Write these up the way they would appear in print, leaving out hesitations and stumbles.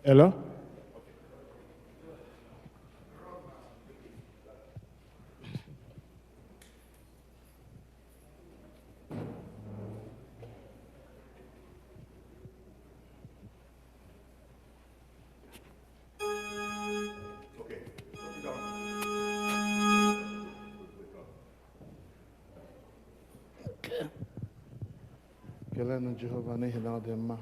Hello? Kelenu Jehova n'ihi na ọ dị mma.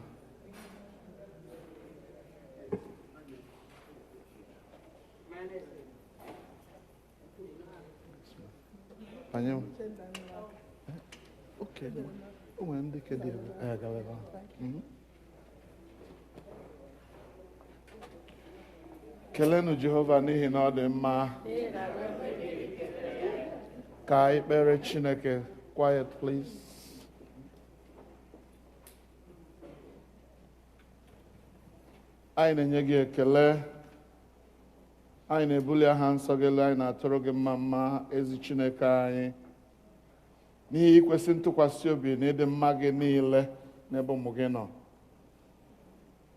Anyị oke o nwere ndị kedị agawala. Kelenu Jehova n'ihi na ọ dị mma. Ka anyị kpere Chineke. Quiet, please. Anyị na-enye gị ekele. Anyị na-ebuli aha nsọ gị elu, anyị na-atụrụ gị mma mma ezi Chineke anyị. N'ihi ikwesị ntụkwasị obi na ịdị mma gị niile n'ebe ụmụ gị nọ.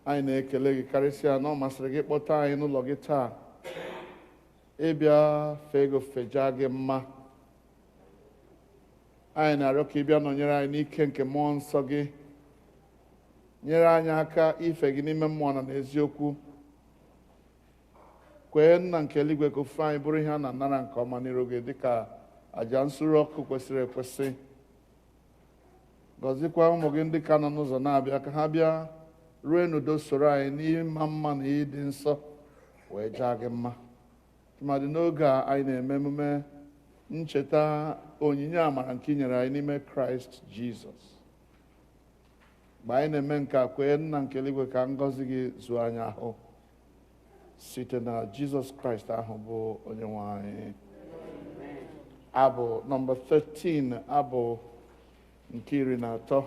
Anyị na-ekele gị karịsịa na ọ masịrị gị kpọta anyị n'ụlọ gị taa. Ịbịa fee gị ofufe jaa gị mma. Anyị na-arịọ ka ị bịa nọnyere anyị n'ike nke mmụọ nsọ gị. Nyere anyị aka ife gị n'ime mmụọ na n'eziokwu. Kwee nna nke eluigwe ka ofufe anyị bụrụ ihe a na-anara nke ọma n'iru gị dịka àjà nsure ọkụ kwesịrị ekwesị. Gọzikwa ụmụ gị ndị ka nọ n'ụzọ na-abịa ka ha bịa ruo n'udo soro anyị n'ịma mma na ịdị nsọ wee jaa gị mma. Tụmadị n'oge a anyị na-eme emume ncheta onyinye amara nke i nyere anyị n'ime Kraịst Jizọs. Mgbe anyị na-eme nke a, kwee nna nke eluigwe ka ngọzi gị zuo anyị ahụ site na Jizọs Kraịst ahụ bụ Onyenwe anyị. Abụ nọmba 13, abụ nke 13.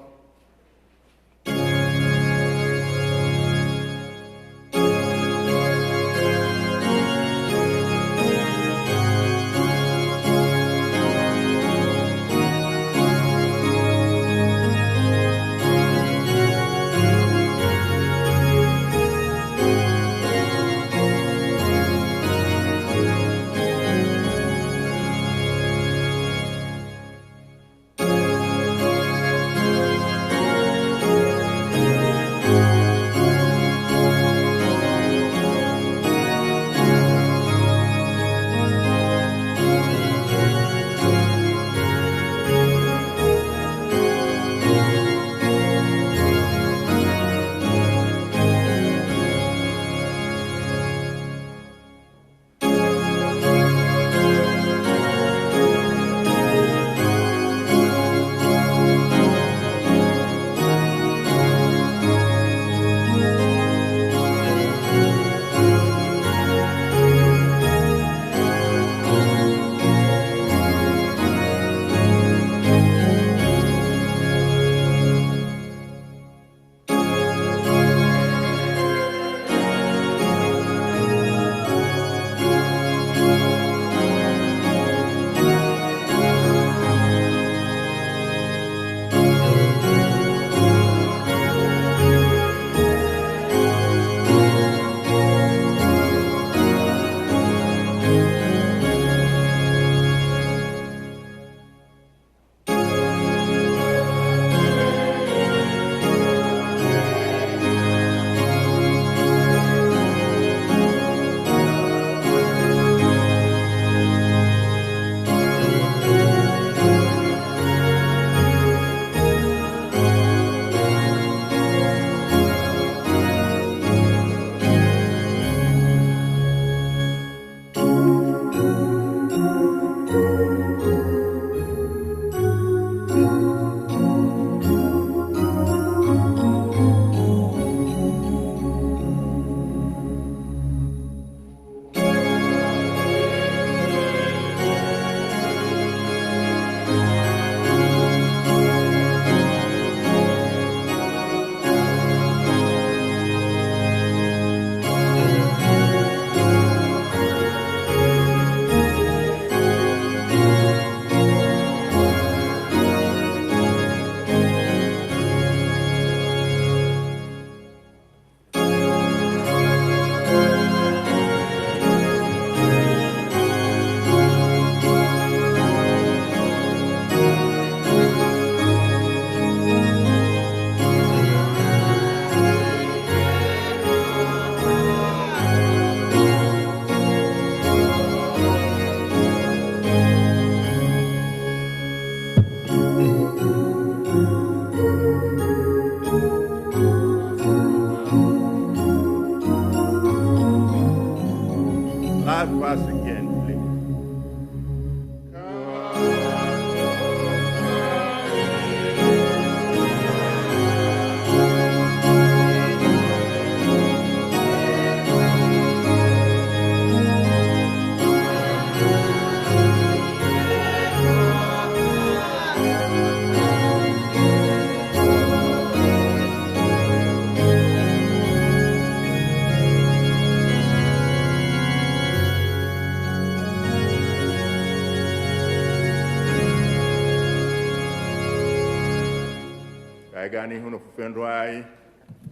anyị gaa n'ihu n'ofufe nru anyị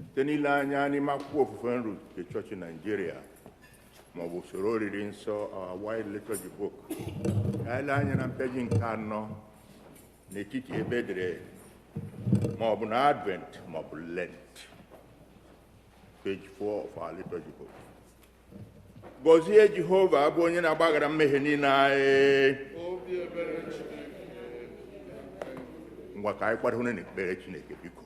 site n'ile anya n'ime akwụkwọ ofufe nru nke chọọchị Nigeria ma ọ bụ usoro oriri nsọ our wide liturgy book. Ka anyị lee anya na mpeji nke 4 n'etiti ebe edere ma ọ bụ na Advent ma ọ bụ Lent, page 4 of our liturgy book. Gọzie Jehova bụ onye na-agbaghara mmehie niile anyị. Ngwa ka anyị kwadoo n'ekpere Chineke biko.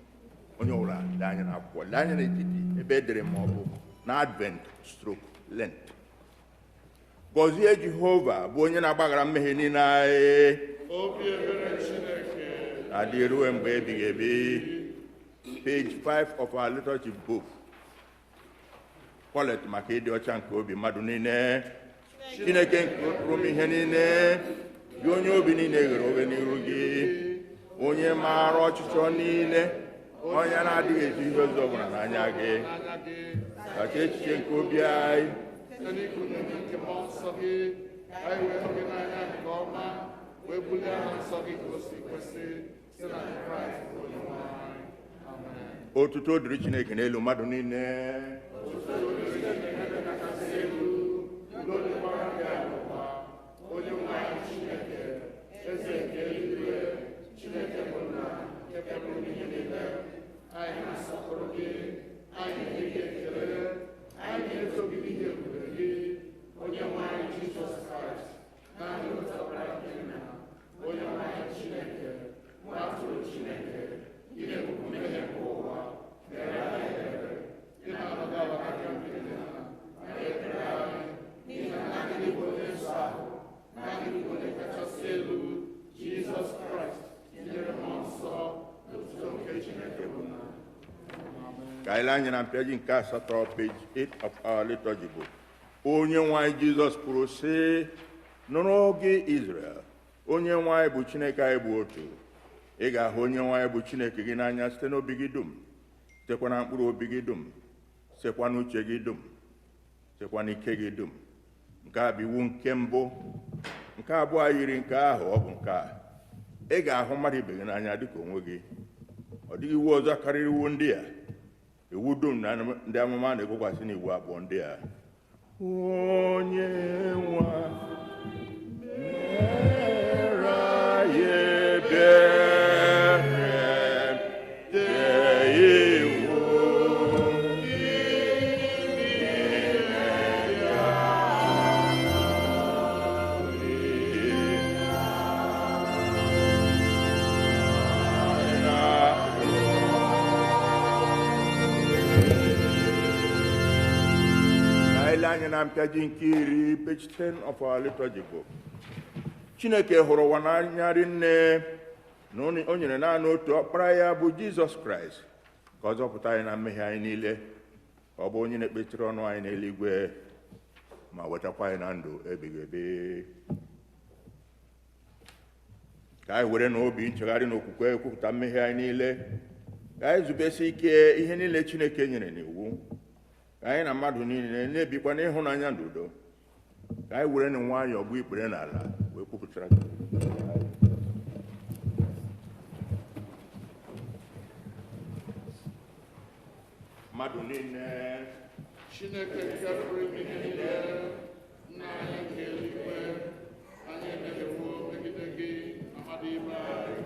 Onye ọbụla lee anya n'akwụkwọ, lee anya n'etiti ebe edere ma ọ bụ na Advent stroke Lent. Gọzie Jehova bụ onye na-agbaghara mmehie niile anyị. Adị ruo mgbe ebighị ebi. Page 5 of our liturgy book. Kọlet maka ịdị ọcha nke obi mmadụ niile. Chineke nke pụrụ ihe niile, gị onye obi niile ghere oghe n'iru gị, onye maara ọchịchọ niile, onye na-adịghị eji ihe ọzọ ọbụla n'anya gị. Kacha echiche nke obi anyị otuto dịrị Chineke n'elu mmadụ niile. Ka anyị lee anya na mpịaji nke 8 page 8 of our liturgy book. Onye nwe anyị Jizọs kwuru sị, nụrụ gị Israel, onye nwe anyị bụ Chineke anyị bụ otu. Ị ga-ahụ onye nwe anyị bụ Chineke gị n'anya site n'obi gị dum, sitekwa na mkpụrụ obi gị dum, sitekwa n'uche gị dum, sitekwa n'ike gị dum. Nke a bụ iwu nke mbụ. Nke abụọ yiri nke ahụ, ọ bụ nke a: ị ga-ahụ mmadụ ibe gị n'anya dịka onwe gị. Ọ dịghị iwu ọzọ karịrị iwu ndị a. Iwu dum na ndị amụma na-egokwasị n'iwu abụọ ndị a. Onye nwe mere anyị ebere, dee iwu anya na mpịaji nke 10 page 10 of our liturgy book. Chineke hụrụ ụwa n'anya rinne na o nyere naanị otu ọkpara ya bụ Jizọs Kraịst ka ọ zọpụta anyị na mmehie anyị niile, ka ọ bụ onye na-ekpechiri ọnụ anyị n'eluigwe ma wetakwa anyị na ndụ ebighị ebi. Ka anyị were n'obi nchegharị n'okwukwe ekwupụta mmehie anyị niile, ka anyị zubesi ike ihe niile Chineke nyere n'iwu, ka anyị na mmadụ niile na-ebikwa n'ịhụnanya na udo. Ka anyị were na nwayọọ gbuo ikpere n'ala wee kwupụtara mmadụ niile. Chineke nke pụrụ ime ihe niile, nna anyị nke eluigwe, anyị emehiwo megide gị na mmadụ ibe anyị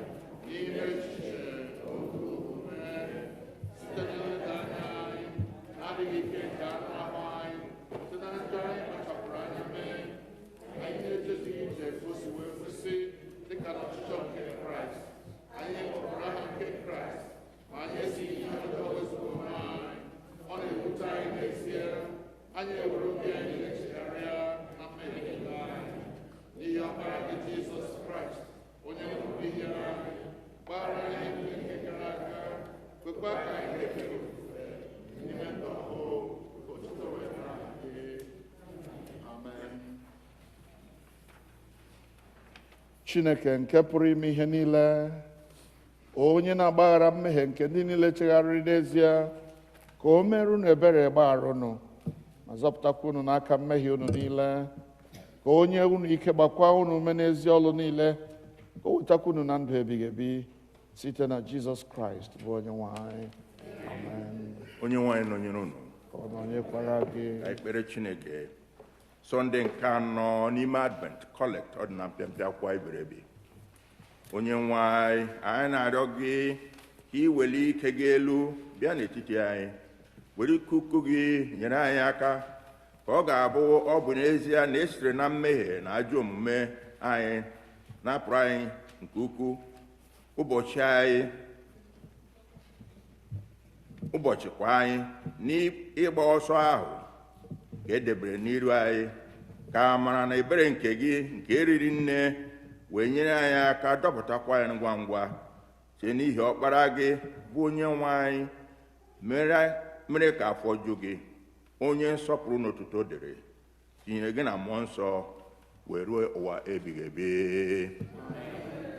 n'ime echiche, okwu, omume, site na nleta anya anyị adịghị ike nke anụ ahụ anyị, site na njọ anyị kpachapụrụ anya mee. Anyị na-ejezighị ije kwesị wee kwesị dịka n'ọchịchọ nke Kraịst. Anyị kpọpụrụ aha nke Kraịst, ma anyị esighị ihe ọjọọ wezụga onwe anyị. Ọ na-ewute anyị n'ezie. Anyị ewere obi anyị na-echegharịa na mmehie niile anyị n'ihi ọkpara gị Jizọs Kraịst, onye nnukwu ihe anyị, gbaghara anyị ihe nke gara aga, kwekwa ka anyị na-efe ofufe n'ime ndụ ọhụụ otuto wetara gị. Amen. Chineke nke pụrụ ime ihe niile, onye na-agbaghara mmehie nke ndị niile chegharịrị n'ezie, ka o merụ unu ebere gbaghara unu ma zọpụtakwa unu n'aka mmehie unu niile, ka onye unu ike gbakwa unu ume n'ezi ọlụ niile, ka o wetakwa unu na ndụ ebighị ebi site na Jizọs Kraịst bụ Onyenwe anyị. Amen. Onye nwanyị nọnyere unu. Ka ọ nọnyekwara gị. Ka ekpere Chineke. Sọnde nke anọ n'ime Advent Collect ọ dị na mpịampịa akwụkwọ Iberebi. Onye nwanyị, anyị na-arịọ gị ka ị weli ike gị elu bịa n'etiti anyị. Were ikuku gị nyere anyị aka ka ọ ga-abụ ọ bụ n'ezie na esiri na mmehie na ajọ omume anyị napụrụ anyị nke ukwuu. Ụbọchịkwa anyị n'ịgba ọsọ ahụ ka edebere n'iru anyị, ka amara na ebere nke gị nke eriri nne wee nyere anyị aka dọpụtakwa anyị ngwa ngwa site n'ihi ọkpara gị bụ onye nwe anyị mere ka afọ ju gị, onye nsọpụrụ n'otuto dịrị, tinyere gị na mmụọ nsọ wee ruo ụwa ebighị ebi.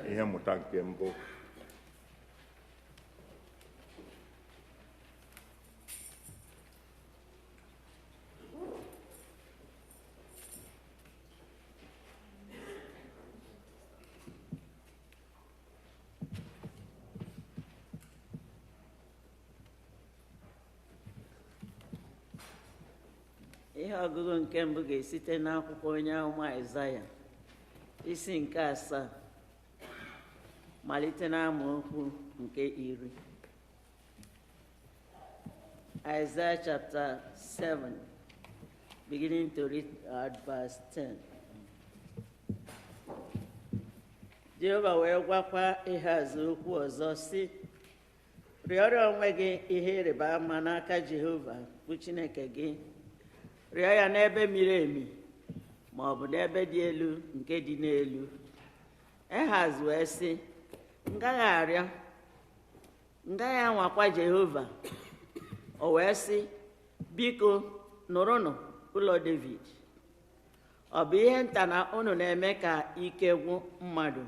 Ihe mmụta nke mbụ. Ihe ọgụgụ nke mbụ ga-esite n'akwụkwọ onye amụma Aịzaya isi nke 7 malite n'amaokwu nke 10. Isaiah chapter 7 beginning to read at verse 10. Jehova wee gwakwa Ahaz okwu ọzọ sị, rịọrọ onwe gị ihe ịrịba ama n'aka Jehova bụ Chineke gị. Rịọ ya n'ebe miri emi ma ọ bụ n'ebe dị elu nke dị n'elu. Ahaz wee sị, m gaghị anwakwa Jehova. O wee sị, biko nụrụnụ ụlọ David. Ọ bụ ihe nta na unu na-eme ka ike gwụ mmadụ,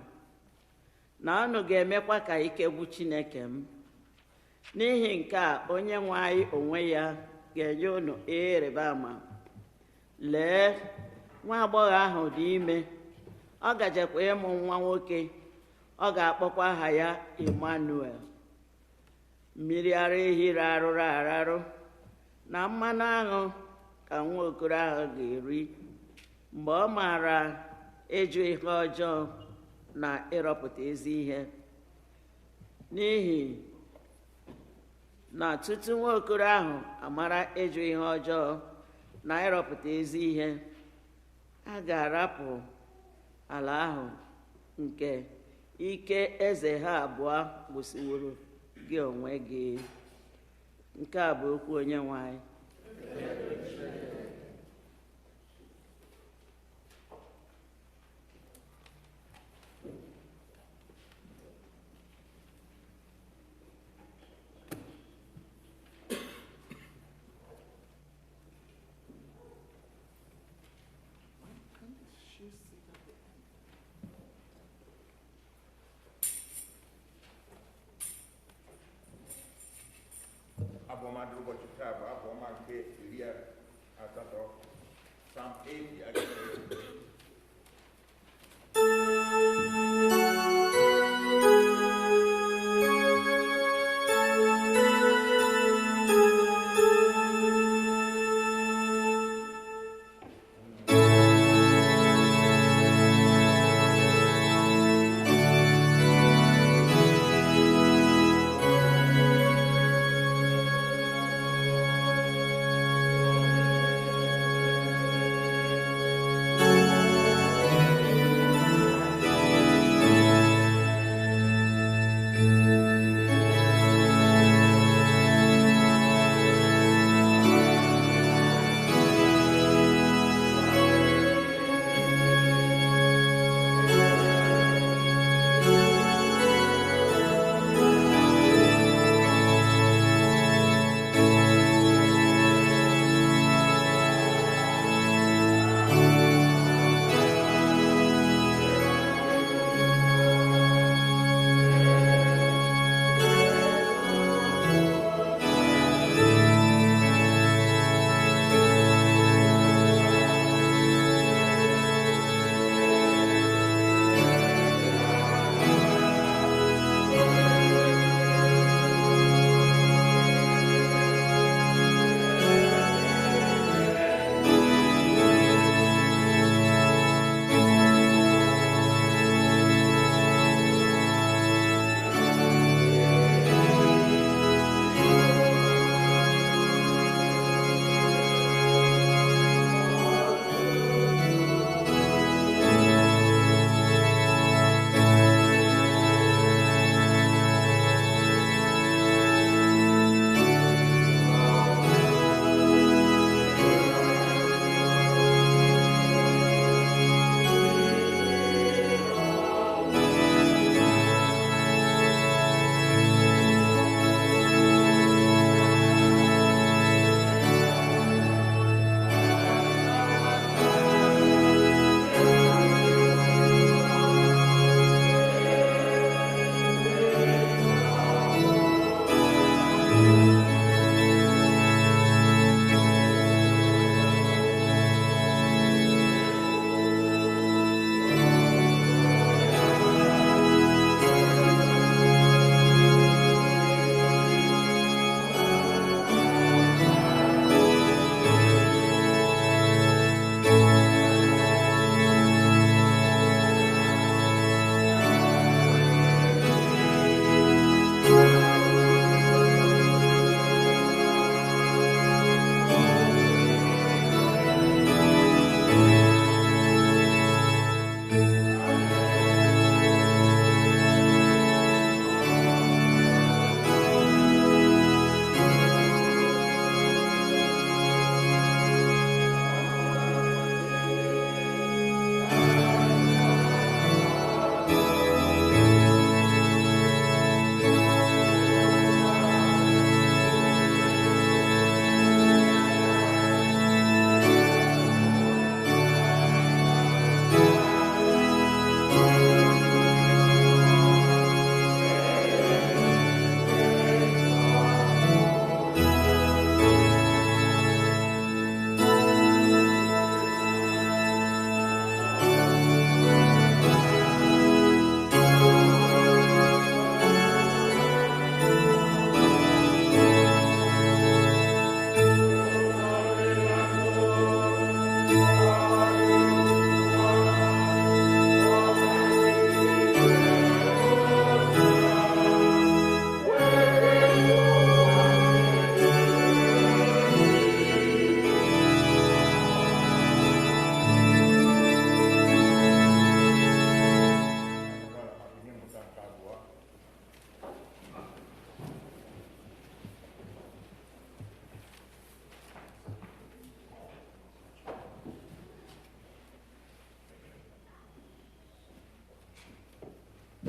na unu ga-emekwa ka ike gwụ Chineke m. N'ihi nke a, onye nwe anyị onwe ya ga-enye unu ihe ịrịba ama. Lee, nwa agbọghọ ahụ dị ime, ọ gajekwa ịmụ nwa nwoke, ọ ga-akpọkwa aha ya Emmanuel. Mmiri ara ehi rarụrụ ararụ na mmanụ aṅụ ka nwa okoro ahụ ga-eri mgbe ọ maara ịjụ ihe ọjọọ na ịrọpụta ezi ihe. N'ihi na tutu nwa okoro ahụ amara ịjụ ihe ọjọọ na ịrọpụta ezi ihe, a ga-arapụ ala ahụ nke ike eze ha abụọ gwụsịworo gị onwe gị. Nke a bụ okwu onye nwe anyị. Abụọma dị ụbọchị taa bụ abụọma nke 80, Psalm 80.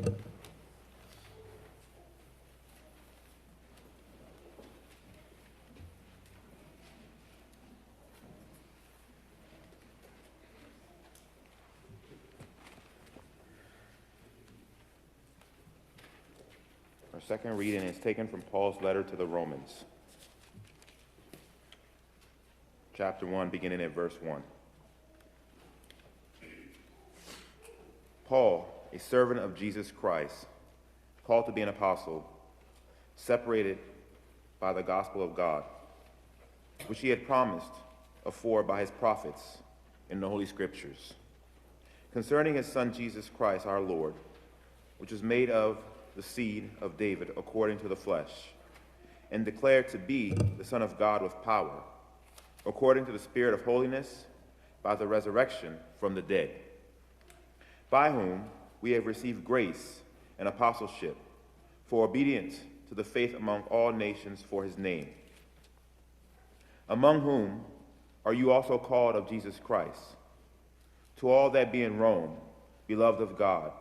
Our second reading is taken from Paul's letter to the Romans, chapter 1, beginning at verse 1. Paul, a servant of Jesus Christ, called to be an apostle, separated by the gospel of God, which he had promised afore by his prophets in the Holy Scriptures, concerning his Son Jesus Christ our Lord, which was made of the seed of David according to the flesh, and declared to be the Son of God with power, according to the Spirit of holiness, by the resurrection from the dead, by whom we have received grace and apostleship for obedience to the faith among all nations for his name, among whom are you also called of Jesus Christ, to all that be in Rome, beloved of God,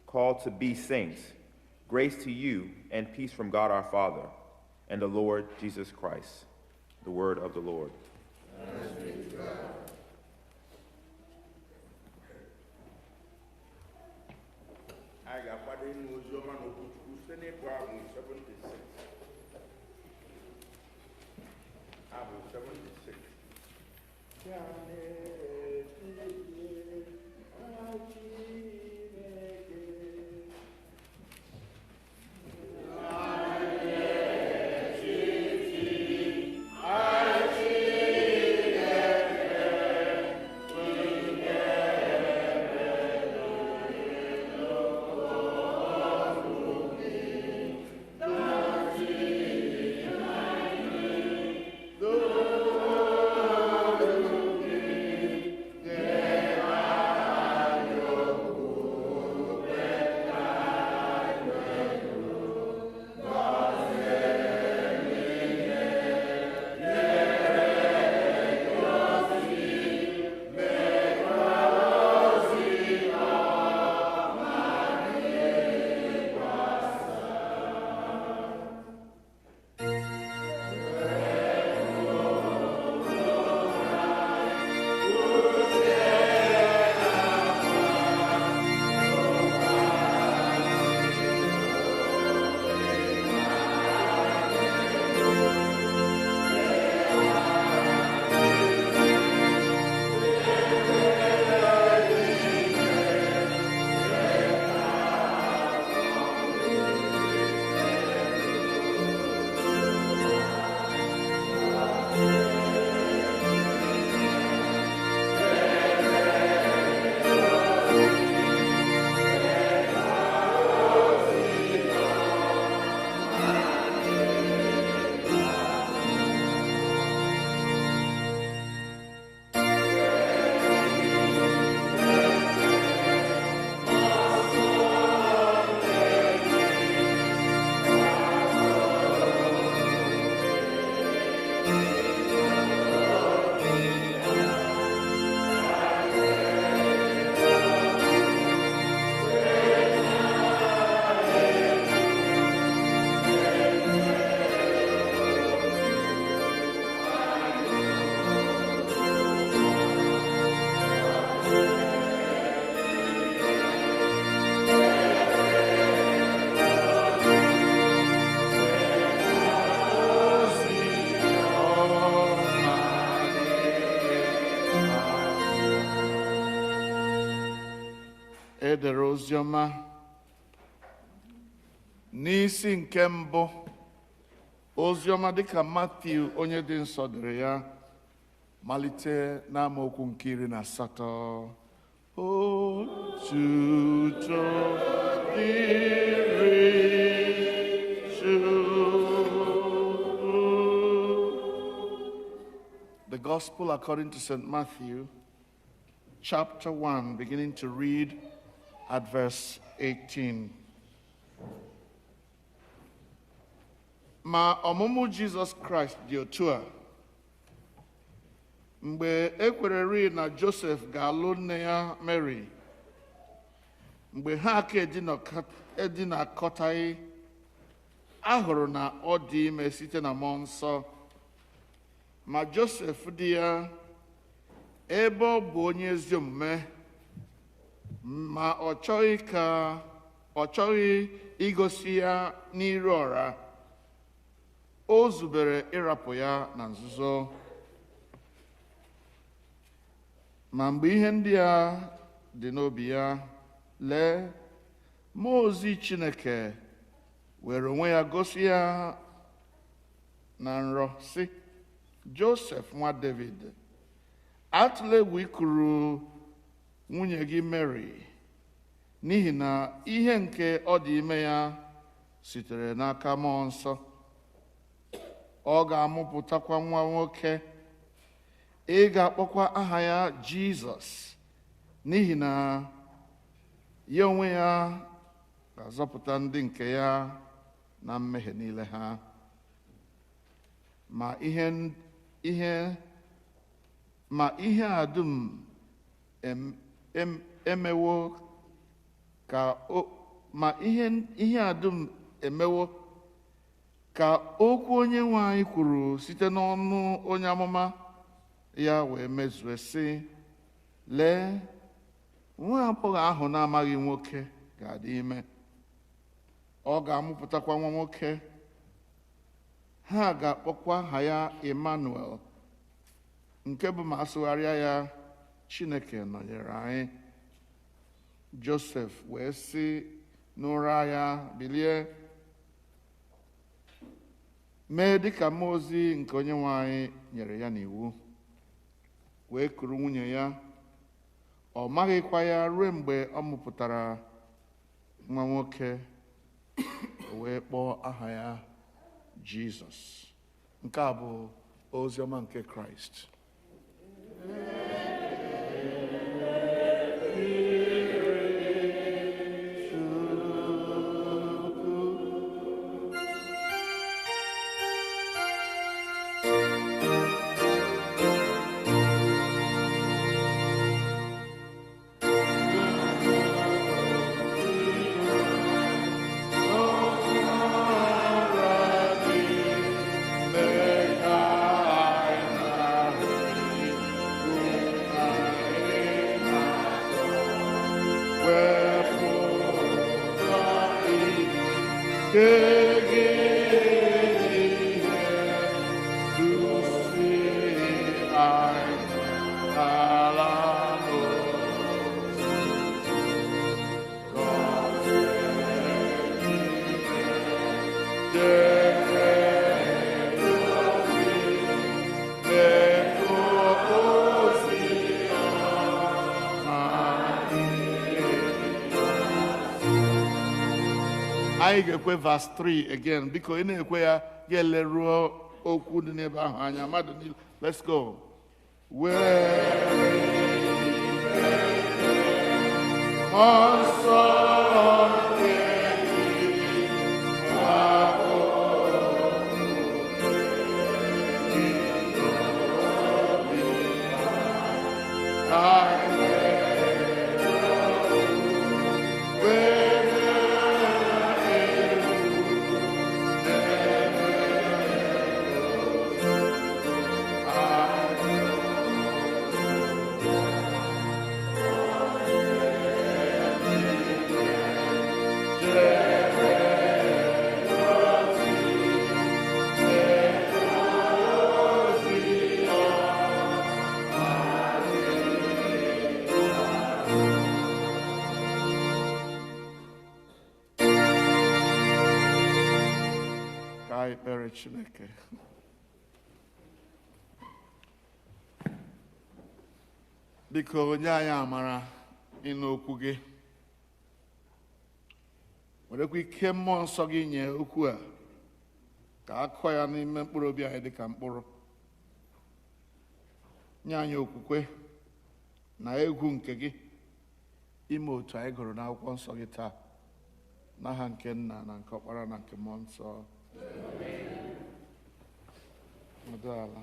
called to be saints, grace to you and peace from God our Father and the Lord Jesus Christ. The word of the Lord. Thanks be to God. I got what they know is your man who sent it to 76. I was 76. Edere oziọma n'isi nke mbụ oziọma dịka Matiu onye dị nsọ dere ya malite n'amaokwu nke 18. Otuto dịrị Chukwu. The Gospel according to St. Matthew, chapter 1, beginning to read at verse 18. Ma ọmụmụ Jizọs Kraịst dị otu a. Mgbe ekwereri na Josef ga-alụ nne ya Mary, mgbe ha aka edinakọtaghị, a hụrụ na ọ dị ime site na mmụọ nsọ. Ma Josef di ya, ebe ọ bụ onye ezi omume, ma ọ chọghị igosi ya n'iru ọra, o zubere ịrapụ ya na nzuzo. Ma mgbe ihe ndị a dị n'obi ya, lee, mmụọ ozi Chineke were onwe ya gosi ya na nrọ, sị, Josef nwa David, atụla egwu ikuru nwunye gị Mary, n'ihi na ihe nke ọ dị ime ya sitere n'aka mmụọ nsọ. Ọ ga-amụpụtakwa nwa nwoke, ị ga-akpọkwa aha ya Jizọs, n'ihi na ya onwe ya ga-azọpụta ndị nke ya na mmehie niile ha. Ma ihe a dum emewo ka okwu Onyenwe anyị kwuru site n'ọnụ onye amụma ya wee mezue, sị, lee, nwa agbọghọ ahụ na-amaghị nwoke ga-adị ime, ọ ga-amụpụtakwa nwa nwoke, ha ga-akpọkwa aha ya Emmanuel, nke bụ ma asụgharịa ya Chineke nọnyere anyị. Josef wee sị n'ụra ya, bilie, mee dịka mmụọ ozi nke Onyenwe anyị nyere ya n'iwu, wee kuru nwunye ya. Ọ maghịkwa ya ruo mgbe ọ mụpụtara nwa nwoke, o wee kpọọ aha ya Jizọs. Nke a bụ ozi ọma nke Kraịst. Anyị ga-ekwe verse 3 again, biko ị na-ekwe ya ga-eleruo okwu dị n'ebe ahụ anya mmadụ niile. Let's go. Ekpere Chineke. Biko onye anyị amara ịnụ okwu gị, werekwa ike mmụọ nsọ gị nye okwu a ka akọ ya n'ime mkpụrụ obi anyị dịka mkpụrụ. Nye anyị okwukwe na egwu nke gị ime otu anyị gụrụ n'akwụkwọ nsọ gị taa, n'aha nke Nna na nke Ọkpara na nke Mmụọ Nsọ. Nọdụ ala.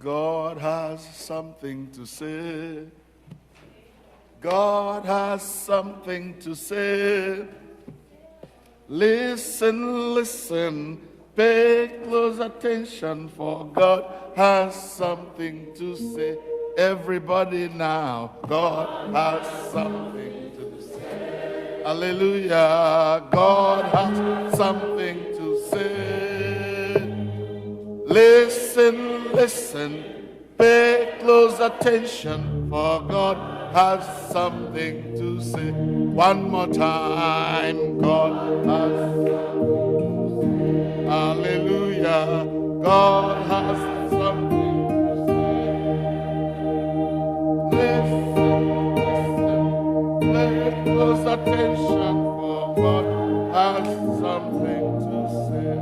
God has something to say. God has something to say. Listen, listen, pay close attention, for God has something to say. Everybody now, God has something to say. Hallelujah, God has something to say. Listen, listen, pay close attention, for God has something to say. One more time, God has. Hallelujah, God has something to say. Listen, pay close attention, for God has something to say.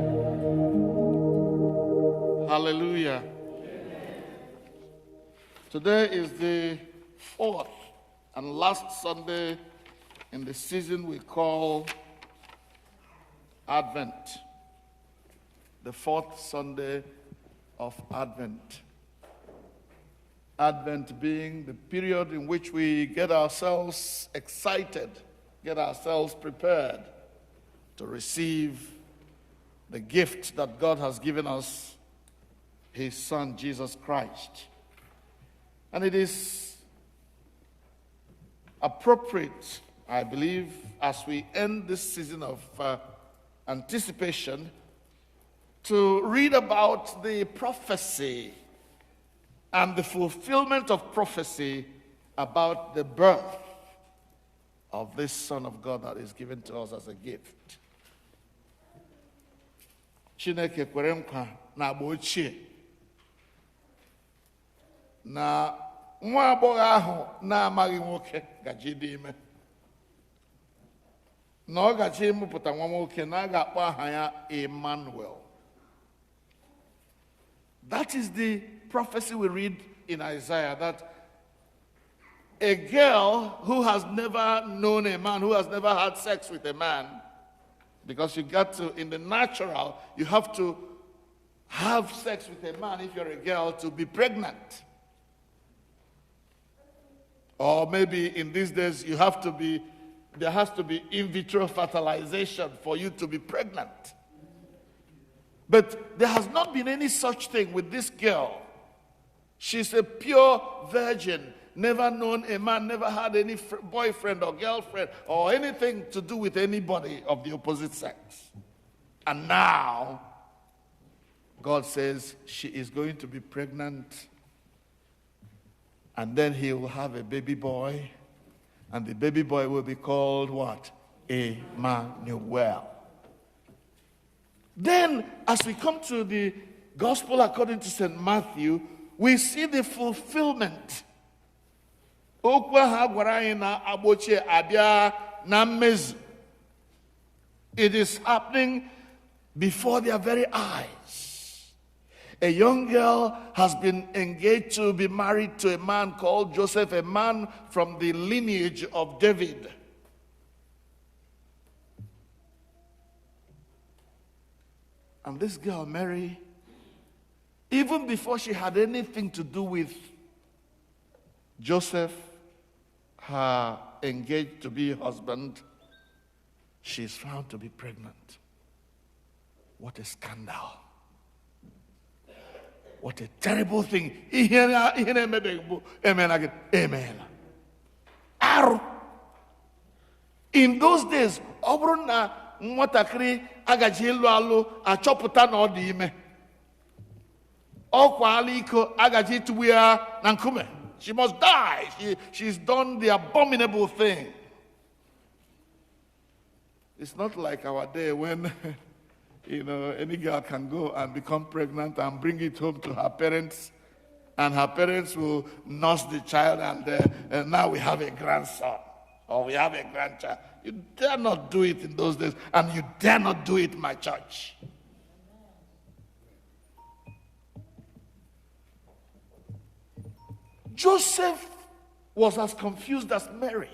Hallelujah. Today is the fourth and last Sunday in the season we call Advent. The fourth Sunday of Advent. Advent being the period in which we get ourselves excited, get ourselves prepared to receive the gift that God has given us, His Son, Jesus Christ. And it is appropriate, I believe, as we end this season of anticipation, to read about the prophecy and the fulfillment of prophecy about the birth of this Son of God that is given to us as a gift. Chineke kwere nkwa na agba ochie na nwa agbọghọ ahụ na-amaghị nwoke gaji dị ime, na ọ gaji ịmụpụta nwa nwoke, na a ga-akpọ aha ya Emmanuel. That is the prophecy we read in Isaiah, that a girl who has never known a man, who has never had sex with a man, because you got to, in the natural, you have to have sex with a man if you're a girl to be pregnant. Or maybe in these days, there has to be in vitro fertilization for you to be pregnant. But there has not been any such thing with this girl. She's a pure virgin, never known a man, never had any boyfriend or girlfriend or anything to do with anybody of the opposite sex. And now, God says she is going to be pregnant, and then he will have a baby boy, and the baby boy will be called what? Emmanuel. Then, as we come to the Gospel according to St. Matthew, we see the fulfillment. Okwu ahụ agwara anyị na agbochie abịa na mmezu. It is happening before their very eyes. A young girl has been engaged to be married to a man called Joseph, a man from the lineage of David. And this girl, Mary, even before she had anything to do with Joseph, her engaged to be husband, she's found to be pregnant. What a scandal. What a terrible thing. Amen. Amen. In those days, nwatakịrị agaji ịlụ alụ achọpụta na ọ dị ime, ọkwa ala iko agaji ịtụgbu ya na nkume. She must die. She's done the abominable thing. It's not like our day when any girl can go and become pregnant and bring it home to her parents, and her parents will nurse the child, and now we have a grandson or we have a grandchild. You dare not do it in those days, and you dare not do it in my church. Joseph was as confused as Mary.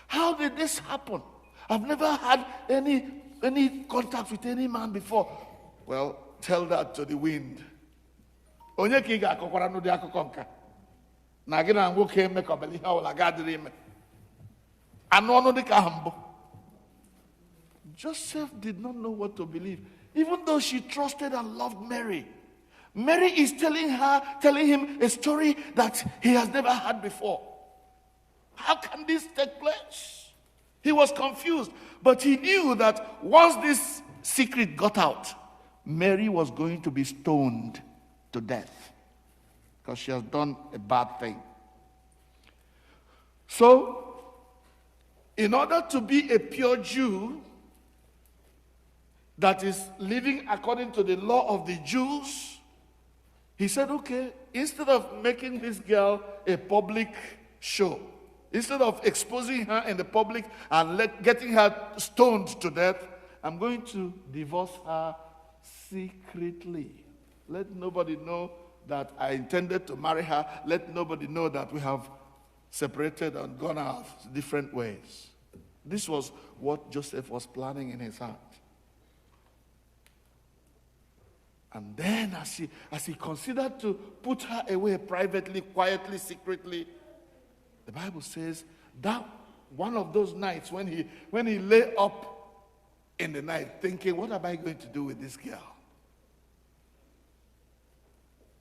How did this happen? I've never had any contact with any man before. Well, tell that to the wind. onye ka ị ga-akọkwara n'ụdị akụkọ nka na gị na nwoke emekọbara ihe ọbụla ga-adịrị ime anụ ọnụ dị ka ahụ mbụ. Joseph did not know what to believe, even though she trusted and loved Mary. Mary is telling him a story that he has never heard before. How can this take place? He was confused, but he knew that once this secret got out, Mary was going to be stoned to death because she has done a bad thing. So, in order to be a pure Jew that is living according to the law of the Jews, he said, okay, instead of making this girl a public show, instead of exposing her in the public and getting her stoned to death, I'm going to divorce her secretly. Let nobody know that I intended to marry her. Let nobody know that we have separated and gone our different ways. This was what Joseph was planning in his heart. And then as he considered to put her away privately, quietly, secretly, the Bible says that one of those nights when he lay up in the night thinking, what am I going to do with this girl?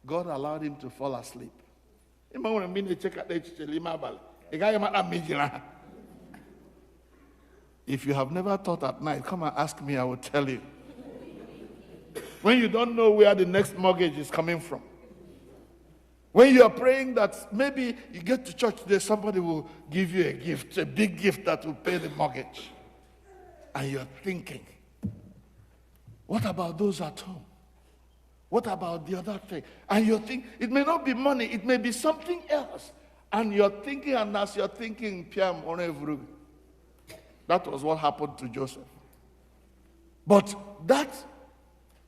God allowed him to fall asleep. If you have never thought at night, come and ask me, I will tell you. When you don't know where the next mortgage is coming from. When you are praying that maybe you get to church today, somebody will give you a gift, a big gift that will pay the mortgage. And you're thinking, what about those at home? What about the other thing? And you're thinking, it may not be money, it may be something else. And you're thinking, and as you're thinking, that was what happened to Joseph. But that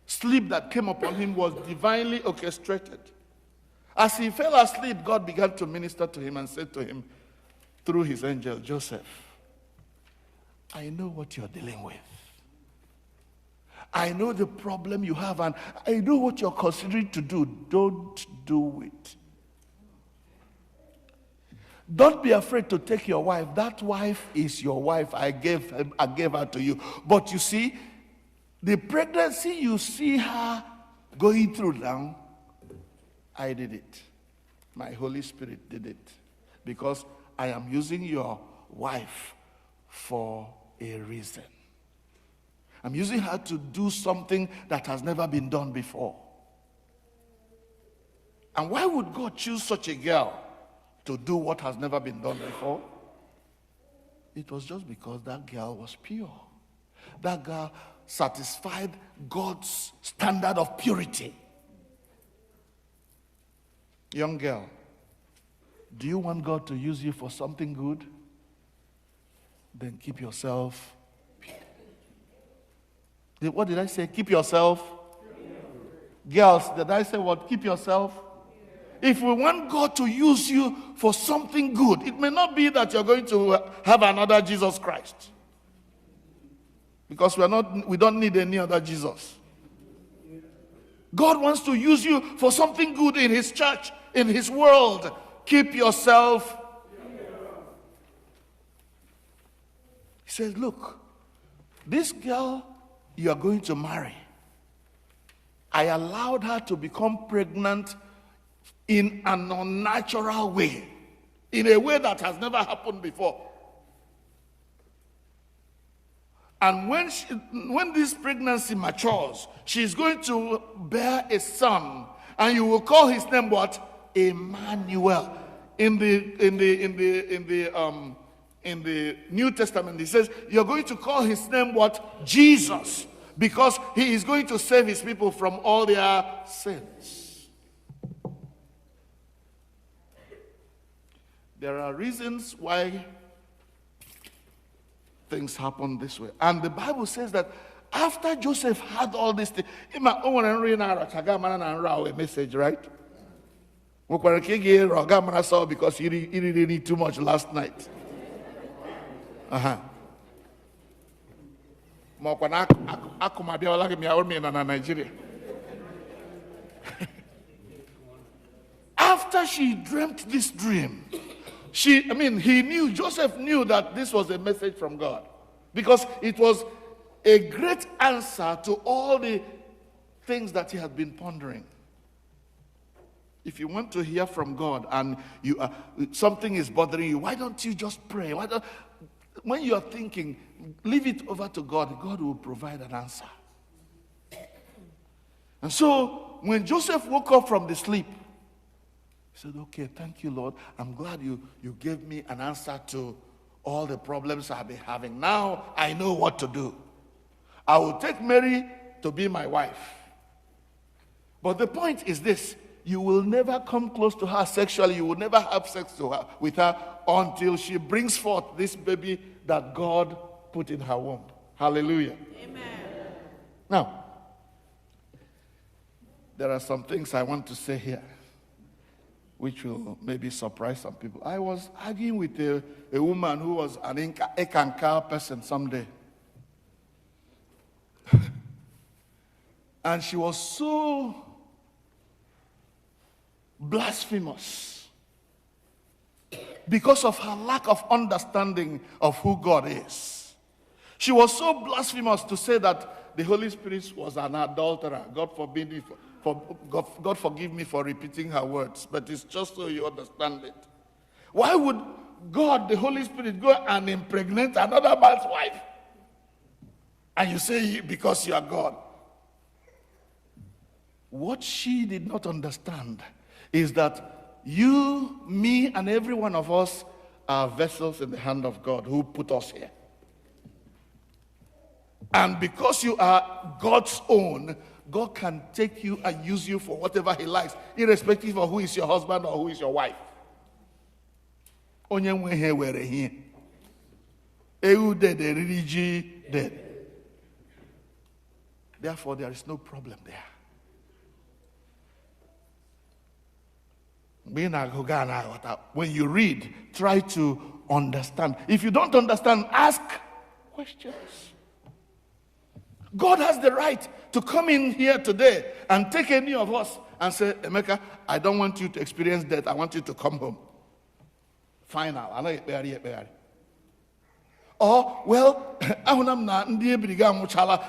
sleep that came upon him was divinely orchestrated. As he fell asleep, God began to minister to him and said to him through his angel, Joseph, I know what you're dealing with. I know the problem you have, and I know what you're considering to do. Don't do it. Don't be afraid to take your wife. That wife is your wife. I gave her to you. But you see, the pregnancy you see her going through now, I did it. My Holy Spirit did it. Because I am using your wife for a reason. I'm using her to do something that has never been done before. And why would God choose such a girl to do what has never been done before? It was just because that girl was pure. That girl satisfied God's standard of purity. Young girl, do you want God to use you for something good? Then keep yourself pure. What did I say? Keep yourself pure. Girls, did I say what? Keep yourself pure. If we want God to use you for something good, it may not be that you're going to have another Jesus Christ. Because we don't need any other Jesus. God wants to use you for something good in his church, in his world. Keep yourself. He says, look, this girl you are going to marry, I allowed her to become pregnant in an unnatural way, in a way that has never happened before. And when this pregnancy matures, she's going to bear a son, and you will call his name what? Emmanuel. In the New Testament, it says you're going to call his name what? Jesus, because he is going to save his people from all their sins. There are reasons why things happen this way. And the Bible says that after Joseph had all this thing, a message, right? Because he didn't eat too much last night. Nigeria. after she dreamt this dream, Joseph knew that this was a message from God, because it was a great answer to all the things that he had been pondering. If you want to hear from God and something is bothering you, why don't you just pray? When you are thinking, leave it over to God. God will provide an answer. And so, when Joseph woke up from the sleep, he said, okay, thank you, Lord. I'm glad you gave me an answer to all the problems I've been having. Now I know what to do. I will take Mary to be my wife. But the point is this: you will never come close to her sexually. You will never have sex with her until she brings forth this baby that God put in her womb. Hallelujah. Amen. Now, there are some things I want to say here which will maybe surprise some people. I was arguing with a woman who was an Ekankar person someday. And she was so blasphemous because of her lack of understanding of who God is. She was so blasphemous to say that the Holy Spirit was an adulterer. God forbid me God forgive me for repeating her words, but it's just so you understand it. Why would God, the Holy Spirit, go and impregnate another man's wife? And you say because you are God. What she did not understand is that you, me, and every one of us are vessels in the hand of God who put us here. And because you are God's own, God can take you and use you for whatever he likes, irrespective of who is your husband or who is your wife. Onye nwe he were here. Ewu dead, eriji dead. Therefore, there is no problem there. When you read, try to understand. If you don't understand, ask questions. God has the right to come in here today and take any of us and say, Emeka, I don't want you to experience death. I want you to come home. Final. Or, well,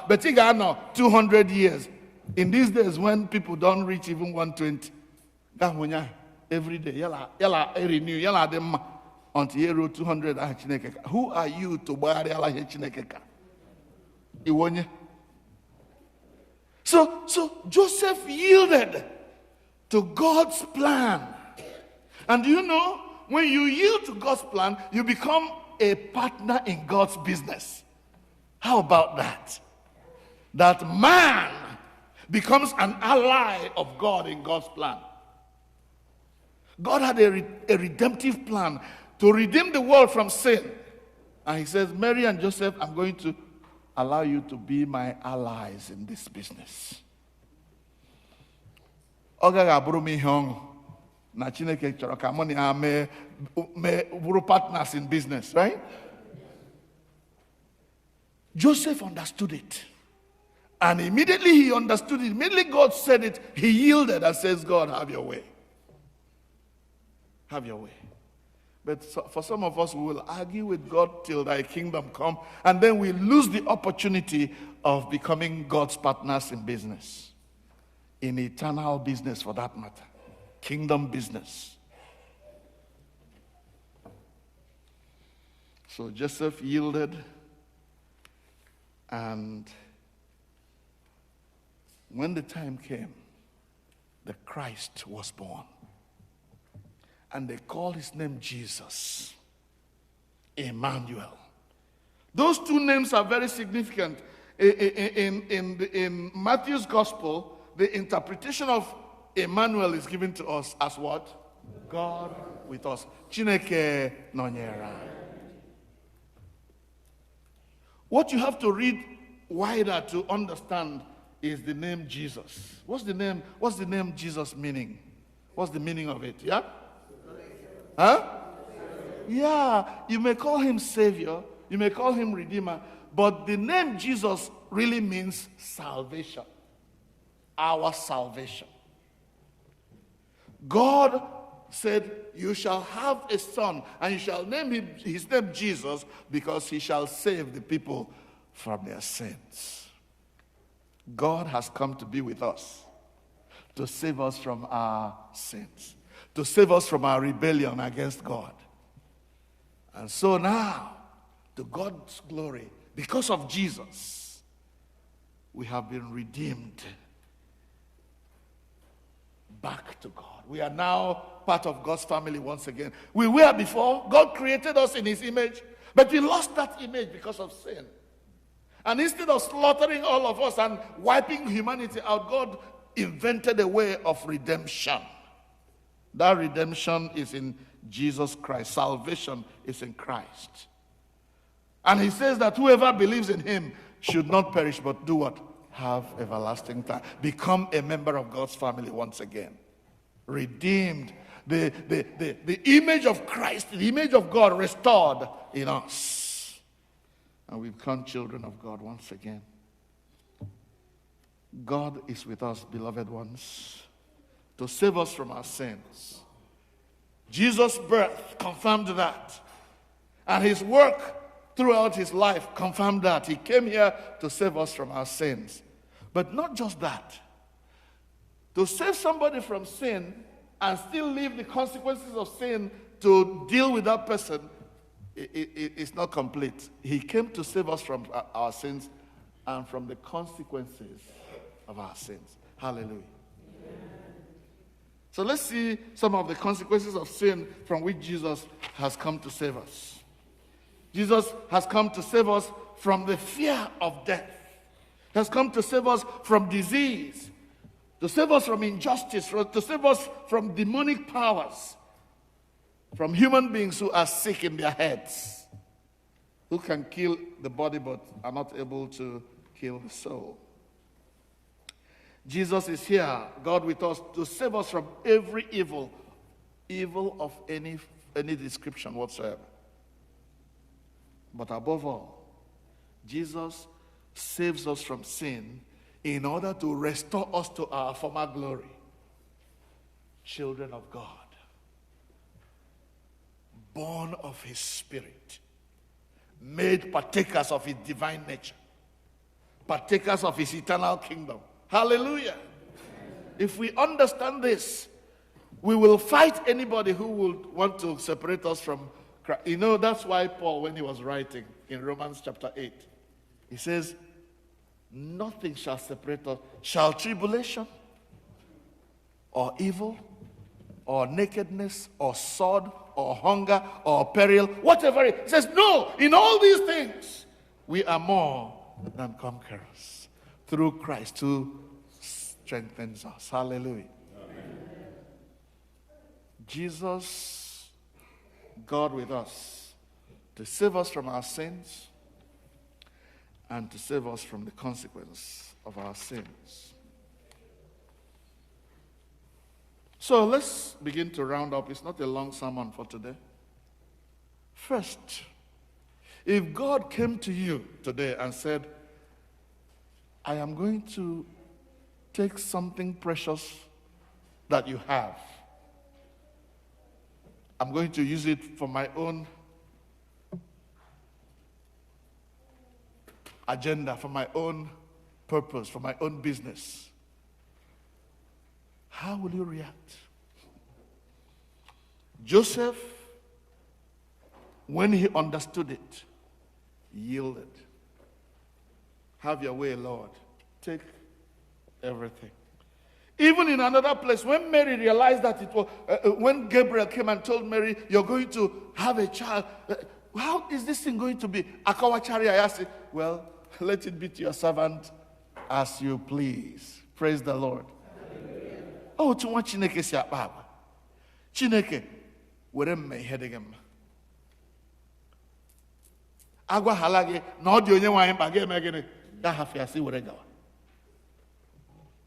but 200 years. In these days when people don't reach even 120, every day, renew, until you roll 200. Who are you to buy Chineke? So Joseph yielded to God's plan. And you know, when you yield to God's plan, you become a partner in God's business. How about that? That man becomes an ally of God in God's plan. God had a redemptive plan to redeem the world from sin. And he says, Mary and Joseph, I'm going to allow you to be my allies in this business. Partners in business, right? Joseph understood it. And immediately he understood it. Immediately God said it, he yielded and says, God, have your way. Have your way. But for some of us, we will argue with God till thy kingdom come, and then we lose the opportunity of becoming God's partners in business. In eternal business, for that matter. Kingdom business. So Joseph yielded, and when the time came, the Christ was born. And they called his name Jesus, Emmanuel. Those two names are very significant. In Matthew's gospel, the interpretation of Emmanuel is given to us as what? God with us. Chineke nonyera. What you have to read wider to understand is the name Jesus. What's the name Jesus meaning? What's the meaning of it? Yeah? Huh? Yeah, you may call him Savior, you may call him Redeemer, but the name Jesus really means salvation. Our salvation. God said, you shall have a son, and you shall name his name Jesus, because he shall save the people from their sins. God has come to be with us, to save us from our sins, to save us from our rebellion against God. And so now, to God's glory, because of Jesus, we have been redeemed back to God. We are now part of God's family once again. We were before. God created us in his image, but we lost that image because of sin. And instead of slaughtering all of us and wiping humanity out, God invented a way of redemption. That redemption is in Jesus Christ. Salvation is in Christ. And he says that whoever believes in him should not perish, but do what? Have everlasting life. Become a member of God's family once again. Redeemed. The image of Christ, the image of God restored in us. And we become children of God once again. God is with us, beloved ones, to save us from our sins. Jesus' birth confirmed that. And his work throughout his life confirmed that. He came here to save us from our sins. But not just that. To save somebody from sin and still leave the consequences of sin to deal with that person, it's not complete. He came to save us from our sins and from the consequences of our sins. Hallelujah. Amen. So let's see some of the consequences of sin from which Jesus has come to save us. Jesus has come to save us from the fear of death. He has come to save us from disease, to save us from injustice, to save us from demonic powers, from human beings who are sick in their heads, who can kill the body but are not able to kill the soul. Jesus is here, God with us, to save us from every evil of any description whatsoever. But above all, Jesus saves us from sin in order to restore us to our former glory. Children of God, born of his Spirit, made partakers of his divine nature, partakers of his eternal kingdom. Hallelujah. If we understand this, we will fight anybody who would want to separate us from Christ. You know, that's why Paul, when he was writing in Romans chapter 8, he says, nothing shall separate us. Shall tribulation, or evil, or nakedness, or sword, or hunger, or peril, whatever it is. He says, no, in all these things, we are more than conquerors through Christ who strengthens us. Hallelujah. Amen. Jesus, God with us, to save us from our sins and to save us from the consequence of our sins. So let's begin to round up. It's not a long sermon for today. First, if God came to you today and said, I am going to take something precious that you have. I'm going to use it for my own agenda, for my own purpose, for my own business. How will you react? Joseph, when he understood it, yielded. Have your way, Lord. Take everything. Even in another place, when Mary realized that it was, when Gabriel came and told Mary, you're going to have a child, how is this thing going to be? Akawachari, I asked it, well, let it be to your servant as you please. Praise the Lord. Hallelujah. Oh, to what Chineke si akpa. Chineke, were me hedegem. Agwa halage, na odi onye nwanyi mba ga-eme gịnị? Ga hafiasi were gawa.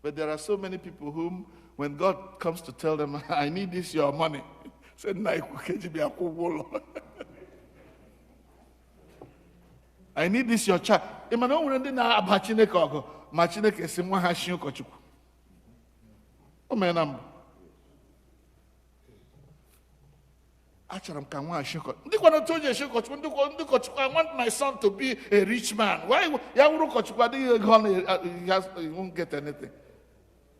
But there are so many people whom, when God comes to tell them, I need this, your money, say, I need this, your child. achọrọ m ka nwa shikọ ndị kwana otu onye shi ụkọchukwu ndị ụkọchukwu I want my son to be a rich man. Why ya wụrụ ụkọchukwu adịghị ego he won't get anything.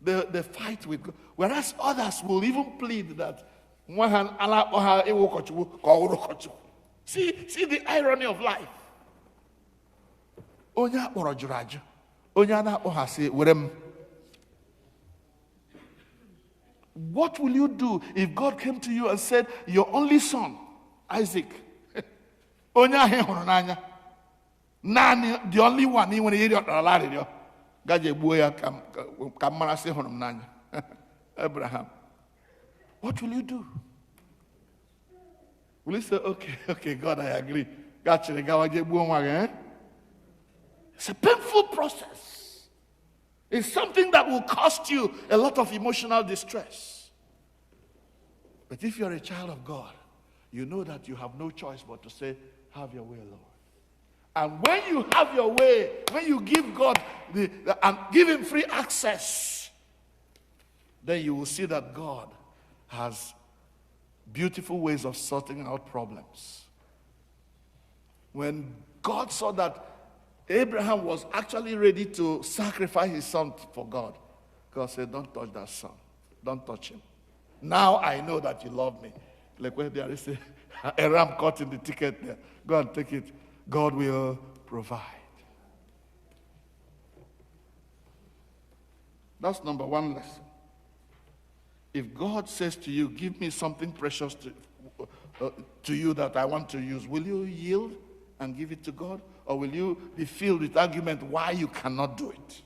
They fight with God. Whereas others will even plead that nwa ha ala akpọ ha ịwụ ụkọchukwu ka ọ wụrụ ụkọchukwu. See the irony of life. Onye akpọrọ jụrụ ajụ, onye a na-akpọ ha sị were m. What will you do if God came to you and said, your only son, Isaac, onye ahụ hụrụ n'anya, naanị the only one, ị nwere iri ọkpara arịrịọ, gaje gbuo ya ka mara sị hụrụ m n'anya. Abraham, what will you do? Will you say, okay, God, I agree. Gachiri gawa je gbuo nwa gị? It's a painful process. It's something that will cost you a lot of emotional distress. But if you're a child of God, you know that you have no choice but to say, have your way, Lord. And when you have your way, when you give God and give him free access, then you will see that God has beautiful ways of sorting out problems. When God saw that Abraham was actually ready to sacrifice his son for God, God said, don't touch that son. Don't touch him. Now I know that you love me. Like when there is a ram caught in the ticket there. Go and take it. God will provide. That's number one lesson. If God says to you, give me something precious to you that I want to use, will you yield and give it to God? Or will you be filled with argument why you cannot do it?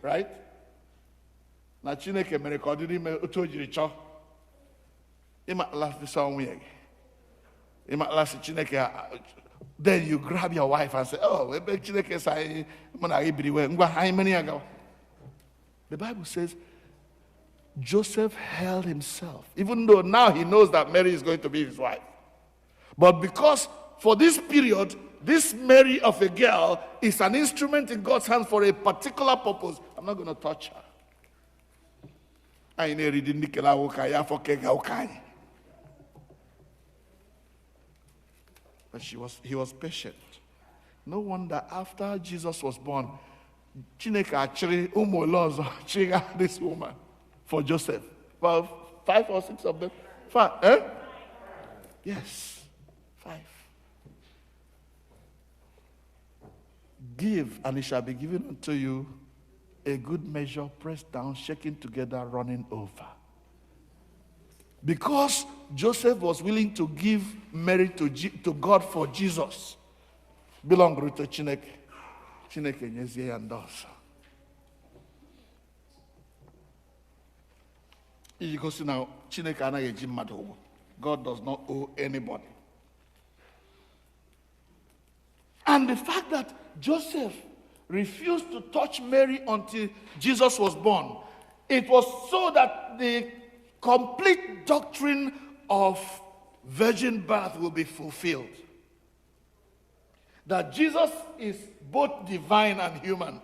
Right? Na Chineke mere ka ọ dịrị ime otu o jiri chọọ. Then you grab your wife and say, oh, the Bible says Joseph held himself, even though now he knows that Mary is going to be his wife. But because for this period, this Mary of a girl is an instrument in God's hands for a particular purpose, I'm not going to touch her. But he was patient. No wonder after Jesus was born, Chineke actually triggered this woman for Joseph. Well, 5 or 6 of them. 5, eh? Yes, 5. Give, and it shall be given unto you, a good measure, pressed down, shaken together, running over. Because Joseph was willing to give Mary to God for Jesus, belong to Chineke. Chineke nyezie and does. You go see now, Chineke anaghị eji mmadụ ụgwọ. God does not owe anybody. And the fact that Joseph refused to touch Mary until Jesus was born, it was so that the complete doctrine of virgin birth will be fulfilled. That Jesus is both divine and human.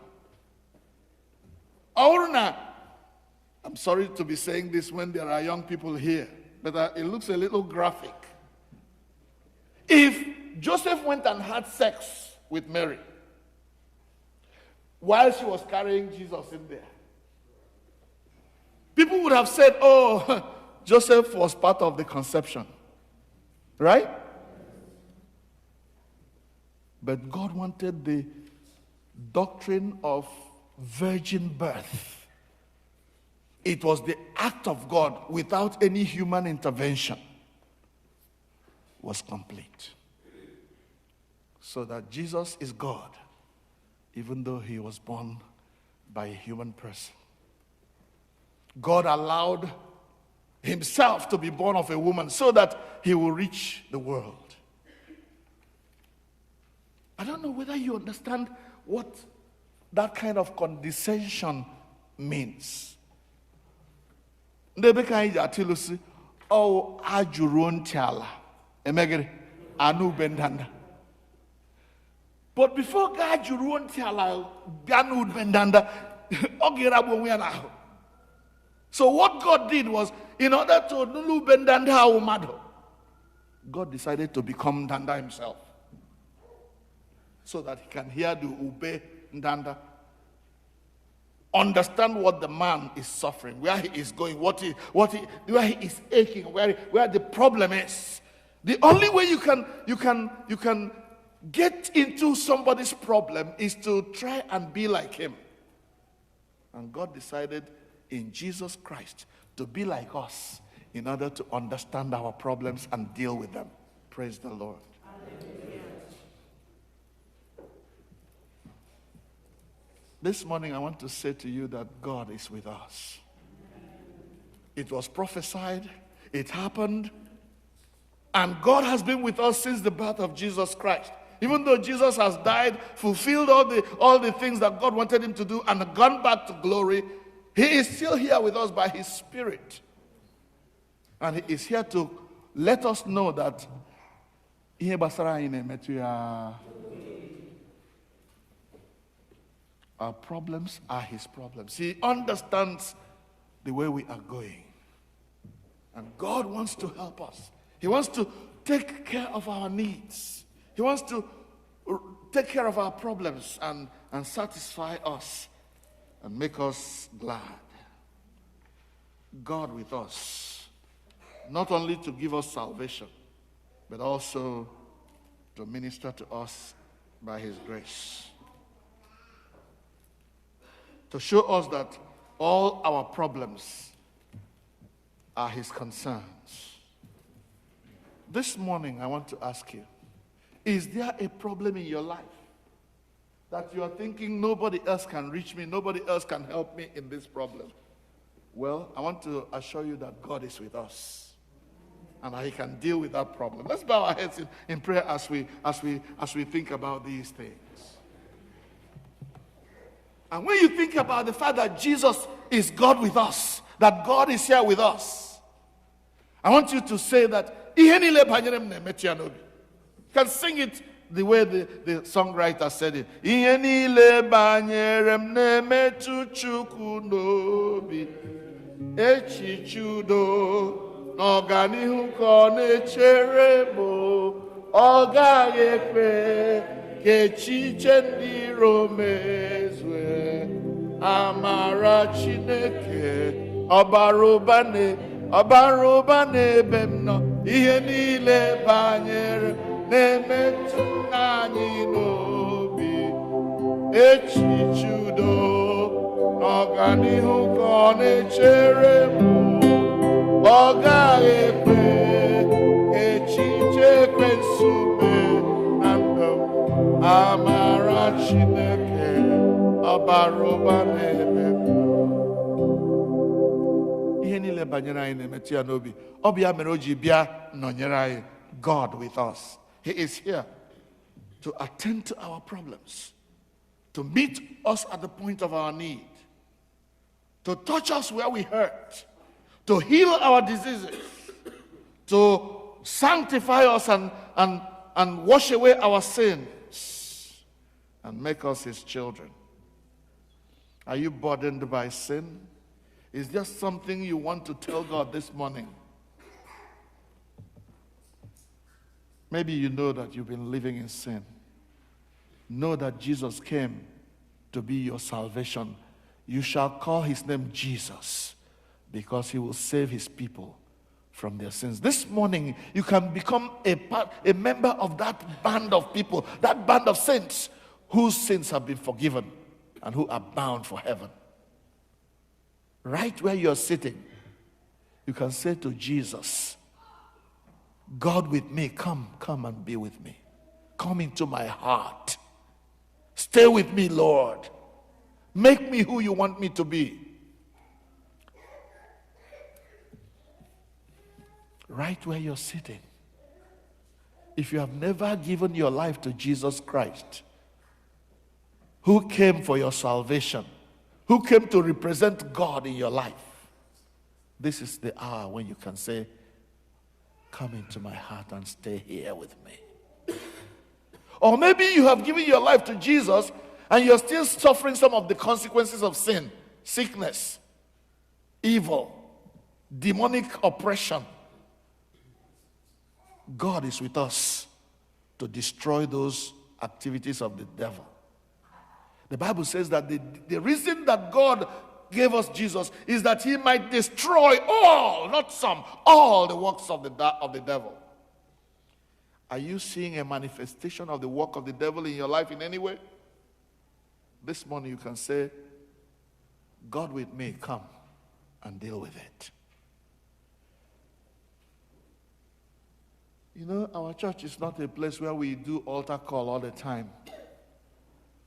I'm sorry to be saying this when there are young people here, but it looks a little graphic. If Joseph went and had sex with Mary while she was carrying Jesus in there, people would have said, oh, Joseph was part of the conception. Right? But God wanted the doctrine of virgin birth. It was the act of God without any human intervention was complete. So that Jesus is God, even though he was born by a human person. God allowed himself to be born of a woman so that he will reach the world. I don't know whether you understand what that kind of condescension means. Oh, ajuru ntị ala. Emegere, anu bendanda. But before God juru ntị ala, anu bendanda, ogera bụ onwe ya n'ahụ. So what God did was, in order to nulu bendanda umado, God decided to become Danda himself, so that he can hear the ube Danda, understand what the man is suffering, where he is going, where he is aching, where the problem is. The only way you can get into somebody's problem is to try and be like him. And God decided in Jesus Christ to be like us in order to understand our problems and deal with them. Praise the Lord. Hallelujah. This morning I want to say to you that God is with us. It was prophesied, it happened, and God has been with us since the birth of Jesus Christ. Even though Jesus has died, fulfilled all the things that God wanted him to do, and gone back to glory, he is still here with us by his Spirit. And he is here to let us know that our problems are his problems. He understands the way we are going. And God wants to help us. He wants to take care of our needs. He wants to take care of our problems and satisfy us and make us glad. God with us, not only to give us salvation, but also to minister to us by his grace. To show us that all our problems are his concerns. This morning, I want to ask you, is there a problem in your life that you are thinking nobody else can reach me, nobody else can help me in this problem? Well, I want to assure you that God is with us and that he can deal with that problem. Let's bow our heads in prayer as we think about these things. And when you think about the fact that Jesus is God with us, that God is here with us, I want you to say that you can sing it the way the songwriter said it. Ihe niile banyere m na-emetụ Chukwu n'obi, echiche udo n'ọganihu ka ọ na-echere m, ọ gaghị ekwe ka echiche ndị iro mezue. Amara Chineke ọbara ụba n'ebe m nọ, ihe niile banyere na-emetụ anyị n'obi, echiche udo n'ọganihu ka ọ na-echere m, ọ gaghị ekwe echiche ekwensu mee na ndụ m. Amara Chineke ọbara ụba n'ebe m nọ. Ihe niile banyere anyị na-emetụ ya n'obi. Ọ bụ ya mere o ji bịa nọnyere anyị. God with us. He is here to attend to our problems, to meet us at the point of our need, to touch us where we hurt, to heal our diseases, to sanctify us and wash away our sins and make us his children. Are you burdened by sin? Is there something you want to tell God this morning? Maybe you know that you've been living in sin. Know that Jesus came to be your salvation. You shall call his name Jesus, because he will save his people from their sins. This morning, you can become a member of that band of people, that band of saints whose sins have been forgiven and who are bound for heaven. Right where you're sitting, you can say to Jesus, God with me, come and be with me. Come into my heart. Stay with me, Lord. Make me who you want me to be. Right where you're sitting. If you have never given your life to Jesus Christ, who came for your salvation, who came to represent God in your life, this is the hour when you can say, come into my heart and stay here with me. Or maybe you have given your life to Jesus and you're still suffering some of the consequences of sin, sickness, evil, demonic oppression. God is with us to destroy those activities of the devil. The Bible says that the reason that God gave us Jesus is that he might destroy all, not some, all the works of the devil. Are you seeing a manifestation of the work of the devil in your life in any way? This morning you can say, God with me, come and deal with it. You know, our church is not a place where we do altar call all the time.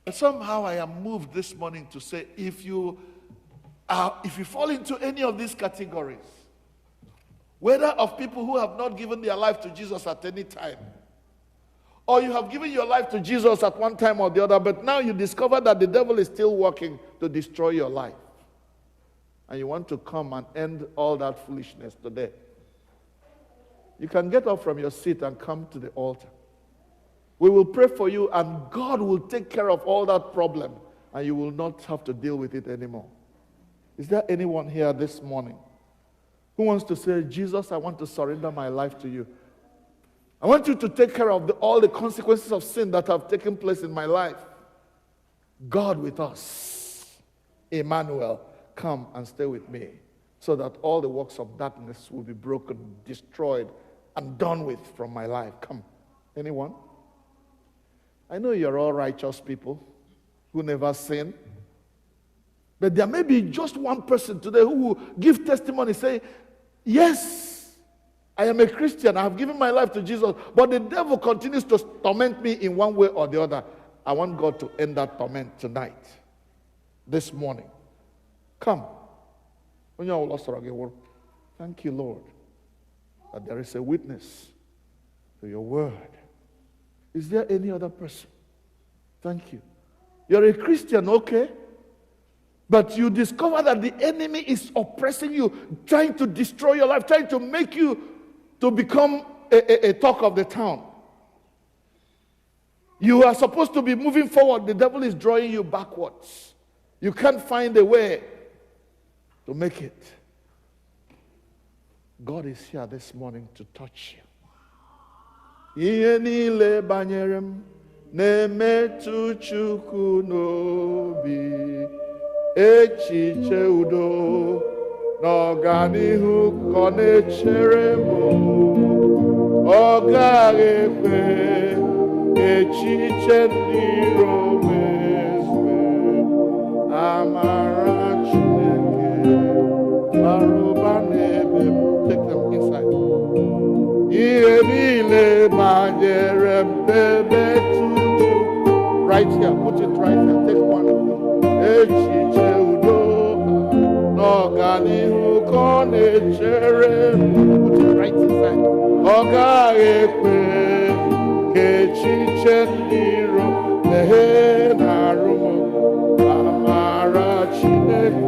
But somehow I am moved this morning to say, if you fall into any of these categories, whether of people who have not given their life to Jesus at any time, or you have given your life to Jesus at one time or the other, but now you discover that the devil is still working to destroy your life, and you want to come and end all that foolishness today, you can get up from your seat and come to the altar. We will pray for you, and God will take care of all that problem, and you will not have to deal with it anymore. Is there anyone here this morning who wants to say, Jesus, I want to surrender my life to you? I want you to take care of all the consequences of sin that have taken place in my life. God with us. Emmanuel, come and stay with me so that all the works of darkness will be broken, destroyed, and done with from my life. Come. Anyone? I know you're all righteous people who never sin. But there may be just one person today who will give testimony, say, yes, I am a Christian. I have given my life to Jesus. But the devil continues to torment me in one way or the other. I want God to end that torment tonight, this morning. Come. Thank you, Lord, that there is a witness to your word. Is there any other person? Thank you. You're a Christian, okay? But you discover that the enemy is oppressing you, trying to destroy your life, trying to make you to become a talk of the town. You are supposed to be moving forward. The devil is drawing you backwards. You can't find a way to make it. God is here this morning to touch you. Ihe niile banyere m na-emetụ Chukwu n'obi, echiche udo n'ọganihu ka ọ na-echere m, ọ gaghị ekwe echiche ndị iro mezue. Amara Chineke bara ụba n'ebe m. Take them inside. Ihe niile banyere m na-emetụ Chukwu. Right here, put it right here. Take one. Echiche udo n'ọganihu ka ọ na-echere m. Put it right inside. Ọ gaghị ekwe ka echiche ndị iro mehie n'arụ m. Amara Chineke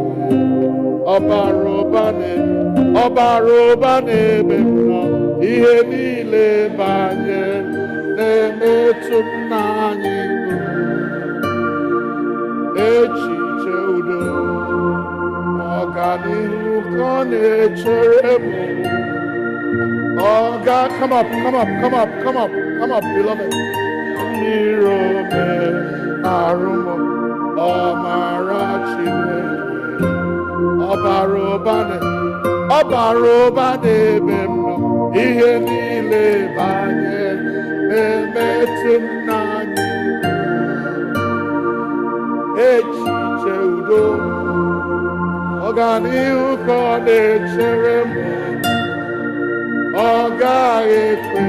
ọbara ụba n'ebe m nọ. Ihe niile banyere na-emetụ nna anyị echiche udo ọganihu ka ọ na-echere m. Oh God, come up, beloved. Ndị iro arụ m, ọmara Chineke ọbara ụba n'ebe m nọ. Ihe niile banyere na-emetụ nna anyị echiche udo ọganihu ka ọ na-echere m. Ọ gaghị ekwe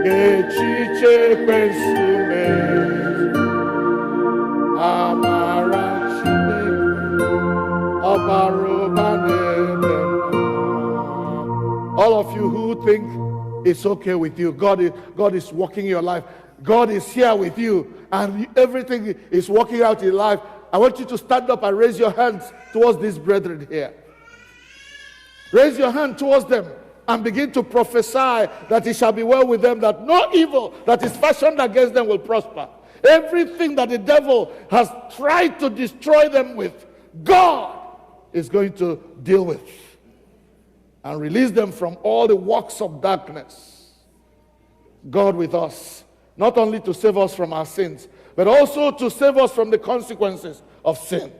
ka echiche ekwensu mee. Amara Chineke ọbara ụba n'ebe m. All of you who think it's okay with you, God is working your life. God is here with you, and everything is working out in life. I want you to stand up and raise your hands towards these brethren here. Raise your hand towards them. and begin to prophesy that it shall be well with them, that no evil that is fashioned against them will prosper. Everything that the devil has tried to destroy them with, God is going to deal with and release them from all the works of darkness. God with us, not only to save us from our sins, but also to save us from the consequences of sin.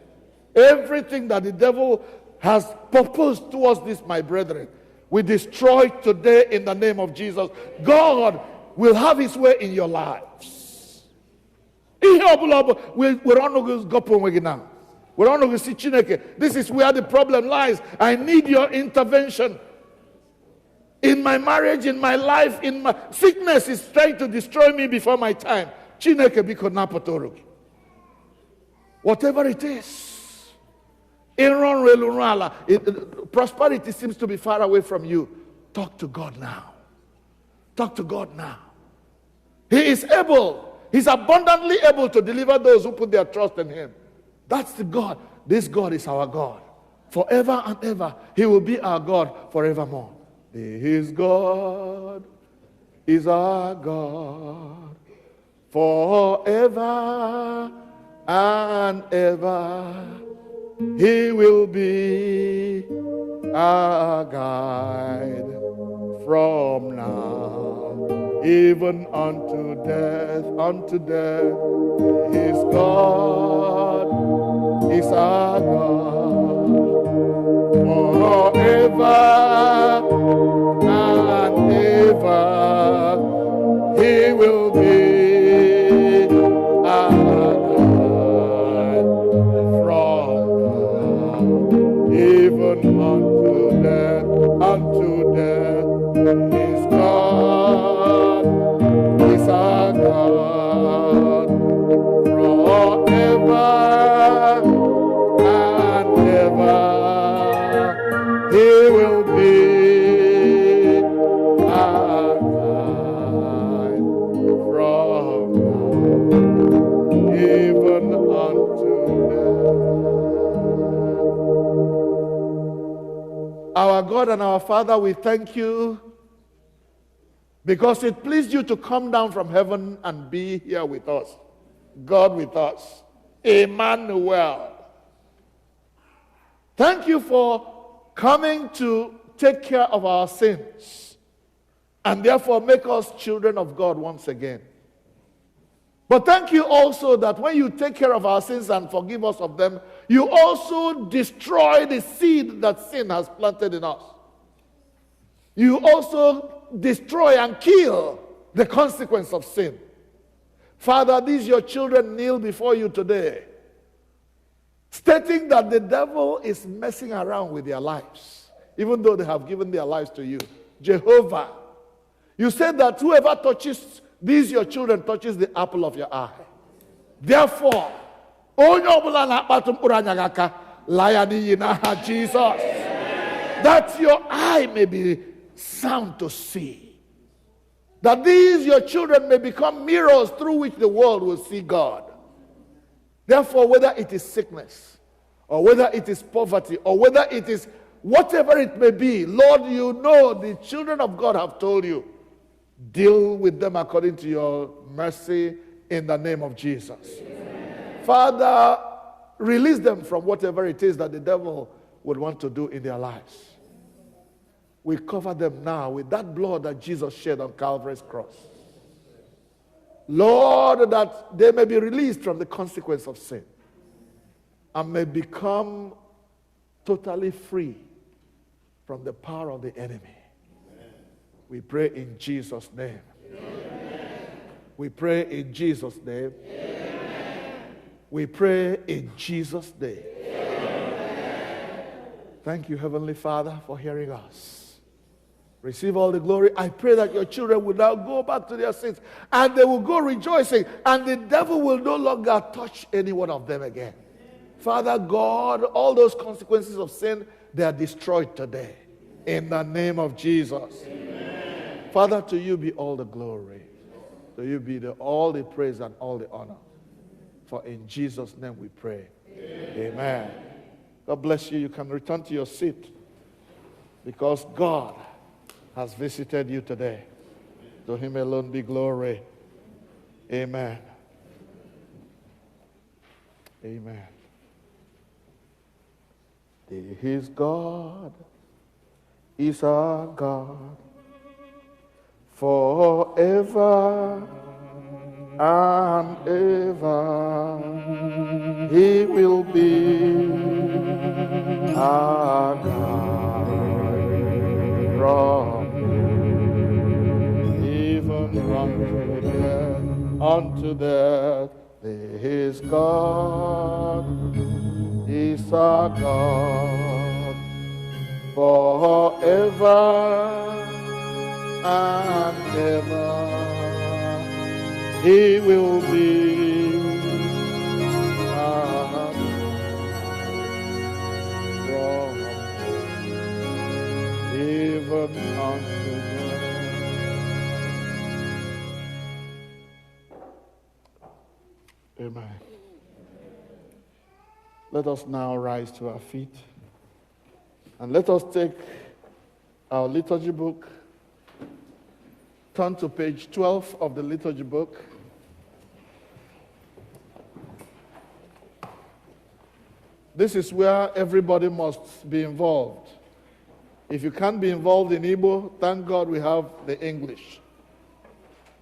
Everything that the devil has proposed towards this, my brethren, we destroy today in the name of Jesus. God will have his way in your lives. This is where the problem lies. I need your intervention. In my marriage, in my life, in my sickness is trying to destroy me before my time. Whatever it is. Prosperity seems to be far away from you. Talk to God now. Talk to God now. He is able. He's abundantly able to deliver those who put their trust in him. That's the God. This God is our God. Forever and ever. He will be our God forevermore. His God is our God forever and ever. He will be our guide from now even unto death, unto death. His God is our God forever and ever. He will be our God from now even unto death, unto death. His God is our God forever and ever. He will be our guide from now even unto death. Our God and our Father, we thank you because it pleased you to come down from heaven and be here with us. God with us. Emmanuel. Thank you for coming to take care of our sins and therefore make us children of God once again. But thank you also that when you take care of our sins and forgive us of them, you also destroy the seed that sin has planted in us. You also destroy and kill the consequence of sin. Father, these your children kneel before you today, stating that the devil is messing around with their lives, even though they have given their lives to you. Jehovah, you said that whoever touches these your children touches the apple of your eye. Therefore, Jesus, that your eye may be sound to see, that these your children may become mirrors through which the world will see God. Therefore, whether it is sickness, or whether it is poverty, or whether it is whatever it may be, Lord, you know the children of God have told you, deal with them according to your mercy in the name of Jesus. Amen. Father, release them from whatever it is that the devil would want to do in their lives. We cover them now with that blood that Jesus shed on Calvary's cross. Lord, that they may be released from the consequence of sin and may become totally free from the power of the enemy. Amen. We pray in Jesus' name. Amen. We pray in Jesus' name. Amen. We pray in Jesus' name. Amen. Thank you, Heavenly Father, for hearing us. Receive all the glory. I pray that your children will now go back to their sins and they will go rejoicing, and the devil will no longer touch any one of them again. Father God, all those consequences of sin, they are destroyed today in the name of Jesus. Amen. Father, to you be all the glory. To you be all the praise and all the honor. For in Jesus' name we pray. Amen. God bless you. You can return to your seat because God has visited you today. To him alone be glory. Amen. Amen. His God is our God forever and ever. He will be our God from even unto death. His God is our God forever and ever. He will be our God from even unto death. Amen. Let us now rise to our feet and let us take our liturgy book, turn to page 12 of the liturgy book. This is where everybody must be involved. If you can't be involved in Igbo, thank God we have the English.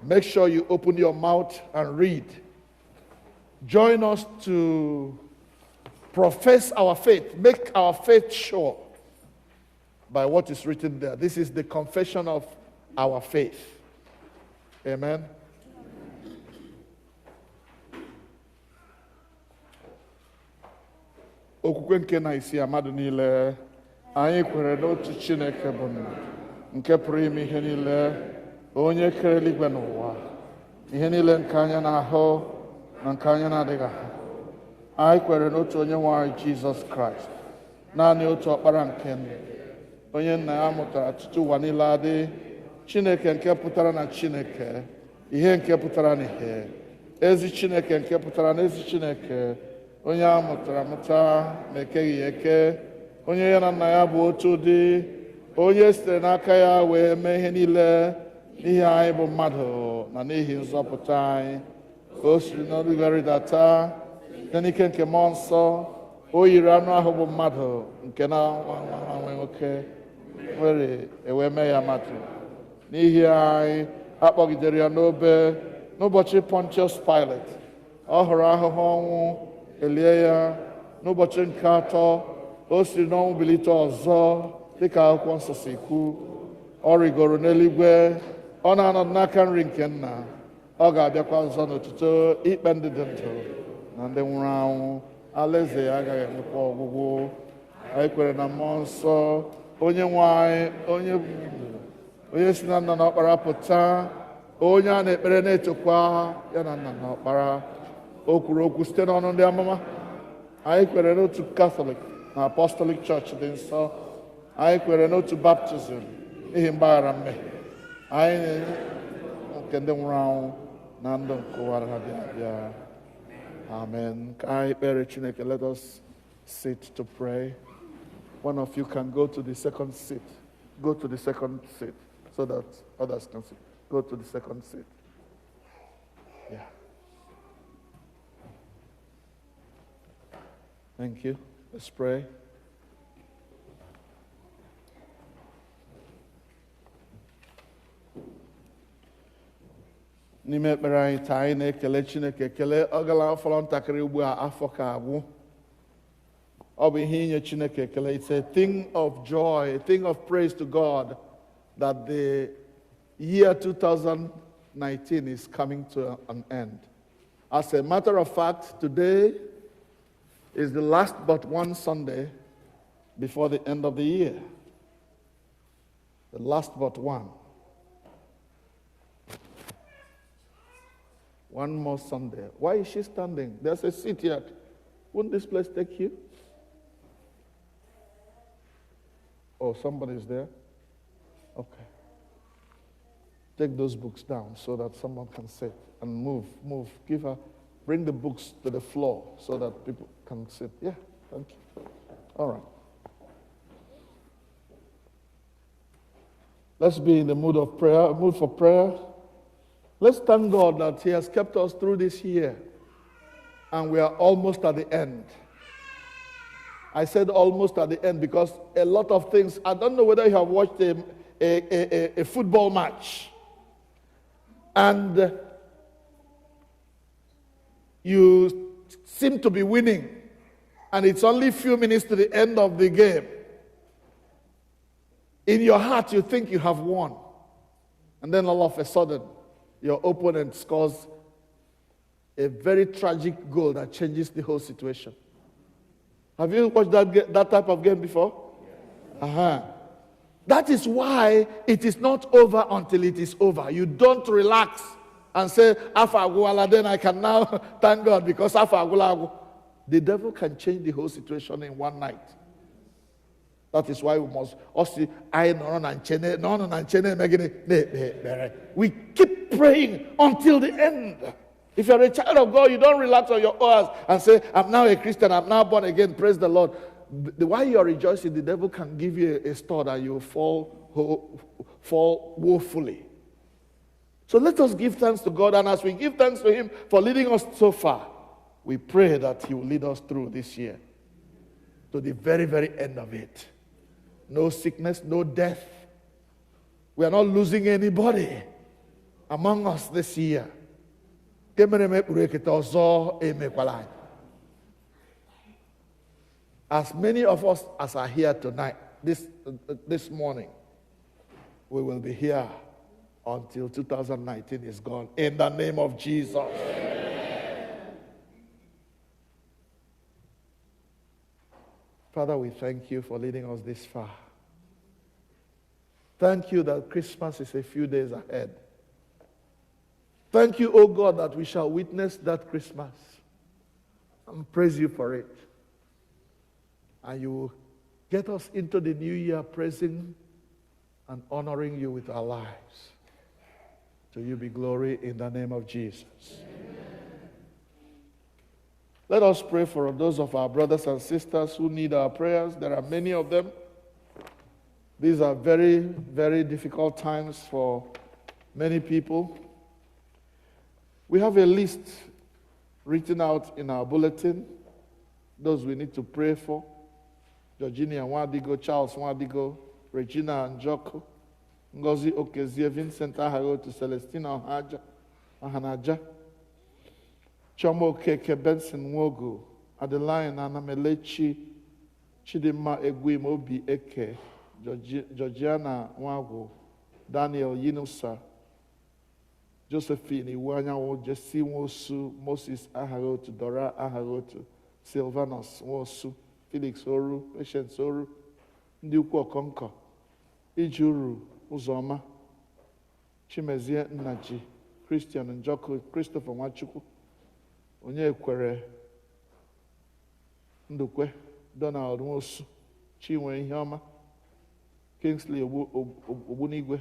Make sure you open your mouth and read. Join us to profess our faith, make our faith sure by what is written there. This is the confession of our faith. Amen. Okwukwe nke na isi amadu niile, anyị kwere n'otu Chineke bụ nna, nke pụrụ ime ihe niile, onye kere eluigwe n'ụwa, ihe niile nke anya na-ahụ na nke anya na-adịghị ahụ. Anyị kwere n'otu onye nwe anyị Jizọs Kraịst, naanị otu ọkpara nke nna, onye nna ya mụtara tutu ụwa niile adị, Chineke nke pụtara na Chineke, ihe nke pụtara n'ihe, ezi Chineke nke pụtara n'ezi Chineke, onye a mụtara amụta na-ekeghị eke, onye ya na nna ya bụ otu dị, onye sitere n'aka ya wee mee ihe niile n'ihi anyị bụ mmadụ na n'ihi nzọpụta anyị, ka o siri n'ọdụga rịdata site n'ike nke mmụọ nsọ, o yiri anụ ahụ bụ mmadụ nke na-anwe nwoke were ewee mee ya mmadụ n'ihi anyị. Akpọgidere ya n'obe n'ụbọchị Pontius Pilate, ọ hụrụ ahụhụ ọnwụ, elie ya. N'ụbọchị nke atọ o siri n'ọnwụ bilite ọzọ dịka akwụkwọ nsọ si kwu. Ọ rigoro n'eluigwe, ọ na-anọdụ n'aka nri nke nna. Ọ ga-abịakwa ọzọ n'otuto ikpe ndị dị ndụ na ndị nwụrụ anwụ. Alaeze ya agaghị enwekwa ọgwụgwụ. Anyị kwere na mmụọ nsọ, onye nwe anyị, onye si na nna na ọkpara pụta, onye a na-ekpere na-etokwa ya na nna na ọkpara. O kwuru okwu site n'ọnụ ndị amụma. Anyị kwere n'otu Catholic na Apostolic Church dị nsọ. Anyị kwere n'otu baptizim n'ihi mgbaghara mmehie. Anyị nke ndị nwụrụ anwụ na ndụ nke ụwa na-abịa abịa. Amen. Ka anyị kpere Chineke. Let us sit to pray. One of you can go to the second seat. Go to the second seat so that others can sit. Go to the second seat. Yeah. Thank you. Let's pray. N'ime ekpere anyị taa, anyị na-ekele Chineke ekele. Ọ gala fọrọ ntakịrị ugbu a, afọ ka agwụ. Ọ bụ ihe inye Chineke ekele. It's a thing of joy, a thing of praise to God that the year 2019 is coming to an end. As a matter of fact, today is the last but one Sunday before the end of the year. The last but one. One more Sunday. Why is she standing? There's a seat here. Wouldn't this place take you? Oh, somebody's there? Okay. Take those books down so that someone can sit and move. Give her, bring the books to the floor so that people can sit. Yeah, thank you. All right. Let's be in the mood of prayer, mood for prayer. Let's thank God that He has kept us through this year. And we are almost at the end. I said almost at the end because a lot of things, I don't know whether you have watched a football match. And you seem to be winning. And it's only a few minutes to the end of the game. In your heart, you think you have won. And then all of a sudden, your opponent scores a very tragic goal that changes the whole situation. Have you watched that type of game before? Uh-huh. That is why it is not over until it is over. You don't relax and say, Afa Agwala, then I can now thank God because Afa Agwala. The devil can change the whole situation in one night. That is why we must also we keep praying until the end. If you're a child of God, you don't relax on your oars and say, I'm now a Christian, I'm now born again, praise the Lord. While you're rejoicing, the devil can give you a star that you fall woefully. So let us give thanks to God, and as we give thanks to Him for leading us so far, we pray that He will lead us through this year to the very, very end of it. No sickness, no death. We are not losing anybody among us this year. As many of us as are here tonight, this morning, we will be here until 2019 is gone. In the name of Jesus. Father, we thank You for leading us this far. Thank You that Christmas is a few days ahead. Thank You, O God, that we shall witness that Christmas and praise You for it. And You will get us into the new year praising and honoring You with our lives. To You be glory in the name of Jesus. Let us pray for those of our brothers and sisters who need our prayers. There are many of them. These are very, very difficult times for many people. We have a list written out in our bulletin, those we need to pray for. Georgina Nwadigo, Charles Nwadigo, Regina Njoko, Ngozi Okezie, Vincent Aharotu, Celestina Ohanaja, Chomo Keke, Benson Nwogu, Adeline Anamelechi, Chidima Egwim Obi Eke, Georgiana Nwagu, Daniel Yinusa, Josephine Iwanyawo, Jesse Nwosu, Moses Aharotu, Dora Aharotu, Sylvanus Nwosu, Felix Oru, Patience Oru, Ndị Ukwu Okonko, Ijuru Uzoma, Chimezie Nnaji, Christian Njoko, Christopher Nwachukwu, Onyekwere Ndukwe, Donald Nwosu, Chinwe Iheoma, Kingsley Ogbunigwe,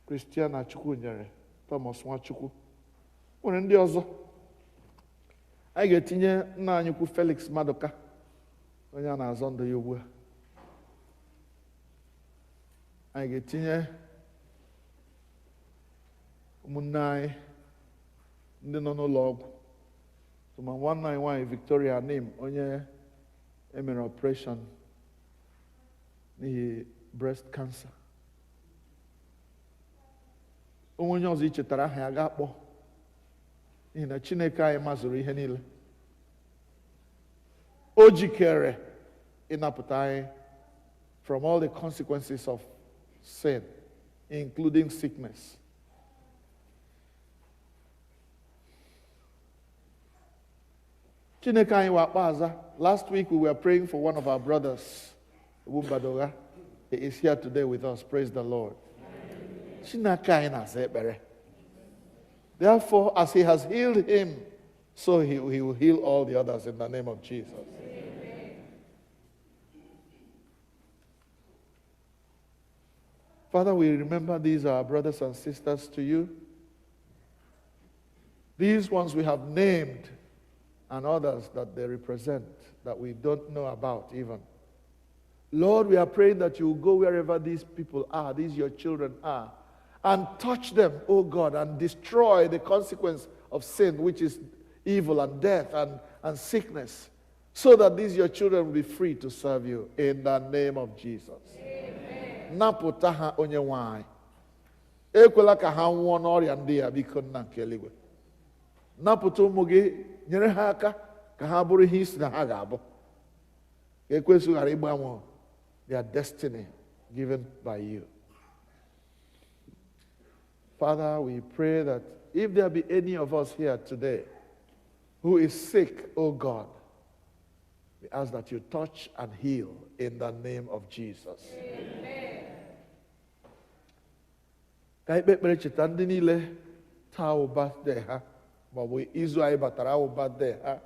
Christiana Chukwunyere, Thomas Nwachukwu. Nwere ndị ọzọ. Anyị ga-etinye nna anyị ukwu Felix Maduka, onye a na-azọ ndụ ya ugbu a. Anyị ga-etinye ụmụnne anyị ndị nọ n'ụlọ ọgwụ. Tụma nwanne anyị nwaanyị Victoria Nim, onye emere operation n'ihi breast cancer. Onye ọzọ ichetara aha ya ga-akpọ n'ihi na Chineke anyị mazụrụ ihe niile. O jikere ịnapụta anyị from all the consequences of sin, including sickness. Chineke anyị wakpa aza. Last week we were praying for one of our brothers, Ubumbadoga. He is here today with us. Praise the Lord. Chineke anyị na-aza ekpere. Therefore, as He has healed him, so he will heal all the others in the name of Jesus. Amen. Father, we remember these are our brothers and sisters to You. These ones we have named and others that they represent that we don't know about even. Lord, we are praying that you will go wherever these people are, these your children are, and touch them, oh God, and destroy the consequence of sin, which is evil and death and sickness, so that these your children will be free to serve you in the name of Jesus. Napụta ha onye nwanyị. Ekwela ka ha nwụọ n'ọrịa ndị a biko nna nke eluigwe. Napụta ụmụ gị, nyere ha aka ka ha bụrụ ihe isi na ha ga-abụ. Ka ekwensu ghara ịgbanwe their destiny given by you. Father, we pray that if there be any of us here today who is sick, oh God, we ask that you touch and heal in the name of Jesus. Amen. Ka anyị kpee ekpere cheta ndị niile taa wụ birthday ha, ma ọ bụ izu anyị batara wụ birthday ha.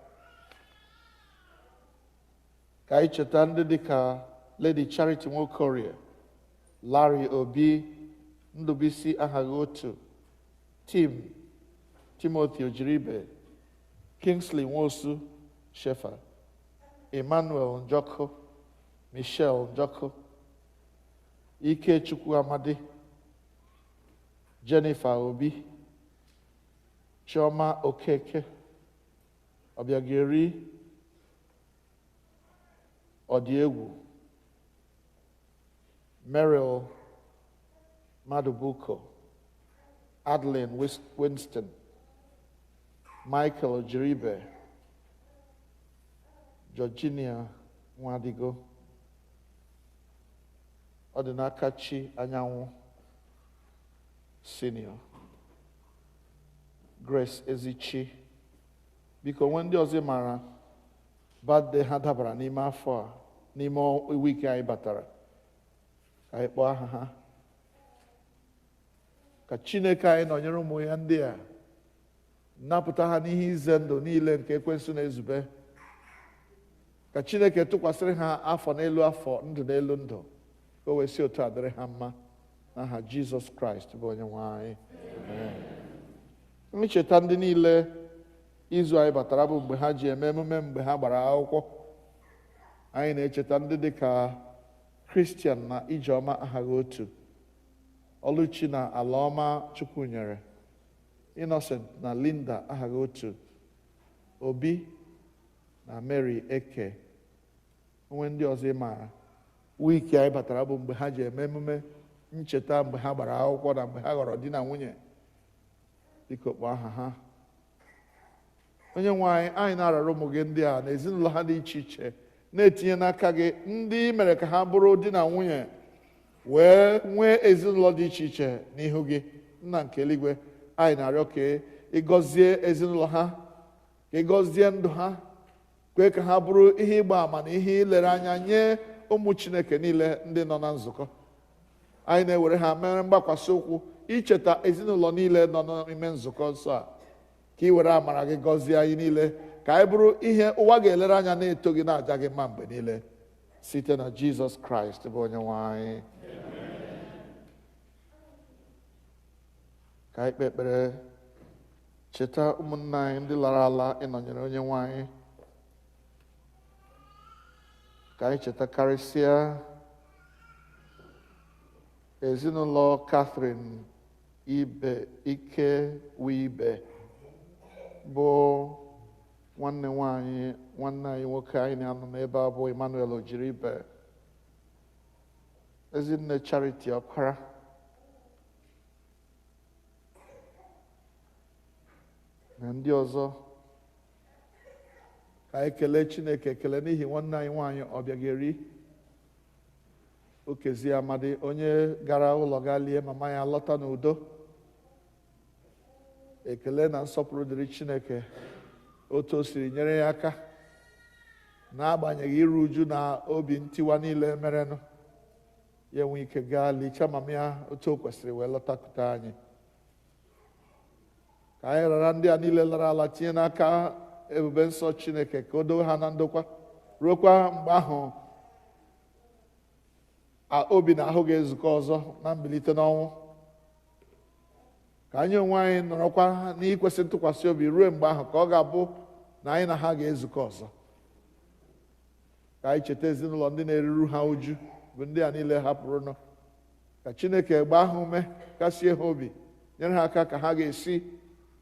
Ka anyị cheta ndị dị ka Lady Charity Nwokorie, Larry Obi, Ndubisi Ahagotu, Timothy Ojiribe, Kingsley Nwosu Shefa, Emmanuel Njoko, Michelle Njoko, Ike Chukwu Amadi, Jennifer Obi, Chioma Okeke, Obiageri Odiegwu, Meryl Madubuko, Adeline Winston, Michael Ojiribe, Georginia Nwadigo, Odinakachi Anyanwụ Senior, Grace Ezichi. Biko when ndị ọzọ mara birthday ha dabara n'ime afọ a, n'ime wiki anyị batara, ka anyị kpọọ aha ha. Ka Chineke anyị nọnyere ụmụ ya ndị a, napụta ha n'ihe ize ndụ niile nke ekwensu na-ezube. Ka Chineke tụkwasịrị ha afọ n'elu afọ, ndụ n'elu ndụ, ka o wee si otu a dịrị ha mma n'aha Jizọs Kraịst bụ onye nwe anyị. Ncheta ndị niile izu anyị batara bụ mgbe ha ji eme emume mgbe ha gbara akwụkwọ. Anyị na-echeta ndị dị ka Christian na Ijeọma Ahagotu, Oluchi na Alaọma Chukwunyere, Innocent na Linda Ahagotu, Obi na Mary Eke. Onwe ndị ọzọ ị maara wiki anyị batara bụ mgbe ha ji eme emume ncheta mgbe ha gbara akwụkwọ na mgbe ha ghọrọ di na nwunye. Biko kpọọ aha ha. Onye nwe anyị na-arara ụmụ gị ndị a na ezinụlọ ha dị iche iche, na-etinye n'aka gị ndị mere ka ha bụrụ di na nwunye wee nwee ezinụlọ dị iche iche n'ihu gị. Nna nke eluigwe, anyị na-arịọ ka ịgọzie ezinụlọ ha, ka ịgọzie ndụ ha, kwee ka ha bụrụ ihe ịgba ama na ihe ilere anya nye ụmụ Chineke niile ndị nọ na nzukọ. Anyị na-ewere ha mere mgbakwasị ụkwụ icheta ezinụlọ niile nọ n'ime nzukọ nsọ a, ka ị were amara gị gọzie anyị niile, ka anyị bụrụ ihe ụwa ga-elere anya na-eto gị na-aja gị mma mgbe niile, site na Jizọs Kraịst bụ onye nwe anyị. Ka anyị kpee ekpere cheta ụmụnna anyị ndị lara ala ịnọnyere onye nwe anyị. Ka anyị cheta karịsịa ezinụlọ Catherine Ike Wibe, bụ nwanne anyị nwoke anyị na-anọ n'ebe a bụ Emmanuel Ojiribe, Ezinne Charity Ọkpara, na ndị ọzọ. Ka anyị kelee Chineke ekele n'ihi nwanne anyị nwaanyị Ọbịageri Okezi Amadi, onye gara ụlọ ga lie mama ya lọta n'udo. Ekele na nsọpụrụ dịrị Chineke otu o siri nyere ya aka n'agbanyeghị iru uju na obi ntiwa niile merenụ, ya nwee ike gaa lichaa mama ya otu o kwesịrị wee lọtakute anyị. Ka anyị rara ndị a niile lara ala tinye n'aka ebube nsọ Chineke, ka o dowe ha na ndokwa ruokwa mgbe ahụ obi na ahụ ga-ezukọ ọzọ na mbilite n'ọnwụ. Ka anyị onwe anyị nọrọkwa n'ikwesị ntụkwasị obi ruo mgbe ahụ, ka ọ ga-abụ na anyị na ha ga-ezukọ ọzọ. ka anyị cheta ezinụlọ ndị na-eruru ha uju bụ ndị a niile hapụrụ nọ, ka Chineke gbaa ha ume, kasie ha obi, nyere ha aka ka ha ga-esi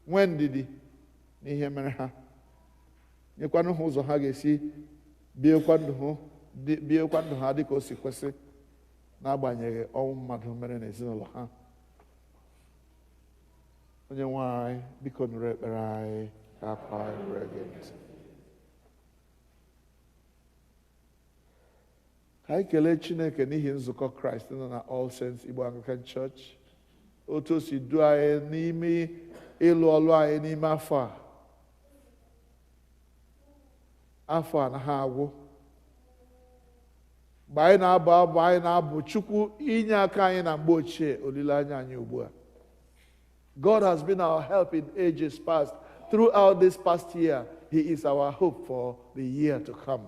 nwee ndidi n'ihe mere ha, nyekwanụ ha ụzọ ha ga-esi biekwa ndụ ha dị ka o si kwesị, n'agbanyeghị ọnwụ mmadụ mere n'ezinụlọ ha. Onye nwe anyị, biko nụrụ ekpere anyị, ka akwa anyị were gị ntị. Ka anyị kelee Chineke n'ihi nzukọ Kraịst nọ na All Saints Igbo Anglican Church, otu o si duo anyị n'ime ịlụ ọlụ anyị n'ime afọ a na ha agwụ. Mgbe anyị na-abụ abụ, anyị na-abụ Chukwu inye aka anyị na mgbe ochie, olileanya anyị ugbu a. God has been our help in ages past. Throughout this past year, He is our hope for the year to come.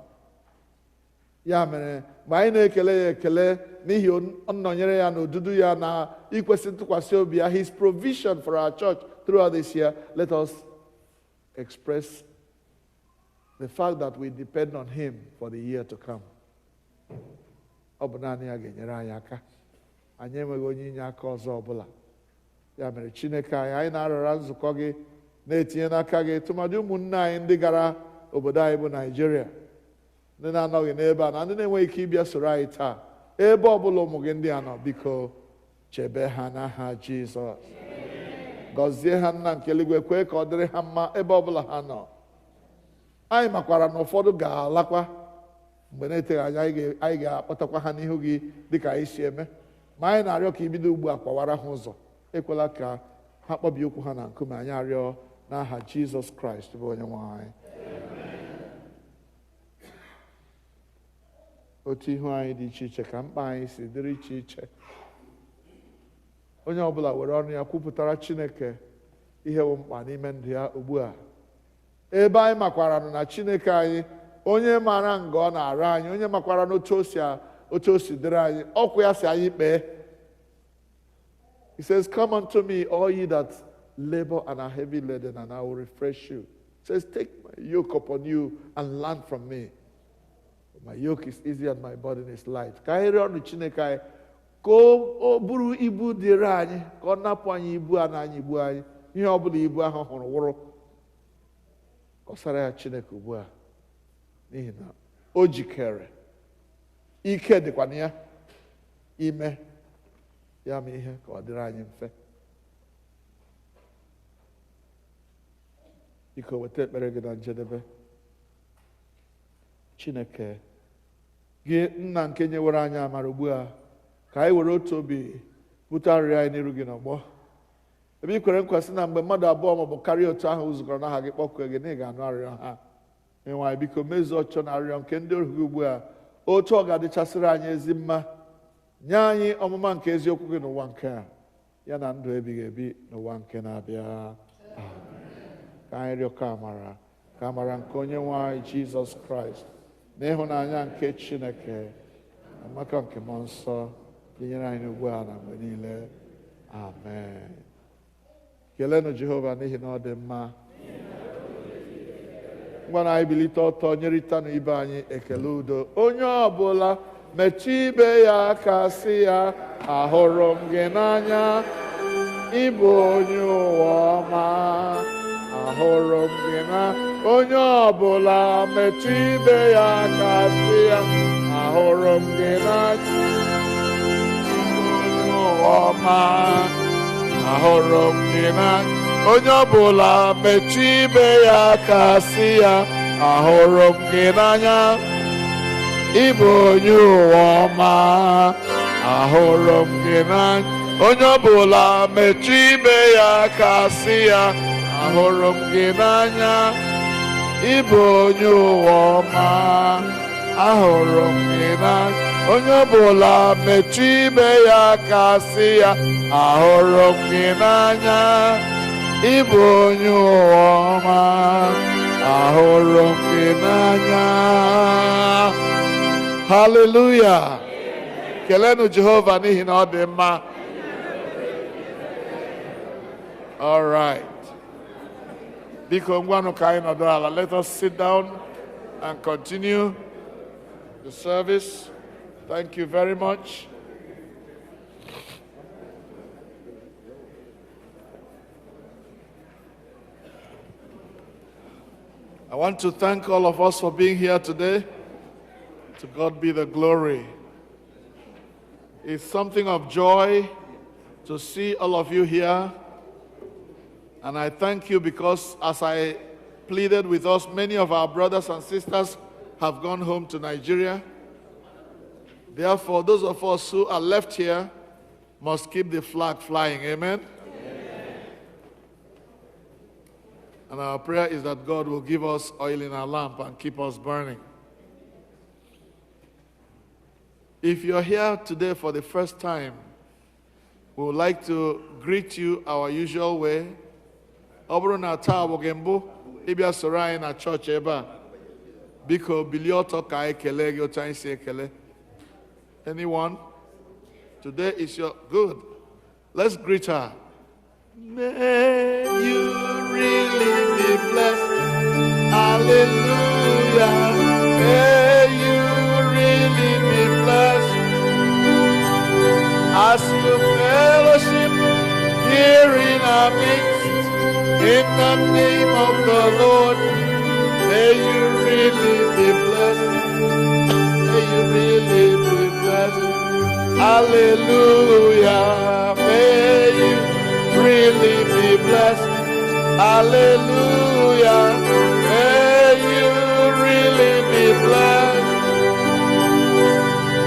Ya mere, mgbe anyị na-ekele ya ekele n'ihi nnọnyere ya na odudu ya na ikwesị ntụkwasị obi ya, His provision for our church throughout this year, let us express the fact that we depend on Him for the year to come. Ọ bụ naanị ya ga-enyere anyị aka. Anyị enweghị onye inye aka ọzọ ọbụla. Ya mere, Chineke anyị na-arịọra nzukọ gị, na-etinye n'aka gị tụmadị ụmụnne anyị ndị gara obodo anyị bụ Naịjirịa, ndị na-anọghị n'ebe a na ndị na-enweghị ike ịbịa soro anyị taa. Ebe ọbụla ụmụ gị ndị a nọ, biko chebe ha n'aha Jizọs. Gọzie ha, Nna nke eluigwe, kwee ka ọ dịrị ha mma ebe ọbụla ha nọ. Anyị makwara na ụfọdụ ga-alakwa mgbe na-eteghị anya, anyị ga-akpọtakwa ha n'ihu gị dịka anyị si eme. Ma anyị na-arịọ ka ibido ugbu a kwawara ha ụzọ, ekwela ka ha kpọbie okwu ha na nkume. Anyị arịọ n'aha Jizọs Kraịst bụ onye nwe anyị. Otu ihu anyị dị iche iche ka mkpa anyị si dịrị iche iche. Onye ọbụla were ọnụ ya kwupụtara Chineke ihe bụ mkpa n'ime ndụ ya ugbu a. Ebe anyị makwara na Chineke anyị, onye maara nga ọ na-ara anyị, onye makwara n'otu o si dịrị anyị, ọkụ ya si anyị kpee. He says, "Come unto me, all ye that labor and are heavy laden, and I will refresh you." He says, "Take my yoke upon you and learn from me. My yoke is easy and my burden is light." Ka anyị rịọ ọnụ Chineke anyị ka o buru ibu dịrị anyị, ka ọ napụ anyị ibu a na anyị ibu anyị, ihe ọ bụla ibu ahụ hụrụ wụrụ, kọsara ya Chineke ugbu a, n'ihi na o jikere, ike dịkwa na ya ime ya ma ihe ka ọ dịrị anyị mfe. Biko weta ekpere gị na njedebe. Chineke, gị Nna nke nyewere anyị amara ugbu a, ka anyị were otu obi bute arịrịọ anyị n'iru gị n'ọgbọ. Ebe i kwere nkwa sị na mgbe mmadụ abụọ maọbụ karịa otu ahụ zukọrọ n'aha gị kpọkuo gị, na ị ga-anụ arịrịọ ha. Enwe biko mezuo ọchọ na arịrịọ nke ndị ohu gị ugbu a, otu ọ ga-adịchasịrị anyị ezi mma. Nye anyị ọmụma nke eziokwu gị n'ụwa nke a, ya na ndụ ebighị ebi n'ụwa nke na-abịa. Ka anyị rịọkọ amara, ka amara nke onye nwe anyị Jizọs Kraịst na ịhụnanya nke Chineke na maka nke mmụọ nsọ ga-enyere anyị ugbu a na mgbe niile. Amen. Keleenụ Jehova n'ihi na ọ dị mma. Ngwa na anyị bilite ọtọ, nyerịtanụ ibe anyị ekele udo. Onye ọbụla metụ ibe ya aka sị ya, "Ahụrụ m gị n'anya, ịbụ onye ụwa ọma." Ahụrụ m gị n'anya. Onye ọbụla metụ ibe ya aka sị ya, "Ahụrụ m gị n'anya, ịbụ onye ụwa ọma." Ahụrụ m gị n'anya. Onye ọbụla metụ ibe ya aka sị ya, "Ahụrụ m gị n'anya, ịbụ onye ụwa ọma." Ahụrụ m gị n'anya. Onye ọbụla metụ ibe ya aka sị ya, "Ahụrụ m gị n'anya, ịbụ onye ụwa ọma." Ahụrụ m gị n'anya. Onye ọbụla metụ ibe ya aka sị ya, "Ahụrụ m gị n'anya, ịbụ onye ụwa ọma." Ahụrụ m gị n'anya. Hallelujah. Keleenụ Jehova n'ihi na ọ dị mma. All right. Biko ngwanụ ka anyị nọdụ ala. Let us sit down and continue the service. Thank you very much. I want to thank all of us for being here today. To God be the glory. It's something of joy to see all of you here. And I thank you because, as I pleaded with us, many of our brothers and sisters have gone home to Nigeria. Therefore, those of us who are left here must keep the flag flying. Amen? Amen. And our prayer is that God will give us oil in our lamp and keep us burning. If you're here today for the first time, we would like to greet you our usual way. Obro na taa wogembo ibia sorai na church eba. Biko bilioto ka ekele gyo chansi ekele. Anyone? Today is your good. Let's greet her. May you really be blessed. Hallelujah. May you really be blessed as you fellowship here in our midst. In the name of the Lord, may you really be blessed. May you really be blessed. Hallelujah. May you really be blessed. Hallelujah. May you really be blessed.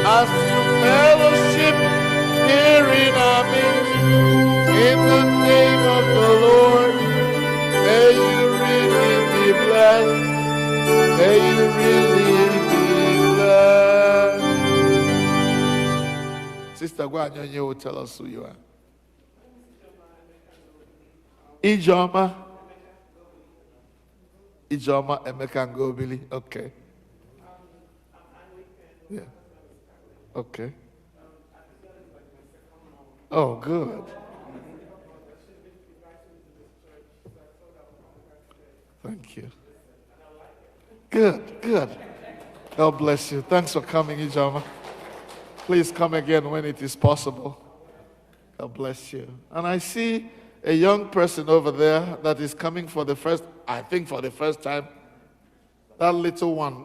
As you fellowship here in our midst, in the name of the Lord, may you really be blessed. May you really be blessed. Sister Guanyo will tell us who you are. Ijoma Emeka Ngobili. Okay. Yeah. Okay. Oh, good. Thank you. Good. God bless you. Thanks for coming, Ijoma. Please come again when it is possible. God bless you. And I see a young person over there that is coming for the first time. That little one.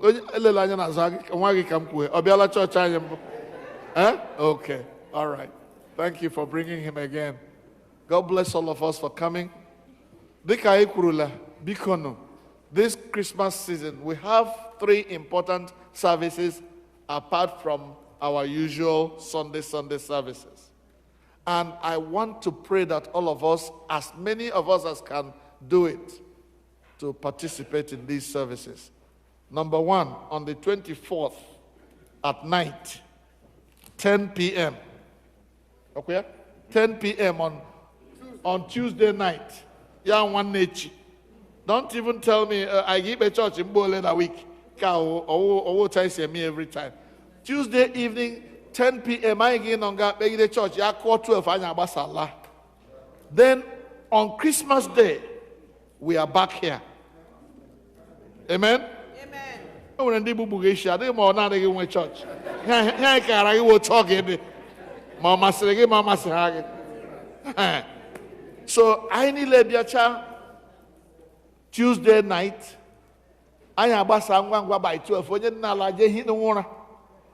Okay. All right. Thank you for bringing him again. God bless all of us for coming. This Christmas season, we have 3 important services apart from our usual Sunday services. And I want to pray that all of us, as many of us as can do it, to participate in these services. Number 1, on the 24th at night, 10 p.m. Okay? 10 p.m. on Tuesday night. Don't even tell me I give a church in Bole a week. Me every time. Tuesday evening, 10 p.m. I get on the church. Then on Christmas Day, we are back here. Amen. Amen. So I need a Tuesday night. I am by 12.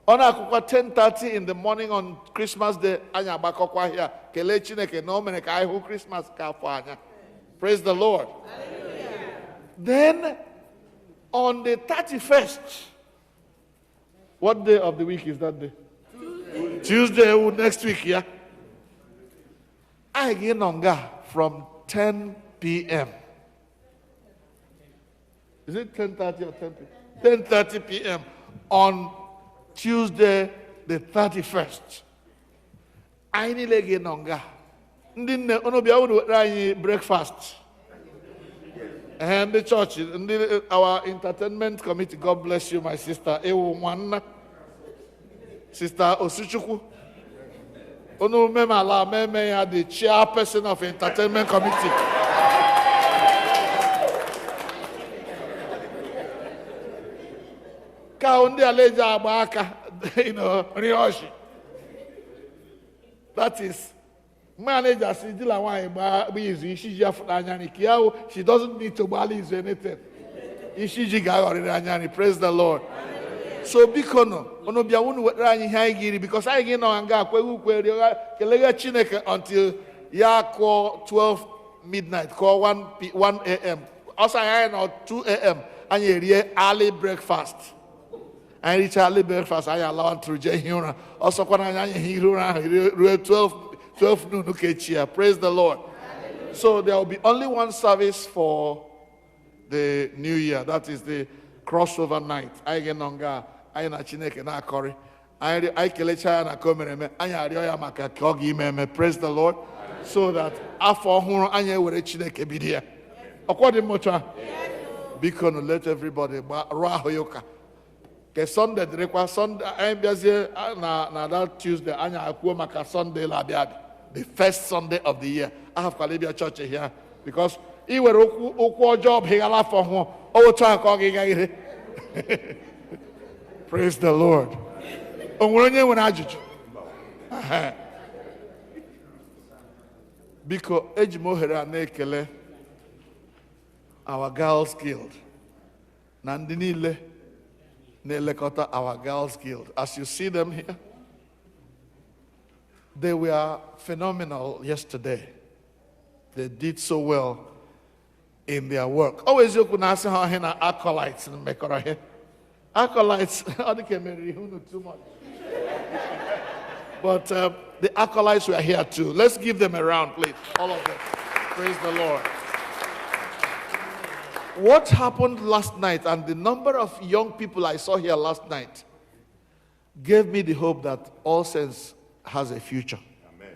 On 10:30 in the morning on Christmas Day, Christmas. Praise the Lord. Hallelujah. Then on the 31st, what day of the week is that day? Tuesday next week, yeah. I get Nonga from 10 p.m. Is it 10:30 or 10 p.m.? 10:30 p.m. on Tuesday the 31st. I need to get Nonga. Breakfast. And the church, our entertainment committee, God bless you, my sister. Sister Osuchukwu. The chairperson of entertainment committee. ka ndị alaeji agba aka rioshi. That is manager si di la nwaanyị gba izu isi ji afọ anya ni kiawo, she doesn't need to gbali izu anything. Isi ji ga-aghọrịrị anya ni. Praise the Lord. So biko no ono bia wonu wetara anyị ihe anyị ga-eri, because anyị gị nọ nga akwa ukweri kelegha Chineke until ya kụọ 12 midnight, kụọ 1 a.m. Also anyị nọ 2 a.m. anyị erie early breakfast. Anyị richa early breakfast, anyị alawa ntụrụ je ihe ụra. Also kwana anyị ihe ụra ahụ ruo 12 noon ukechia. Praise the Lord. So there will be only one service for the new year. That is the crossover night. Anyị gị nọ nga anyị na Chineke na-akọrị. Anyị kelecha ya na ka o mere eme, anyị arịọ ya maka ka ọ ga-ime eme. Praise the Lord. So that afọ ọhụrụ anyị ewere Chineke bido ya. Ọkwa dị mmụcha? Biko no, let everybody rụọ ahụ ya ụka. Ke Sunday dịrịkwa Sunday anyị bịazie na that Tuesday anyị akwuo maka Sunday la-abịa abịa. The first Sunday of the year. Ahapụkwala ịbịa chọọchị here because i were okwu ọjọọ bịara afọ ọhụrụ, otu a ka ọ ga-ịga ihe. Praise the Lord. O nwere onye nwere ajụjụ? Biko eji m ohere a na-ekele our Girls Guild na ndị niile na-elekọta our Girls Guild. As you see them here, they were phenomenal yesterday. They did so well in their work. Always you could ask how na acolytes and make here. Acolytes, I think I marry too much. But the acolytes were here too. Let's give them a round, please. All of them. Praise the Lord. What happened last night and the number of young people I saw here last night gave me the hope that All Saints has a future. Amen.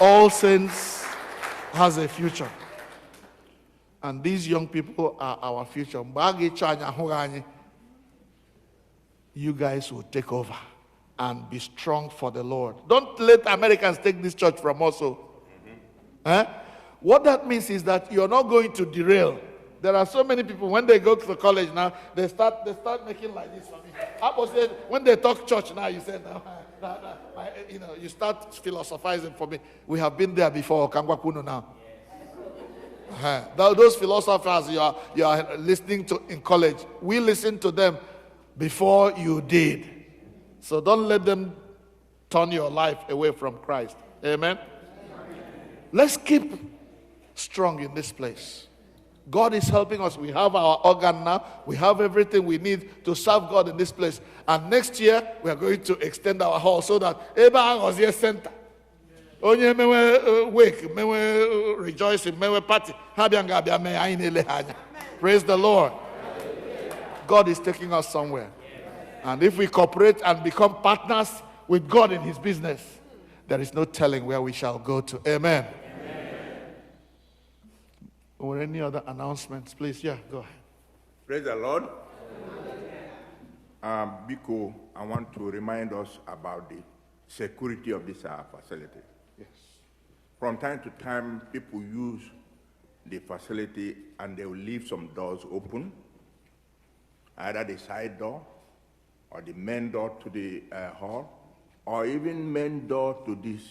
All Saints has a future. And these young people are our future. You guys will take over and be strong for the Lord. Don't let Americans take this church from us. What that means is that you're not going to derail. There are so many people, when they go to college now, they start making like this for me. When they talk church now, you say, you start philosophizing for me. We have been there before, Kangwakuno now. Those philosophers you are listening to in college, we listened to them before you did. So don't let them turn your life away from Christ. Amen? Let's keep strong in this place. God is helping us. We have our organ now. We have everything we need to serve God in this place. And next year, we are going to extend our hall so that Eba was here center. Onye mewe wake, mewe rejoicing, mewe party. Praise the Lord. God is taking us somewhere. And if we cooperate and become partners with God in his business, there is no telling where we shall go to. Amen. Or any other announcements, please? Yeah, go ahead. Praise the Lord. Biko, I want to remind us about the security of this facility. Yes. From time to time, people use the facility and they will leave some doors open, either the side door or the main door to the hall, or even main door to this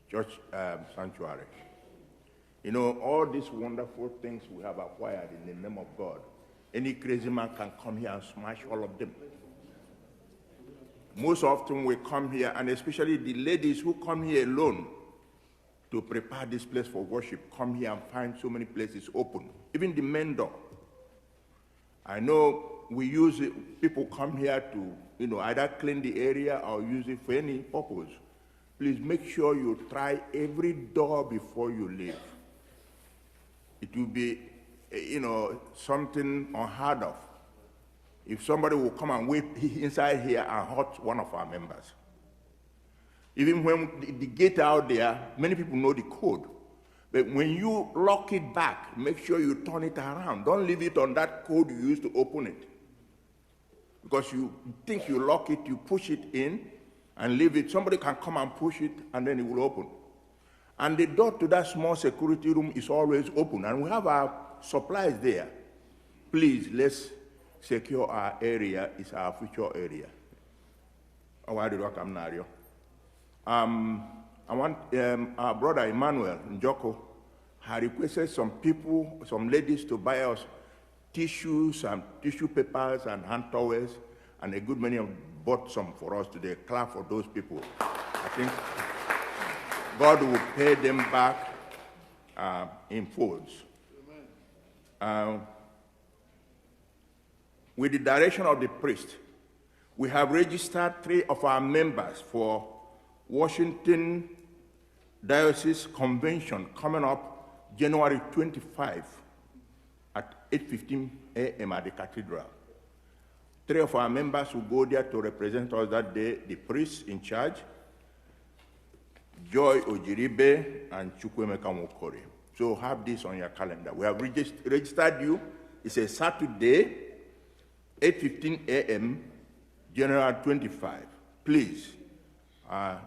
church sanctuary. You know, all these wonderful things we have acquired in the name of God, any crazy man can come here and smash all of them. Most often we come here, and especially the ladies who come here alone to prepare this place for worship, come here and find so many places open, even the main door. I know we use it, people come here to, either clean the area or use it for any purpose. Please make sure you try every door before you leave. It will be, something unheard of if somebody will come and wait inside here and hurt one of our members. Even when the gate out there, many people know the code. But when you lock it back, make sure you turn it around. Don't leave it on that code you used to open it. Because you think you lock it, you push it in and leave it. Somebody can come and push it and then it will open. And the door to that small security room is always open. And we have our supplies there. Please, let's secure our area is our future area. I want our brother Emmanuel Njoko had requested some people, some ladies to buy us tissues and tissue papers and hand towels, and a good many have bought some for us today. Clap for those people. I think God will pay them back in folds. With the direction of the priest, we have registered 3 of our members for Washington Diocese Convention coming up January 25 at 8:15 a.m. at the cathedral. 3 of our members will go there to represent us that day, the priest in charge, Joy Ojiribe and Chukwemeka Mokore. So have this on your calendar. We have registered you. It's a Saturday, 8:15 a.m., January 25. Please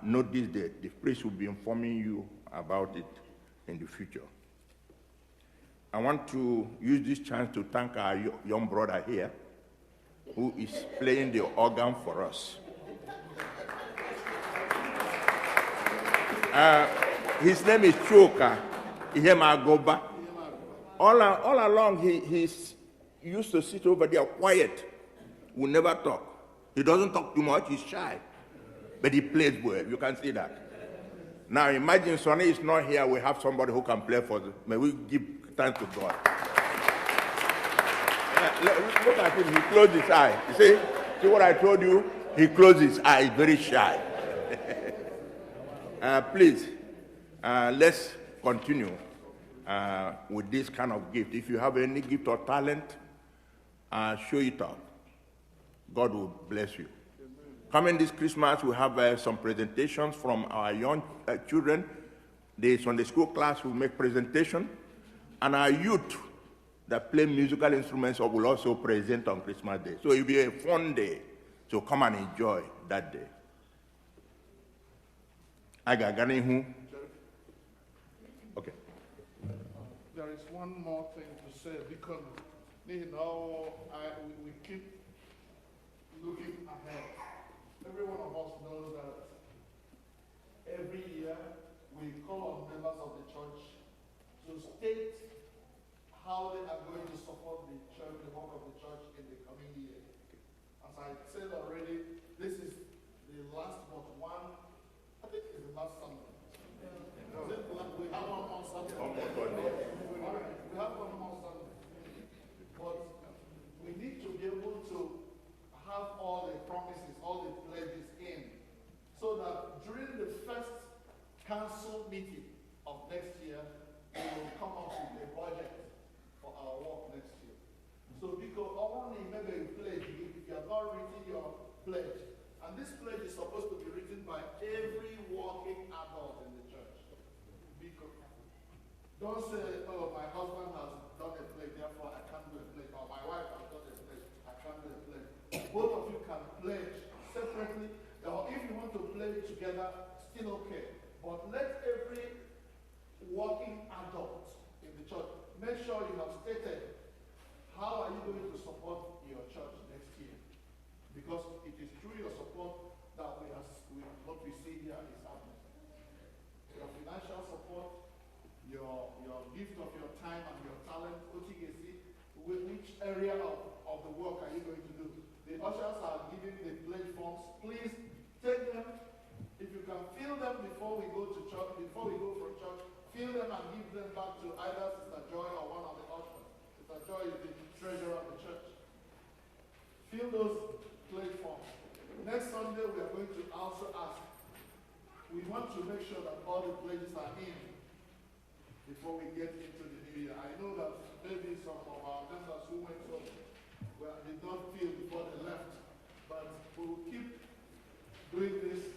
note this date. The priest will be informing you about it in the future. I want to use this chance to thank our young brother here who is playing the organ for us. His name is Choka Ihemagoba. All along, he used to sit over there quiet, will never talk. He doesn't talk too much, he's shy, but he plays well, you can see that. Now imagine Sonny is not here, we have somebody who can play for us. May we give thanks to God. Look at him, he closed his eye. You see what I told you? He closed his eye, very shy. Please, let's continue with this kind of gift. If you have any gift or talent, show it up. God will bless you. Coming this Christmas, we have some presentations from our young children. The Sunday school class will make presentation, and our youth that play musical instruments will also present on Christmas Day. So it will be a fun day. So come and enjoy that day. Okay. There is one more thing to say because we keep looking ahead. Every one of us knows that every year we call on members of the church to state how they are going to support the church, the work of the church in the coming year. As I said already, this is the last but one, I think it's the last Sunday. We have one more Sunday. All right, we have one more Sunday. But we need to be able to have all the promises, all the pledges in, so that during the first council meeting of next year, we will come up with a budget for our work next year. So because only maybe a pledge, if you have not written your pledge, and this pledge is supposed to be written by every working adult in the church. Because don't say, oh, my husband has done a pledge, therefore I can't do a pledge, or my wife has done a pledge, I can't do a pledge. Both of you can pledge separately, or if you want to pledge together, still okay. But let every working adult in the church make sure you have stated how are you going to support your church next year. Because it is through your support that what we see here is happening. Your financial support, your gift of your time and your talent, which area of the work are you going to do? The ushers are giving the pledge forms. Please take them. If you can fill them before we go to church, before we go from church, fill them and give them back to either Sister Joy or one of the ushers. Sister Joy is the treasurer of the church. Fill those pledge forms. Next Sunday, we are going to also ask. We want to make sure that all the pledges are in before we get into the new year. I know that maybe some of our members who went home did not feel before they left, but we will keep doing this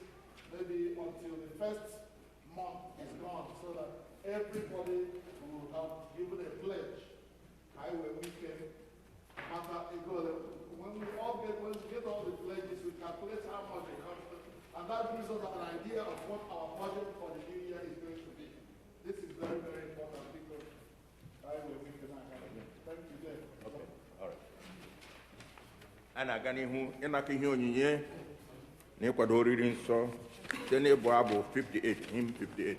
maybe until the first month is gone, so that everybody will have given a pledge. When we get all the pledges, we calculate how much it costs, and that gives us an idea of what our budget for the new year is going to be. This is very, very important because we cannot have it. Thank you, Dave. Okay, all right. a na-aga n'ihu ịnaka ihe onyinye na ịkwado oriri nsọ site n'ịbụ abụ 58 hymn 58.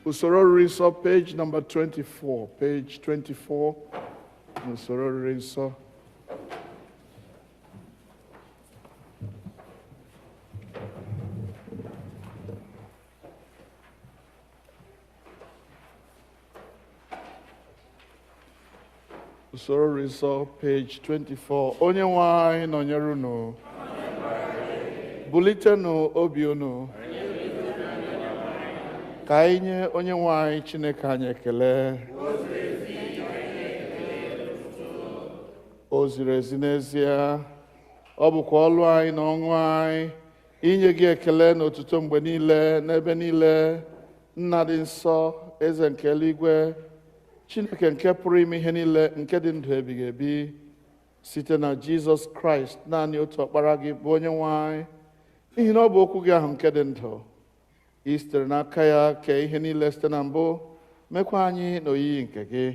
Usoro Rinso, page number 24. Page 24. Usoro Rinso. Usoro Rinso, page 24. Onye nwe anyị nọnyere unu. Bulitenụ obi unu. Ka anyị nye onye nwe anyị Chineke anyị ekele. O ziri ezi n'ezie. Ọ bụkwa ọlụ anyị na ọṅụ anyị inye gị ekele na otuto mgbe niile n'ebe niile. Nna dị nsọ, eze nke eluigwe, Chineke nke pụrụ ime ihe niile, nke dị ndụ ebighị ebi, site na Jizọs Kraịst, naanị otu ọkpara gị bụ onye nwe anyị, n'ihi na ọ bụ okwu gị ahụ nke dị ndụ. I sitere n'aka ya kee ihe niile site na mbụ, mekwa anyị n'oyiyi nke gị.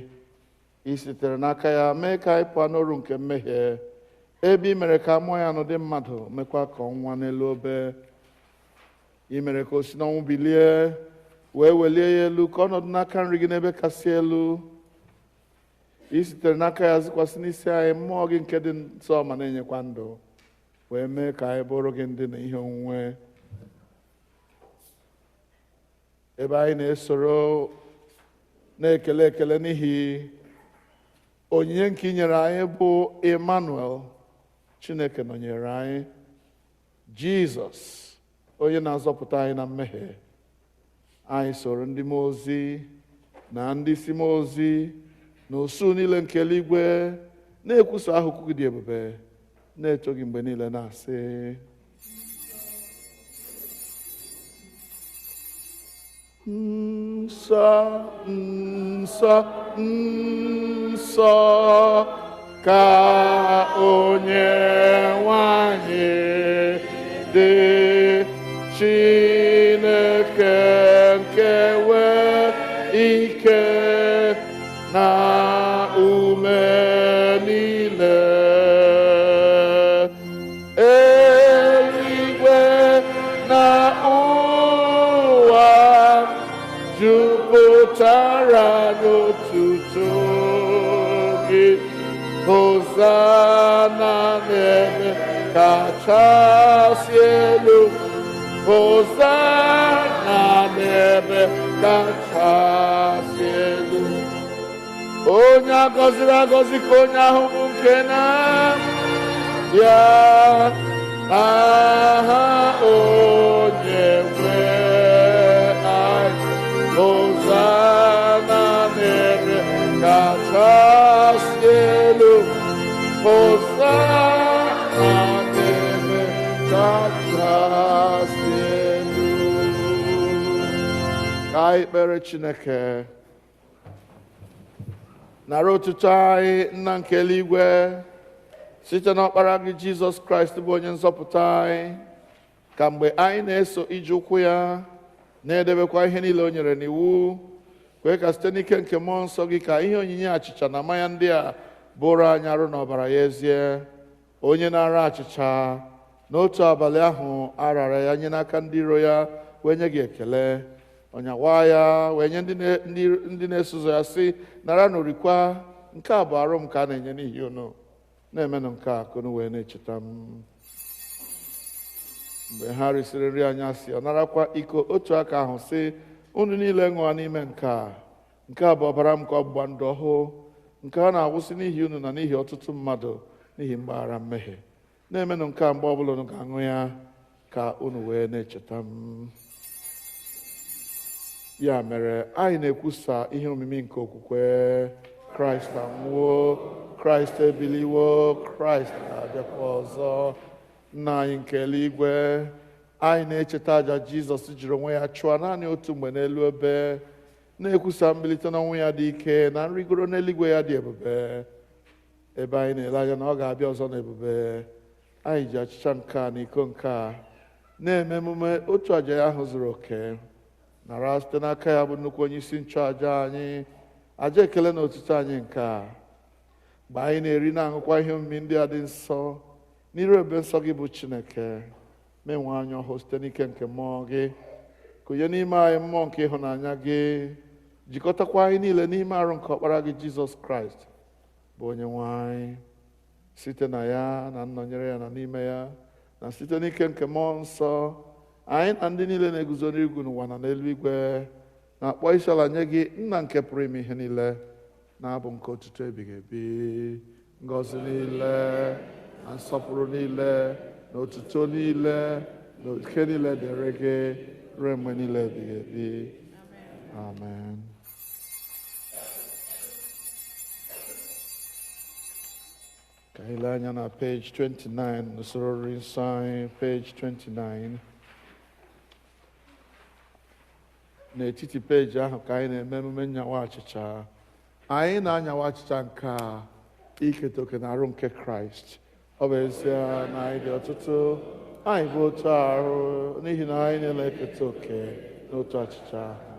I sitere n'aka ya mee ka anyị pụọ n'ọrụ nke mmehie, ebe i mere ka mmụọ ya n'ụdị mmadụ mekwa ka ọnwa n'elu obe, i mere ka o si n'ọnwụ bilie wee welie ya elu ka ọnọdụ n'aka nri gị n'ebe kasị elu. I sitere n'aka ya zikwasị n'isi anyị mmụọ gị nke dị nsọ ma na-enyekwa ndụ, wee mee ka anyị bụrụ gị ndị na ihe onwunwe. Ebe anyị na-esoro na-ekele ekele n'ihi onyinye nke i nyere anyị bụ Emmanuel, Chineke nọnyere anyị, Jizọs onye na-azọpụta anyị na mmehie. Anyị soro ndị mmụọ ozi na ndị isi mmụọ ozi na usuu niile nke eluigwe na-ekwusa aha ukwu gị dị ebube, na-eto gị mgbe niile na-asị, nsọ nsọ nsọ ka onye nwanyị dị, Chineke nke wee ike na ume niile. Eluigwe na ụwa jupụtara n'otuto gị. Hosana n'ebe kachasị elu, Hosana n'ebe kachasị elu. Onye agọziri agọzi ka onye ahụ bụ nke na-abịa n'aha onye nwe anyị. Hosana n'ebe kachasị elu, Hosana n'ebe kachasị elu. Ka anyị kpere Chineke. Nara otuto anyị, Nna nke eluigwe, site n'ọkpara gị Jizọs Kraịst bụ onye nzọpụta anyị, ka mgbe anyị na-eso ije ụkwụ ya na-edebekwa ihe niile o nyere n'iwu, kwee ka site n'ike nke mmụọ nsọ gị ka ihe onyinye achịcha na mmanya ndị a bụrụ anyị arụ na ọbara ya ezie. Onye na-ara achịcha n'otu abalị ahụ a rara ya nye n'aka ndị iro ya, wee nye gị ekele, ọnyawa ya wee nye ndị na-eso ụzọ ya sị, nara na orikwa, nke a bụ arụ m ka a na-enye n'ihi unu, na-emenụ nke a ka unu wee na-echeta m. Mgbe ha risịrị nri anyasị, ọ narakwa iko otu aka ahụ sị, unu niile ṅụọ n'ime nke a bụ ọbara m ka ọgbụgba ndụ ọhụụ, nke a na-agwụsị n'ihi unu na n'ihi ọtụtụ mmadụ n'ihi mgbaghara mmehie. Na-emenụ nke a mgbe ọbụla unu ga-aṅụ ya ka unu wee na-echeta m. Ya mere, anyị na-ekwusa ihe omimi nke okwukwe. Kraịst anwụọ, Kraịst ebiliwo, Kraịst na-abịakwa ọzọ. Nna anyị nke eluigwe, anyị na-echeta aja Jizọs jiri onwe ya chụọ naanị otu mgbe n'elu obe, na-ekwusa mbilite n'ọnwụ ya dị ike na nrigoro n'eluigwe ya dị ebube. Ebe anyị na-ele anya na ọ ga-abịa ọzọ n'ebube, anyị ji achịcha nke a na iko nke a na-eme emume otu aja ya ahụ zuru oke. Nara site n'aka ya bụ nnukwu onye isi nchụaja anyị aja ekele na otuto anyị nke a, mgbe anyị na-eri na-aṅụkwa ihe omimi ndị a dị nsọ n'iru ebe nsọ gị bụ Chineke. Menwe anya ọhụụ site n'ike nke mmụọ gị, kụnye n'ime anyị mmụọ nke ịhụnanya gị, jikọtakwa anyị niile n'ime arụ nke ọkpara gị Jizọs Kraịst bụ onye nwe anyị. Site na ya na nnọnyere ya na n'ime ya na site n'ike nke mmụọ nsọ, anyị na ndị niile na-eguzo n'igwu n'ụwa na n'eluigwe na-akpọ isiala nye gị, Nna nke pụrụ ime ihe niile, na-abụ nke otuto ebighị ebi. Ngọzi niile na nsọpụrụ niile na otuto niile na oke niile dịrị gị ruo mgbe niile ebighị ebi. Amen. Ka anyị lee anya na page 29 n'usoro nri nsọ anyị, page 29. N'etiti peji ahụ ka anyị na-eme emume nyawa achịcha. Anyị na-anyawa achịcha nke a iketa oke na arụ nke Kraịst. Ọ bụ ezie na anyị dị ọtụtụ, anyị bụ otu arụ n'ihi na anyị niile eketa oke n'otu achịcha ahụ.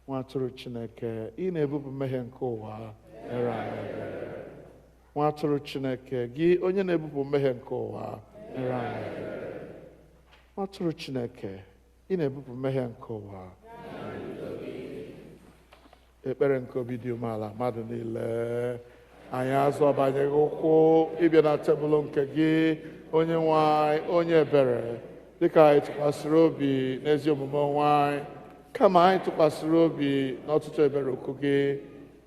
Nwa atụrụ Chineke, ị na-ebupụ mmehie nke ụwa, nyere anyị ebere. nwa atụrụ Chineke, gị onye na-ebupụ mmehie nke ụwa, nyere anyị ebere. Nwa atụrụ Chineke, ị na-ebupụ mmehie nke ụwa, ekpere nke obi dị umeala mmadụ niile, anyị azọbanyeghị ụkwụ ịbịa na tebụl nke gị, onye nwe anyị, onye ebere, dịka anyị tụkwasịrị obi n'ezi omume onwe anyị, kama anyị tụkwasịrị obi n'ọtụtụ ebere okwu gị.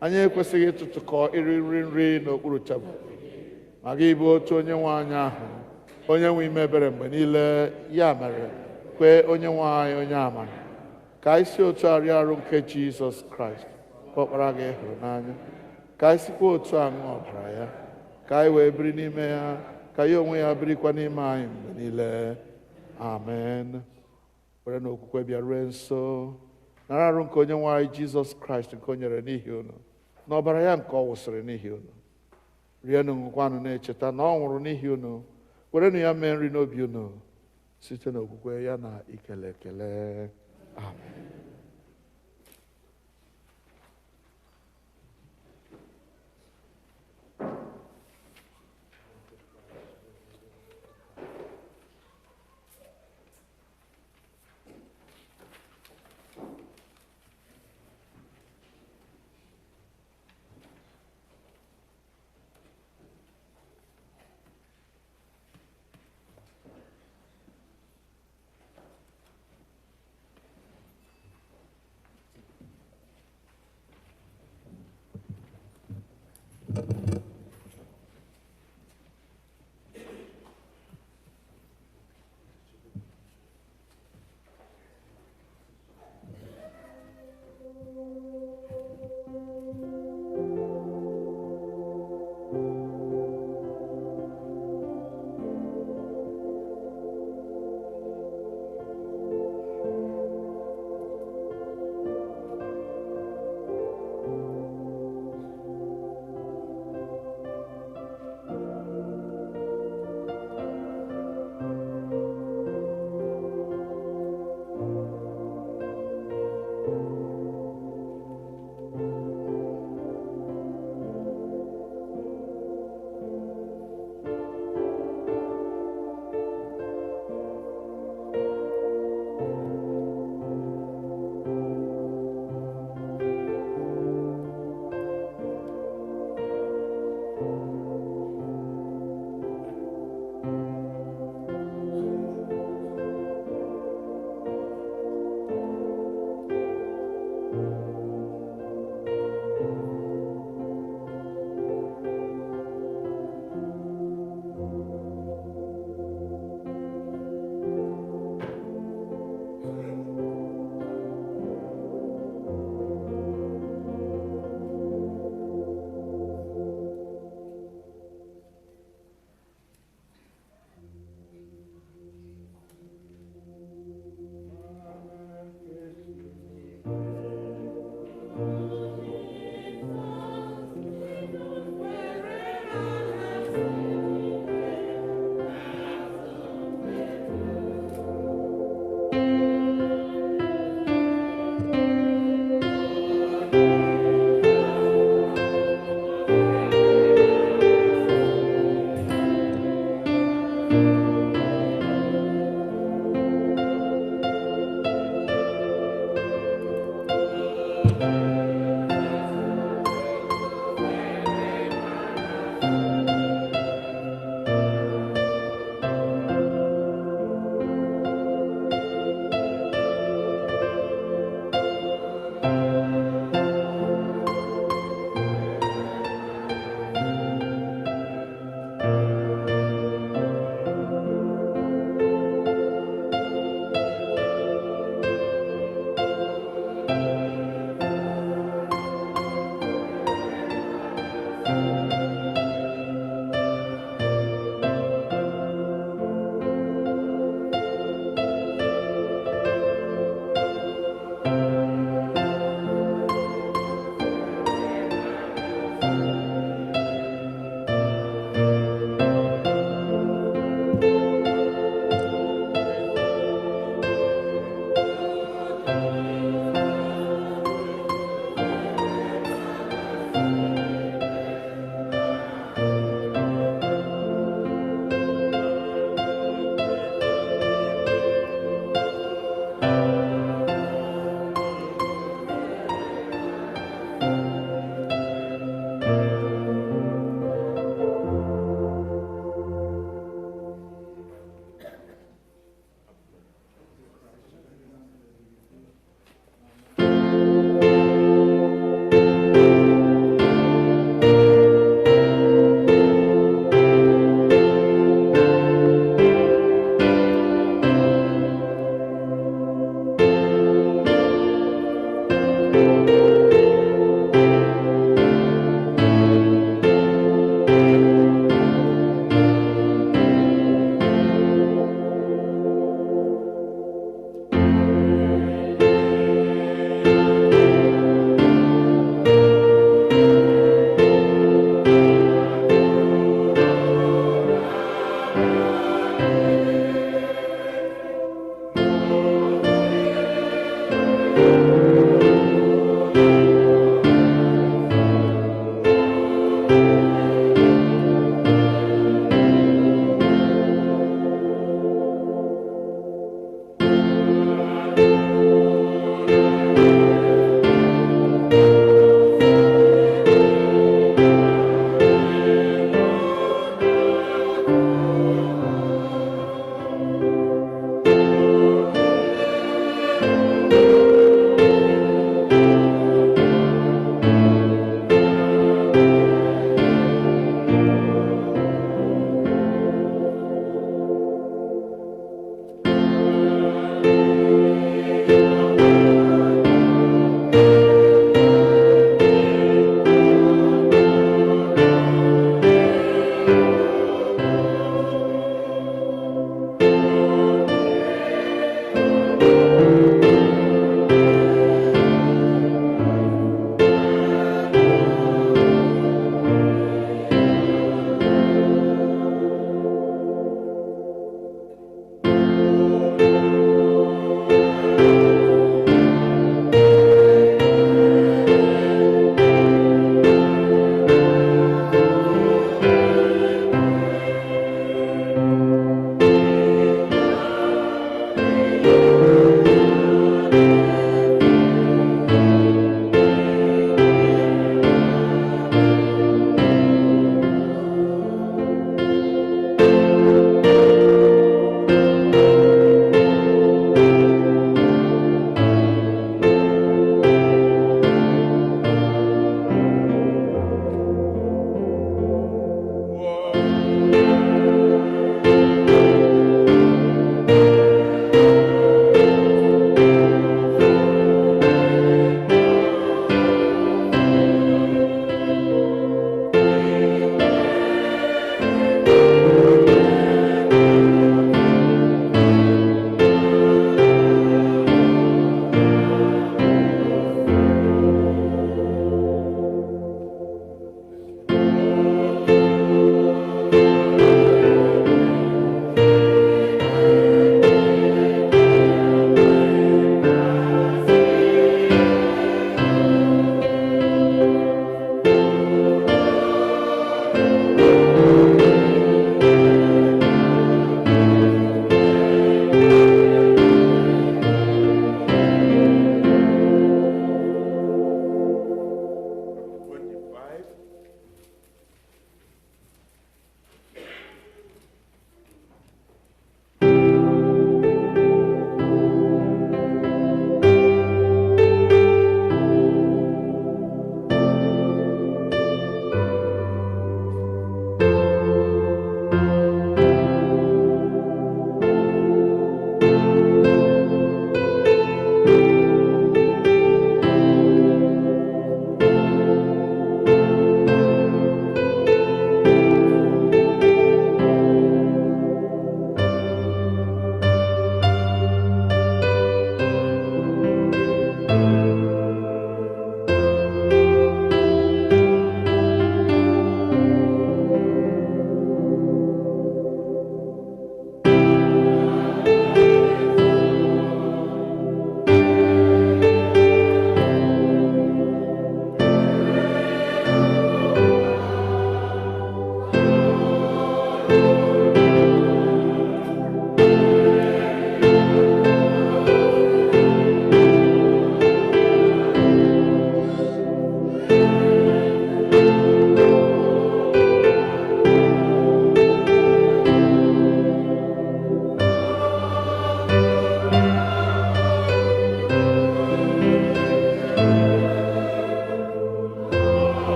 Anyị ekwesịghị ịtụtụkọ iri nri n'okpuru tebụl, ma gị bụ otu onye nwe anyị ahụ, onye nwe ime ebere mgbe niile. Ya mere, kwee onye nwe anyị onye amara ka anyị si otu arịa arụ nke Jizọs Kraịst, ọkpara gị hụrụ n'anya, ka anyị sikwa otu aṅụ ọbara ya, ka anyị wee biri n'ime ya, ka ya onwe ya birikwa n'ime anyị mgbe niile. Amen. Were n'okwukwe bịa rue nso, nara arụ nke onye nwe anyị Jizọs Kraịst nke o nyere n'ihi unu, na ọbara ya nke ọ wụsịrị n'ihi unu. Rienụ, ṅụkwanụ, na-echeta na ọ nwụrụ n'ihi unu. Werenụ ya mee nri n'obi unu site n'okwukwe ya na ikele ekele. Amen.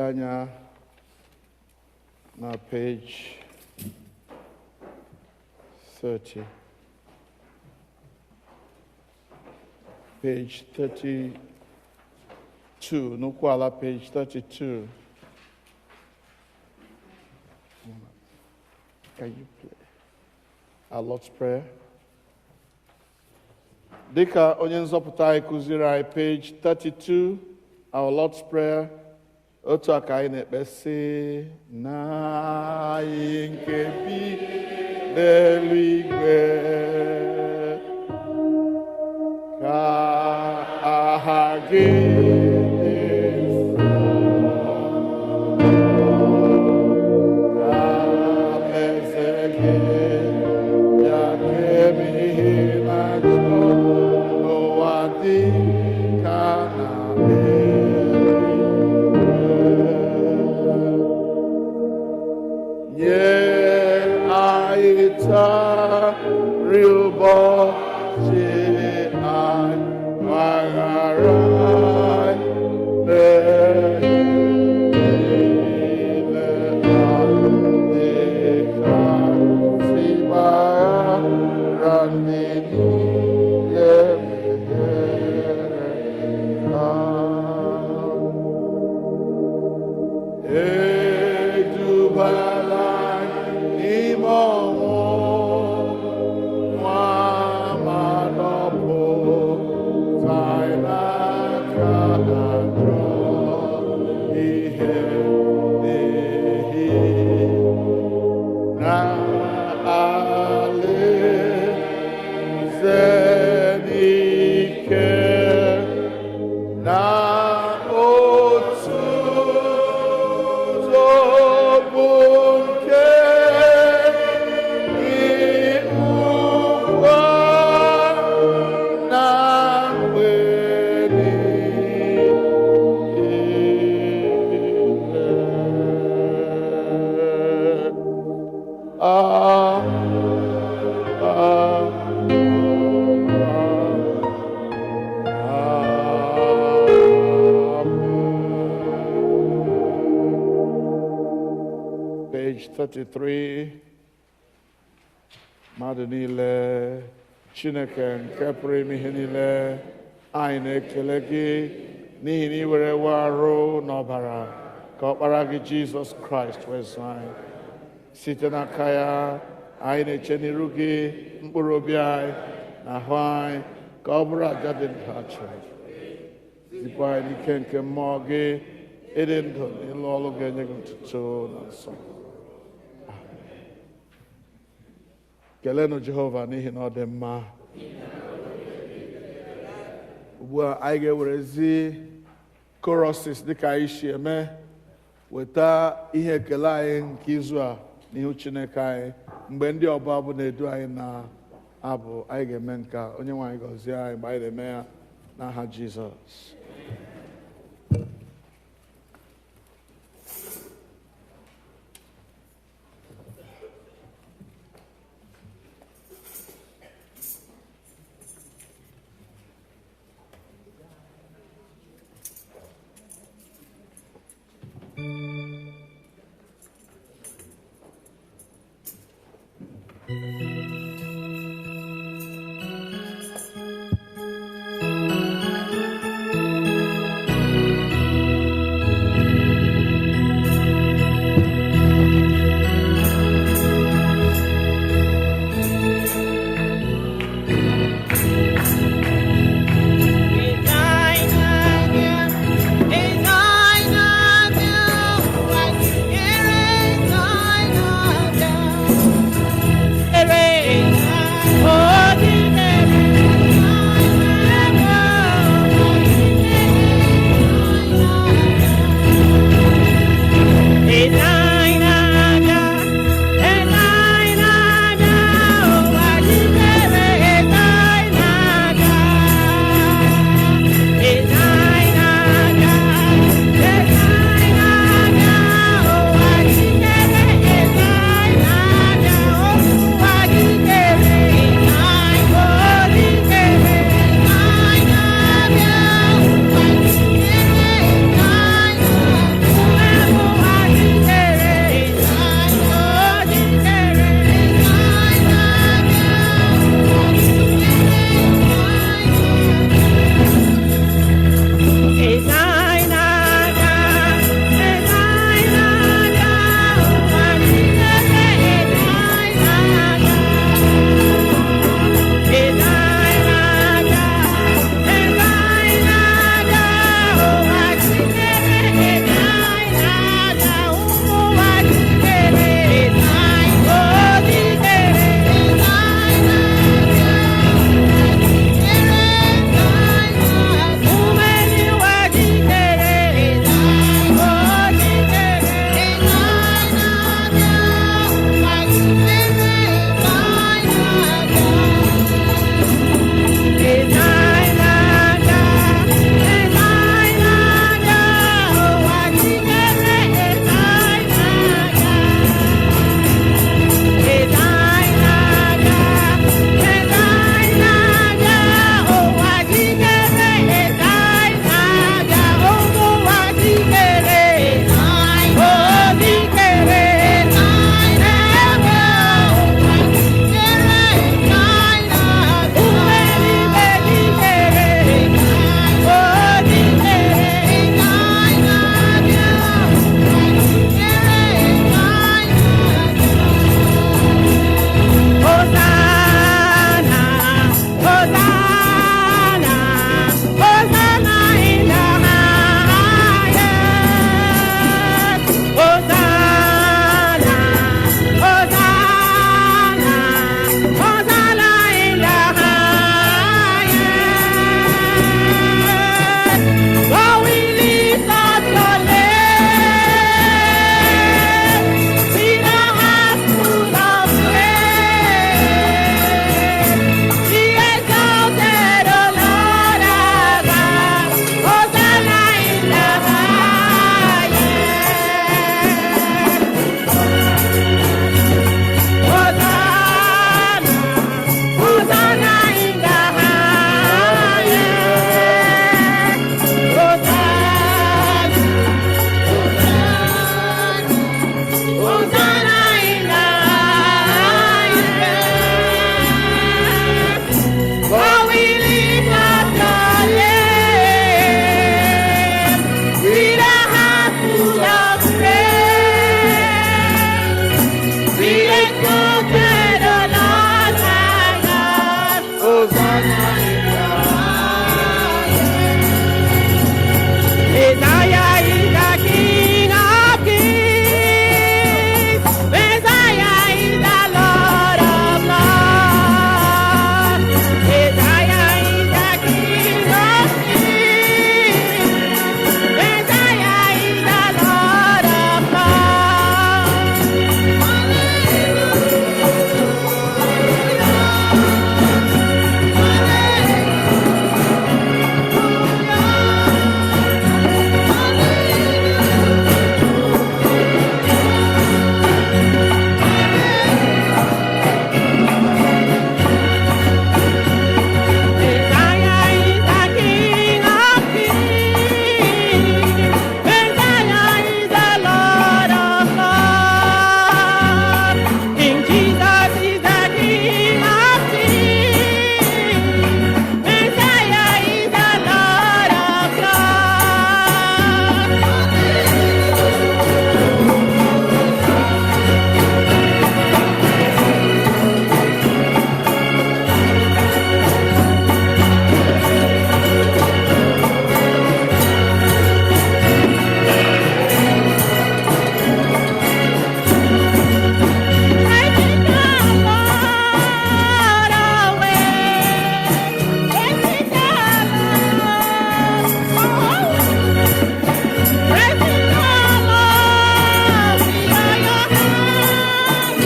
anya na page 30. Page 32. Nukwala, page 32. Can you play our Lord's Prayer? Dịka onye nzọpụta anyị kụziri anyị, page 32, our Lord's Prayer, otu aka anyị na-ekpesi: na anyị nke bi n'eluigwe, ka aha gị dị nsọ, ka alaeze gị bịa, ka emehie na-achọ n'ụwa dị ka na nye anyị taa nri ụbọchị anyị, gbaghara anyị mmehie niile anyị, dịka si gbaghara ndị niile mehiere anyị. Edubala n'ime ọnwụ, nwa ma nọpụta anyị n'aka ajọ ihe n'ihi na alaeze n'ike na otuto bụ nke gị ugbu a na mgbe Page 33. Mmadụ niile, Chineke nke pụrụ ime ihe niile, anyị na-ekele gị n'ihi na ị were we arụ n'ọbara ka ọkpara gị Jizọs Kraịst wee zụọ anyị. Site n'aka ya, anyị na-eche n'iru gị mkpụrụ obi anyị na ahụ anyị ka ọ bụrụ aja dị ndụ a chụrụ. Zipụ anyị n'ike nke mmụọ gị, ịdị ndụ na ịlụ ọrụ ga-enye gị ntutu na nsọ. Kelenụ Jehova n'ihi na ọ dị mma. Ugbu a anyị ga-ewerezi choruses dịka anyị si eme, weta ihe ekele anyị nke izu a n'ihu Chineke anyị. Mgbe ndị ọbụ abụ na-edu anyị na abụ, anyị ga-eme nke a. Onye nwe anyị gọzie anyị mgbe anyị na-eme ya n'aha Jizọs. Ere Messiah is the King of Kings. Messiah is the Lord of Lords. Messiah is the King of Kings. Messiah is the Lord of Lords. Messiah is the King of Kings. Messiah is the Lord of Lords. King Jesus is the King of Kings. Messiah is the Lord of Lords. Praising the Lord always. Praising the Lord always. Praising the Lord with all your heart.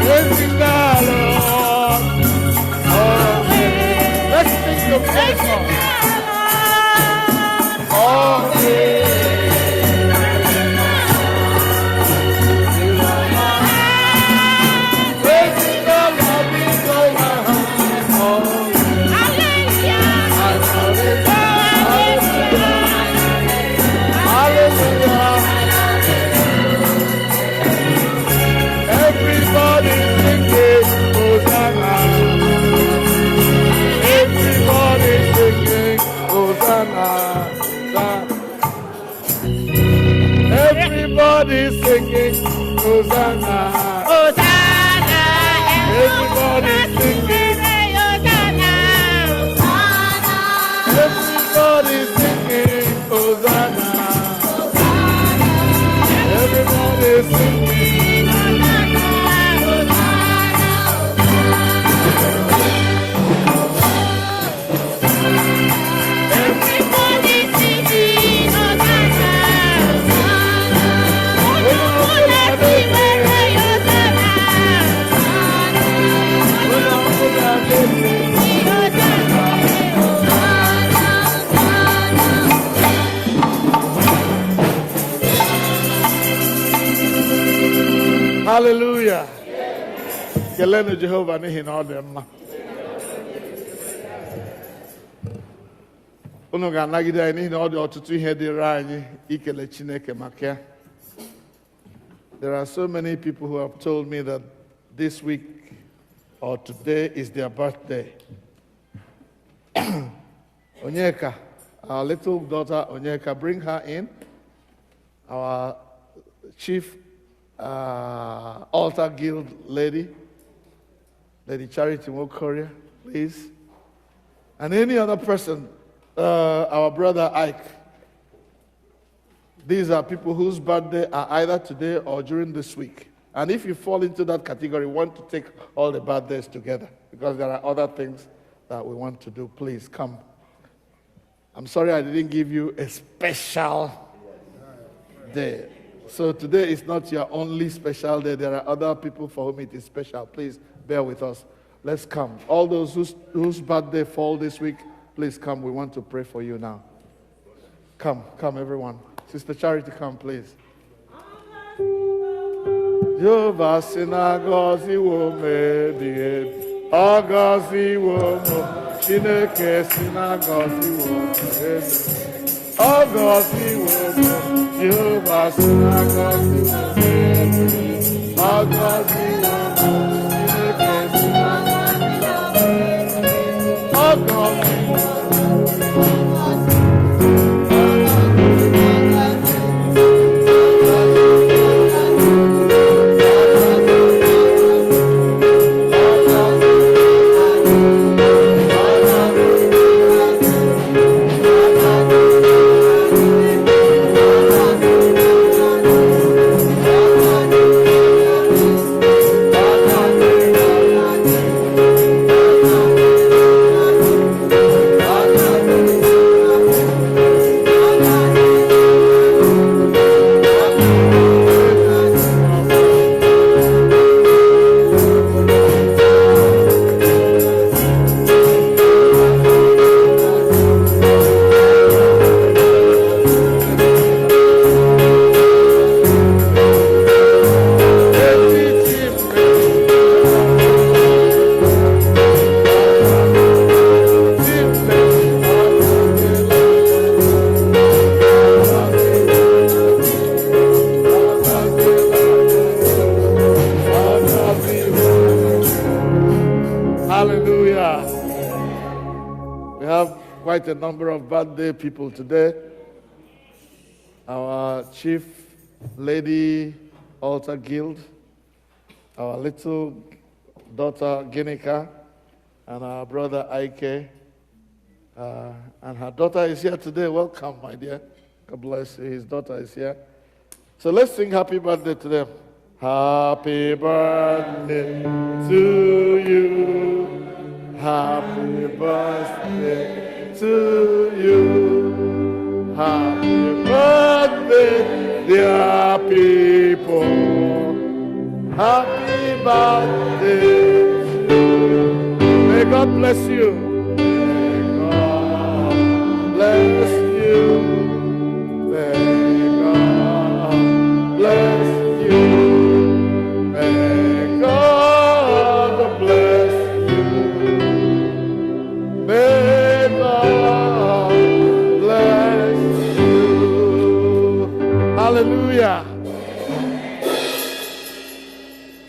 Praising the Lord. Let's sing the praise song. Praising the Lord with all my heart. Hallelujah. Everybody singing Hosanna. Everybody singing Hosanna. Everybody singing Hosanna. Hosanna, Everybody singing. Everybody singing Hosanna. Everybody singing. Everybody singing Hosanna. Hallelujah. Kelenu Jehovah n'ihi na ọ dị mma. Unu ga-anagide anyị n'ihi na ọ dị ọtụtụ ihe dịrị anyị ikele Chineke maka ya. There are so many people who have told me that this week or today is their birthday. Onyeka, our little daughter Onyeka, bring her in. Our chief altar guild lady, Lady Charity Wokoria, please. And any other person, our brother Ike. These are people whose birthday are either today or during this week. And if you fall into that category, want to take all the birthdays together, because there are other things that we want to do, please come. I'm sorry I didn't give you a special day. So today is not your only special day. There are other people for whom it is special. Please bear with us. Let's come. All those whose birthday fall this week, please come. We want to pray for you now. Come, everyone. Sister Charity, come, please. Jehovah sinagozi wo medie, agazi wo mo, Chineke sinagozi wo medie, agazi wo mo, Jehovah sinagozi wo medie, agazi wo mo, Chineke sinagozi wo medie, agazi wo mo. Quite a number of birthday people today. Our chief lady altar guild, our little daughter Ginika, and our brother Ike, and her daughter is here today. Welcome, my dear. God bless you. His daughter is here. So let's sing happy birthday to them. Happy birthday to you. Happy birthday to you. Happy birthday, dear people. Happy birthday to you. May God bless you. May God bless you. May God bless you. May God bless you. May Hallelujah.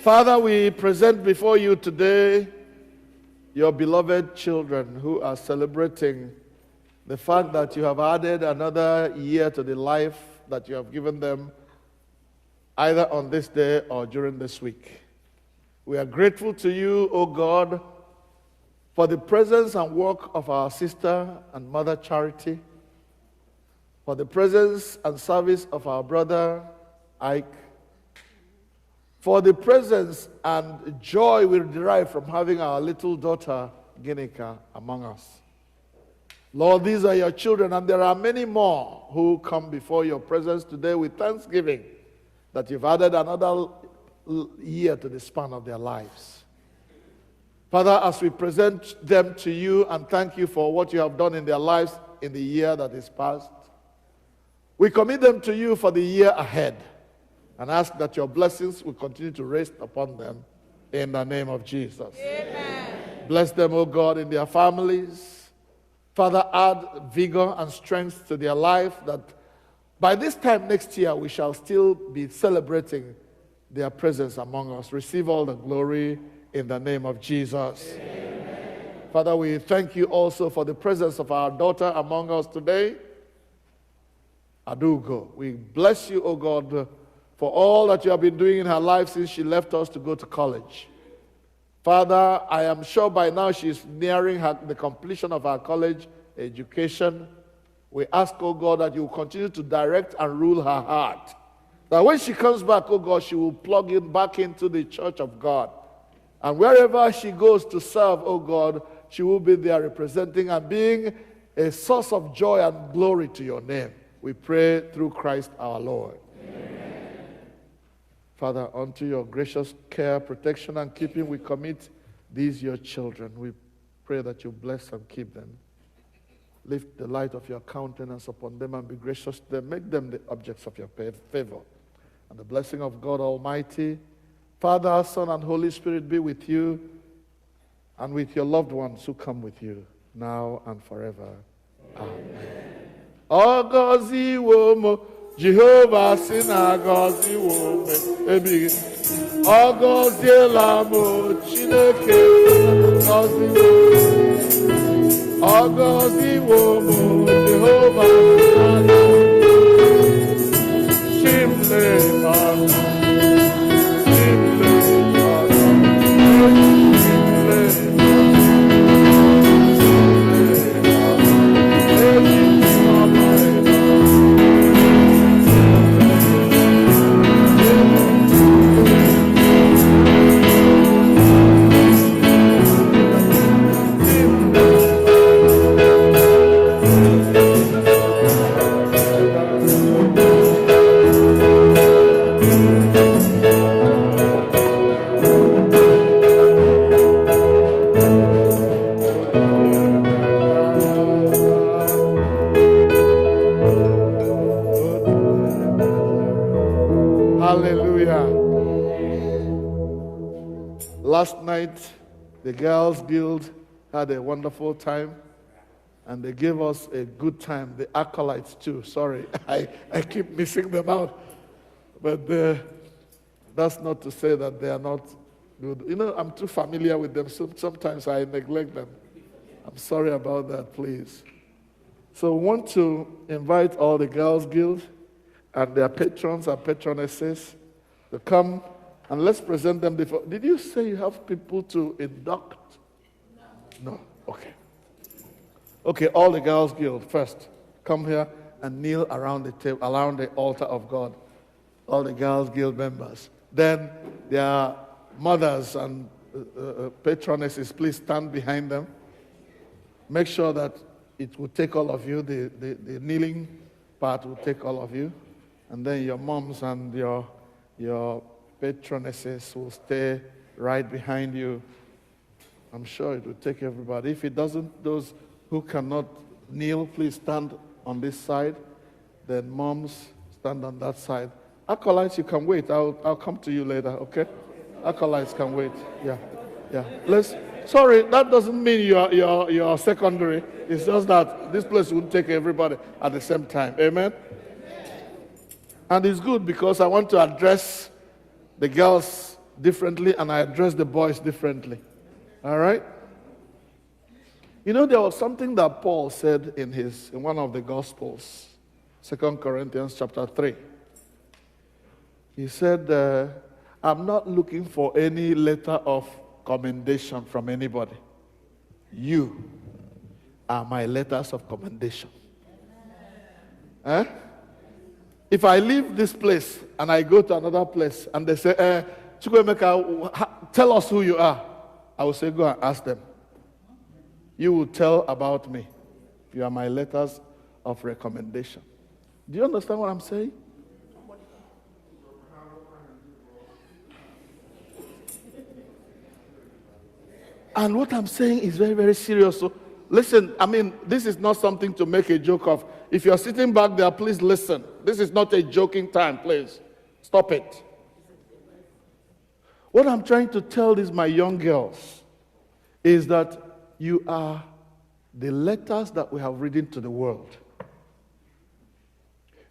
Father, we present before you today your beloved children who are celebrating the fact that you have added another year to the life that you have given them, either on this day or during this week. We are grateful to you, O God, for the presence and work of our sister and mother Charity, for the presence and service of our brother Ike, for the presence and joy we derive from having our little daughter Ginika among us. Lord, these are your children, and there are many more who come before your presence today with thanksgiving that you've added another year to the span of their lives. Father, as we present them to you and thank you for what you have done in their lives in the year that is past, we commit them to you for the year ahead and ask that your blessings will continue to rest upon them in the name of Jesus. Amen. Bless them, O God, in their families. Father, add vigor and strength to their life that by this time next year we shall still be celebrating their presence among us. Receive all the glory in the name of Jesus. Amen. Father, we thank you also for the presence of our daughter among us today, Adugo. We bless you, O God, for all that you have been doing in her life since she left us to go to college. Father, I am sure by now she is nearing the completion of her college education. We ask, O God, that you will continue to direct and rule her heart. That when she comes back, O God, she will plug in back into the church of God. And wherever she goes to serve, O God, she will be there representing and being a source of joy and glory to your name. We pray through Christ our Lord. Amen. Father, unto your gracious care, protection, and keeping, we commit These your children, we pray that you bless and keep them. Lift the light of your countenance upon them and be gracious to them. Make them the objects of your favor. And the blessing of God Almighty, Father, Son, and Holy Spirit be with you and with your loved ones who come with you, now and forever. Amen. Ogozi womo, Jehovah sina gozi wome, ebi. Ogozi elamo, Chineke gozi wome. Ogozi womo, Jehovah sina gozi, Chimle mama. Last night, the Girls Guild had a wonderful time, and they gave us a good time. The acolytes too. Sorry, I keep missing them out. But that's not to say that they are not good. You know, I'm too familiar with them, so sometimes I neglect them. I'm sorry about that, please. So we want to invite all the Girls Guild and their patrons and patronesses to come. And let's present them before. Did you say you have people to induct? No. Okay. Okay, all the Girls Guild first. Come here and kneel around the table, around the altar of God. All the Girls Guild members. Then their mothers and patronesses, please stand behind them. Make sure that it will take all of you. The kneeling part will take all of you. And then your moms and your patronesses will stay right behind you. I'm sure it will take everybody. If it doesn't, those who cannot kneel, please stand on this side. Then moms, stand on that side. Acolytes, you can wait. I'll come to you later, okay? Acolytes can wait. Yeah. Sorry, that doesn't mean you're secondary. It's just that this place won't take everybody at the same time. Amen? And it's good because I want to address the girls differently and I address the boys differently. All right? You know, there was something that Paul said in one of the Gospels, 2 Corinthians chapter 3. He said, I'm not looking for any letter of commendation from anybody. You are my letters of commendation. If I leave this place and I go to another place and they say, Chukwemeka, tell us who you are, I will say, go and ask them. You will tell about me. You are my letters of recommendation. Do you understand what I'm saying? And what I'm saying is very, very serious. So listen, I mean, this is not something to make a joke of. If you're sitting back there, please listen. This is not a joking time, please. Stop it. What I'm trying to tell these my young girls is that you are the letters that we have written to the world.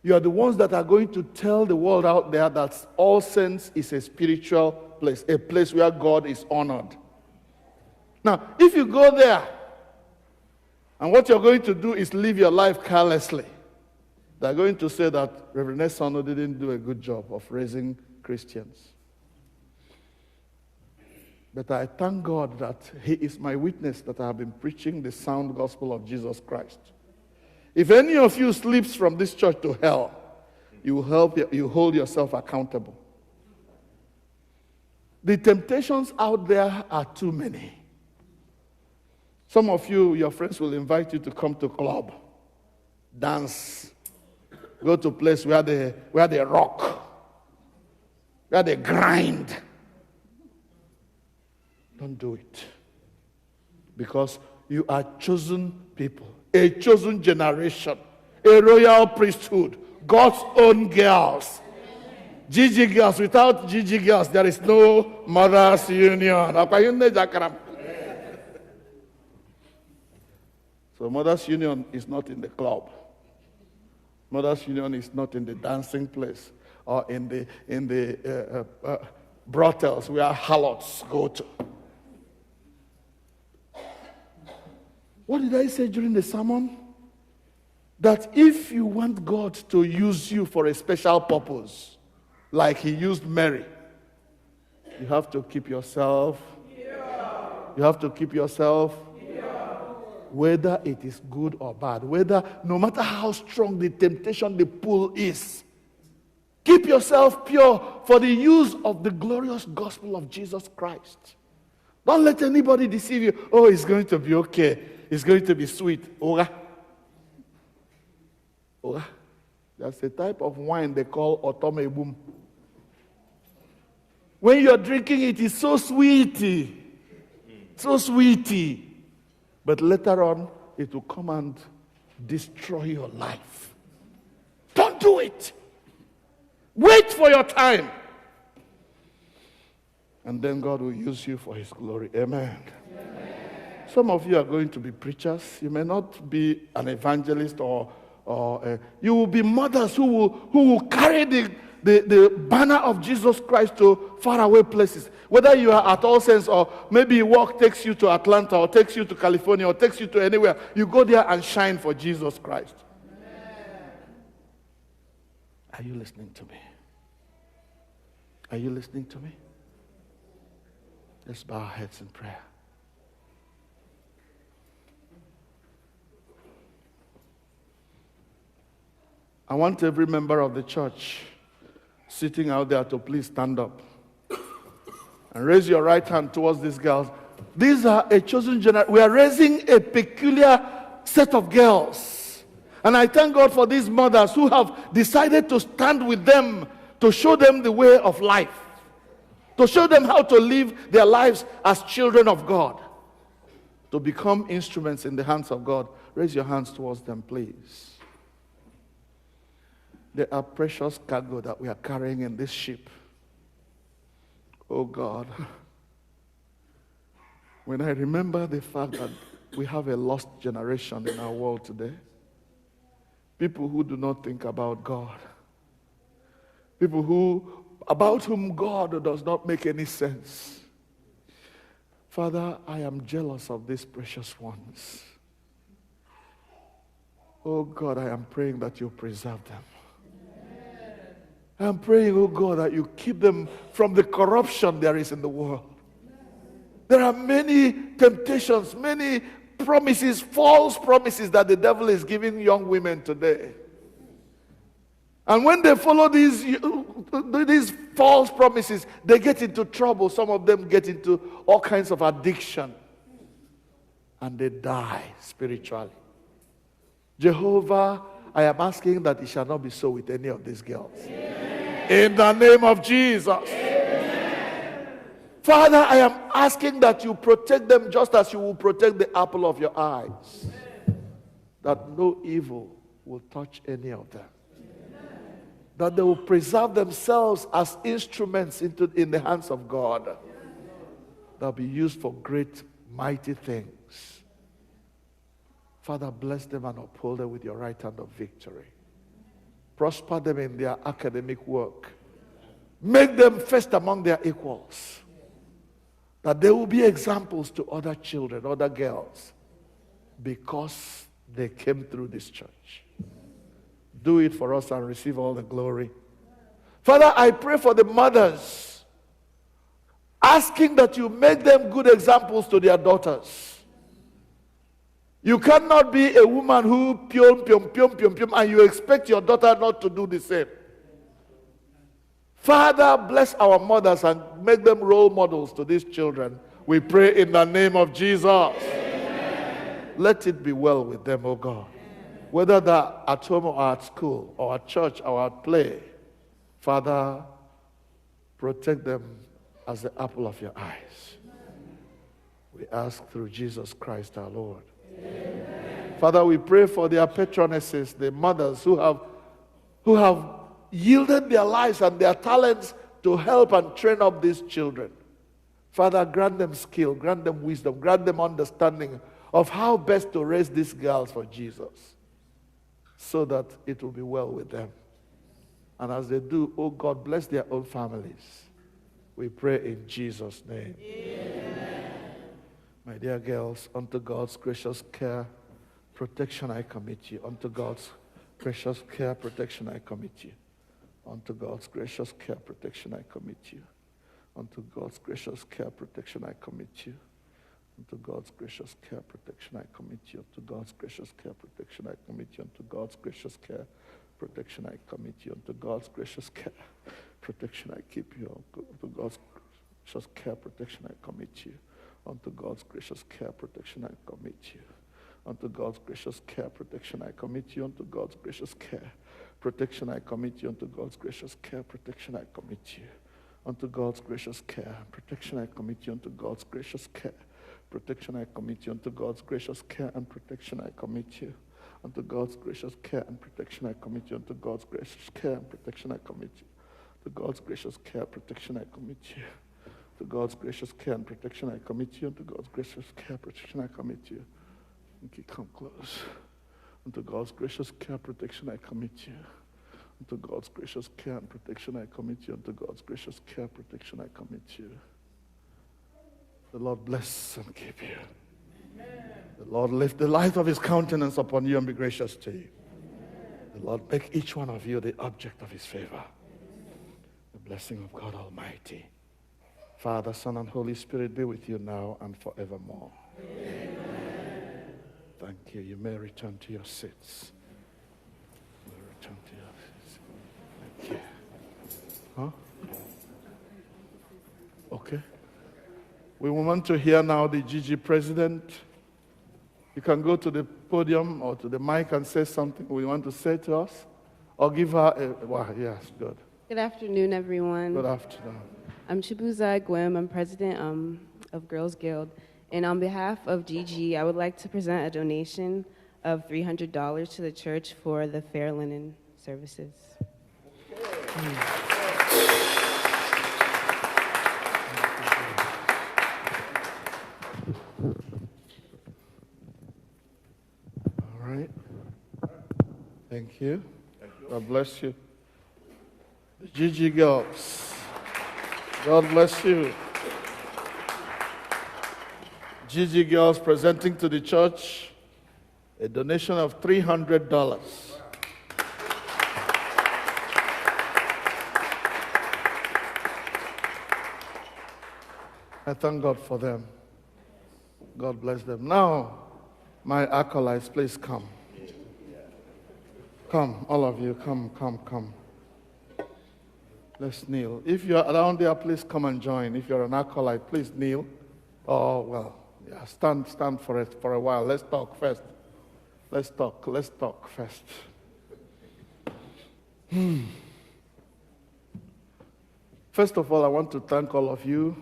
You are the ones that are going to tell the world out there that All Saints is a spiritual place, a place where God is honored. Now, if you go there, and what you're going to do is live your life carelessly, they're going to say that Reverend Esono didn't do a good job of raising Christians. But I thank God that He is my witness that I have been preaching the sound gospel of Jesus Christ. If any of you slips from this church to hell, you hold yourself accountable. The temptations out there are too many. Some of you, your friends will invite you to come to club, dance, go to a place where they rock, where they grind. Don't do it. Because you are chosen people, a chosen generation, a royal priesthood, God's own girls. Gigi girls. Without Gigi girls, there is no Mothers Union. So Mothers Union is not in the club. Mothers Union is not in the dancing place or in the brothels where harlots go to. What did I say during the sermon? That if you want God to use you for a special purpose, like he used Mary, you have to keep yourself. You have to keep yourself. Whether it is good or bad, whether no matter how strong the temptation, the pull is, keep yourself pure for the use of the glorious gospel of Jesus Christ. Don't let anybody deceive you. Oh, it's going to be okay. It's going to be sweet. Ora. That's a type of wine they call otomebum. When you're drinking it, it's so sweety. So sweety. But later on, it will come and destroy your life. Don't do it. Wait for your time. And then God will use you for his glory. Amen. Some of you are going to be preachers. You may not be an evangelist or you will be mothers who will carry the banner of Jesus Christ to faraway places. Whether you are at All Saints or maybe work takes you to Atlanta or takes you to California or takes you to anywhere, you go there and shine for Jesus Christ. Amen. Are you listening to me? Are you listening to me? Let's bow our heads in prayer. I want every member of the church sitting out there to please stand up and raise your right hand towards these girls. These are a chosen generation. We are raising a peculiar set of girls. And I thank God for these mothers who have decided to stand with them to show them the way of life, to show them how to live their lives as children of God, to become instruments in the hands of God. Raise your hands towards them, please. There are precious cargo that we are carrying in this ship. Oh God, when I remember the fact that we have a lost generation in our world today, people who do not think about God, people about whom God does not make any sense. Father, I am jealous of these precious ones. Oh God, I am praying that you preserve them. I'm praying, oh God, that you keep them from the corruption there is in the world. There are many temptations, many promises, false promises that the devil is giving young women today. And when they follow these false promises, they get into trouble. Some of them get into all kinds of addiction. And they die spiritually. Jehovah, I am asking that it shall not be so with any of these girls. Amen. In the name of Jesus. Amen. Father, I am asking that you protect them just as you will protect the apple of your eyes. Amen. That no evil will touch any of them. Amen. That they will preserve themselves as instruments in the hands of God. Amen. That will be used for great, mighty things. Father, bless them and uphold them with your right hand of victory. Prosper them in their academic work. Make them first among their equals. That they will be examples to other children, other girls, because they came through this church. Do it for us and receive all the glory. Father, I pray for the mothers, asking that you make them good examples to their daughters. You cannot be a woman who pium, and you expect your daughter not to do the same. Father, bless our mothers and make them role models to these children. We pray in the name of Jesus. Amen. Let it be well with them, oh God. Whether they're at home or at school or at church or at play, Father, protect them as the apple of your eyes. We ask through Jesus Christ our Lord. Amen. Father, we pray for their patronesses, the mothers who have yielded their lives and their talents to help and train up these children. Father, grant them skill, grant them wisdom, grant them understanding of how best to raise these girls for Jesus, so that it will be well with them. And as they do, oh God, bless their own families. We pray in Jesus' name. Amen. My dear girls, unto God's gracious care, protection I commit you. Unto God's gracious care, protection I commit you. Unto God's gracious care, protection I commit you. Unto God's gracious care, protection I commit you. Unto God's gracious care, protection I commit you. Unto God's gracious care, protection I commit you. Unto God's gracious care, protection I commit you. Unto God's gracious care, protection I keep you. Unto God's gracious care, protection I commit you. Unto God's gracious care, protection I commit you. Unto God's gracious care, protection I commit you. Unto God's gracious care, protection I commit you. Unto God's gracious care, protection I commit you. Unto God's gracious care, protection I commit you. Unto God's gracious care, protection I commit you. Unto God's gracious care and protection I commit you. Unto God's gracious care and protection I commit you. Unto God's gracious care and protection I commit you. To God's gracious care, protection I commit you. To God's gracious care and protection I commit you. Unto God's gracious care, protection I commit you. Okay, come close. Unto God's gracious care, protection I commit you. Unto God's gracious care and protection I commit you. Unto God's gracious care, protection I commit you. The Lord bless and keep you. Amen. The Lord lift the light of his countenance upon you and be gracious to you. Amen. The Lord make each one of you the object of his favor. Amen. The blessing of God Almighty, Father, Son, and Holy Spirit be with you now and forevermore. Amen. Thank you. You may return to your seats. You may return to your seats. Thank you. Huh? Okay. We want to hear now the GG president. You can go to the podium or to the mic and say something we want to say to us. Or give her a, wow, yes, good. Good afternoon, everyone. Good afternoon. I'm Chibuza Gwem. I'm president of Girls Guild. And on behalf of GG, I would like to present a donation of $300 to the church for the Fair Linen services. All right. Thank you. God bless you. The GG girls. God bless you. GG girls presenting to the church a donation of $300. I thank God for them. God bless them. Now, my acolytes, please come. Come, all of you, come. Let's kneel. If you're around there, please come and join. If you're an acolyte, please kneel. Oh, well, yeah, stand for it for a while. Let's talk first. Let's talk first. First of all, I want to thank all of you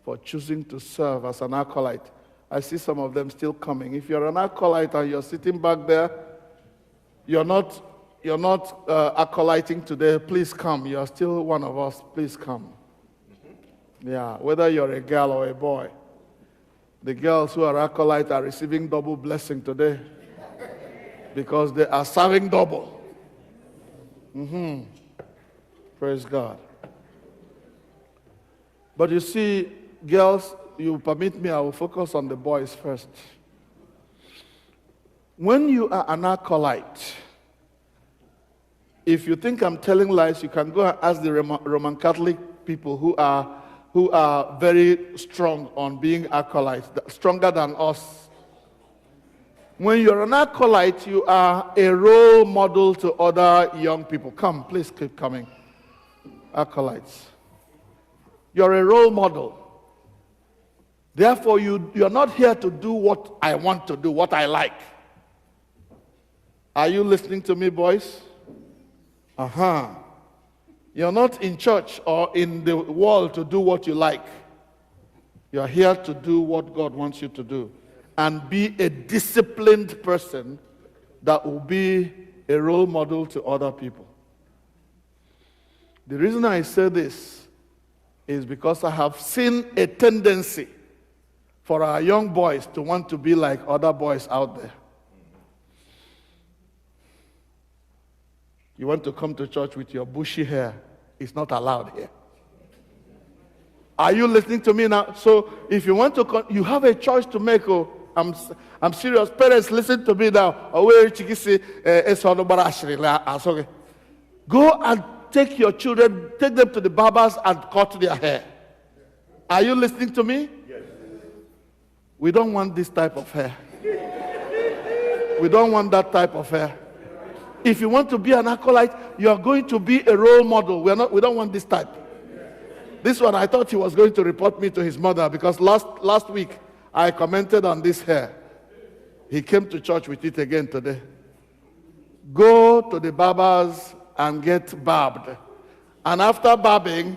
for choosing to serve as an acolyte. I see some of them still coming. If you're an acolyte and you're sitting back there, you're not acolyting today, please come. You're still one of us, please come. Yeah, whether you're a girl or a boy. The girls who are acolytes are receiving double blessing today because they are serving double. Praise God. But you see, girls, you permit me, I will focus on the boys first. When you are an acolyte, if you think I'm telling lies, you can go and ask the Roman Catholic people who are very strong on being acolytes, stronger than us. When you're an acolyte, you are a role model to other young people. Come, please keep coming. Acolytes. You're a role model. Therefore, you're not here to do what I want to do, what I like. Are you listening to me, boys? You're not in church or in the world to do what you like. You are here to do what God wants you to do and be a disciplined person that will be a role model to other people. The reason I say this is because I have seen a tendency for our young boys to want to be like other boys out there. You want to come to church with your bushy hair, it's not allowed here. Are you listening to me now? So if you want to, you have a choice to make. Oh, I'm serious. Parents, listen to me now. Go and take your children, take them to the barbers and cut their hair. Are you listening to me? Yes. We don't want this type of hair. We don't want that type of hair. If you want to be an acolyte, you are going to be a role model. We don't want this type. This one, I thought he was going to report me to his mother because last week I commented on this hair. He came to church with it again today. Go to the barbers and get barbed. And after barbing,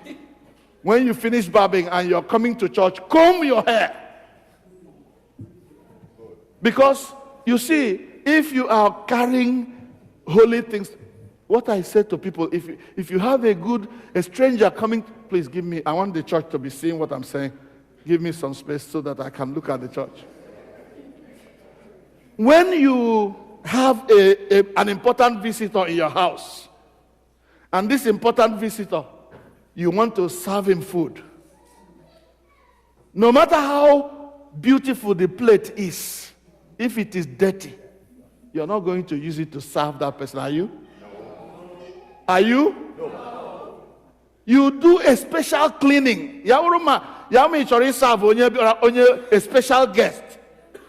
when you finish barbing and you're coming to church, comb your hair. Because, you see, if you are carrying holy things, what I say to people, if you have a stranger coming, please give me, I want the church to be seeing what I'm saying. Give me some space so that I can look at the church. When you have an important visitor in your house, and this important visitor, you want to serve him food, no matter how beautiful the plate is, if it is dirty, you're not going to use it to serve that person, are you? Are you? No. You do a special cleaning. A special guest.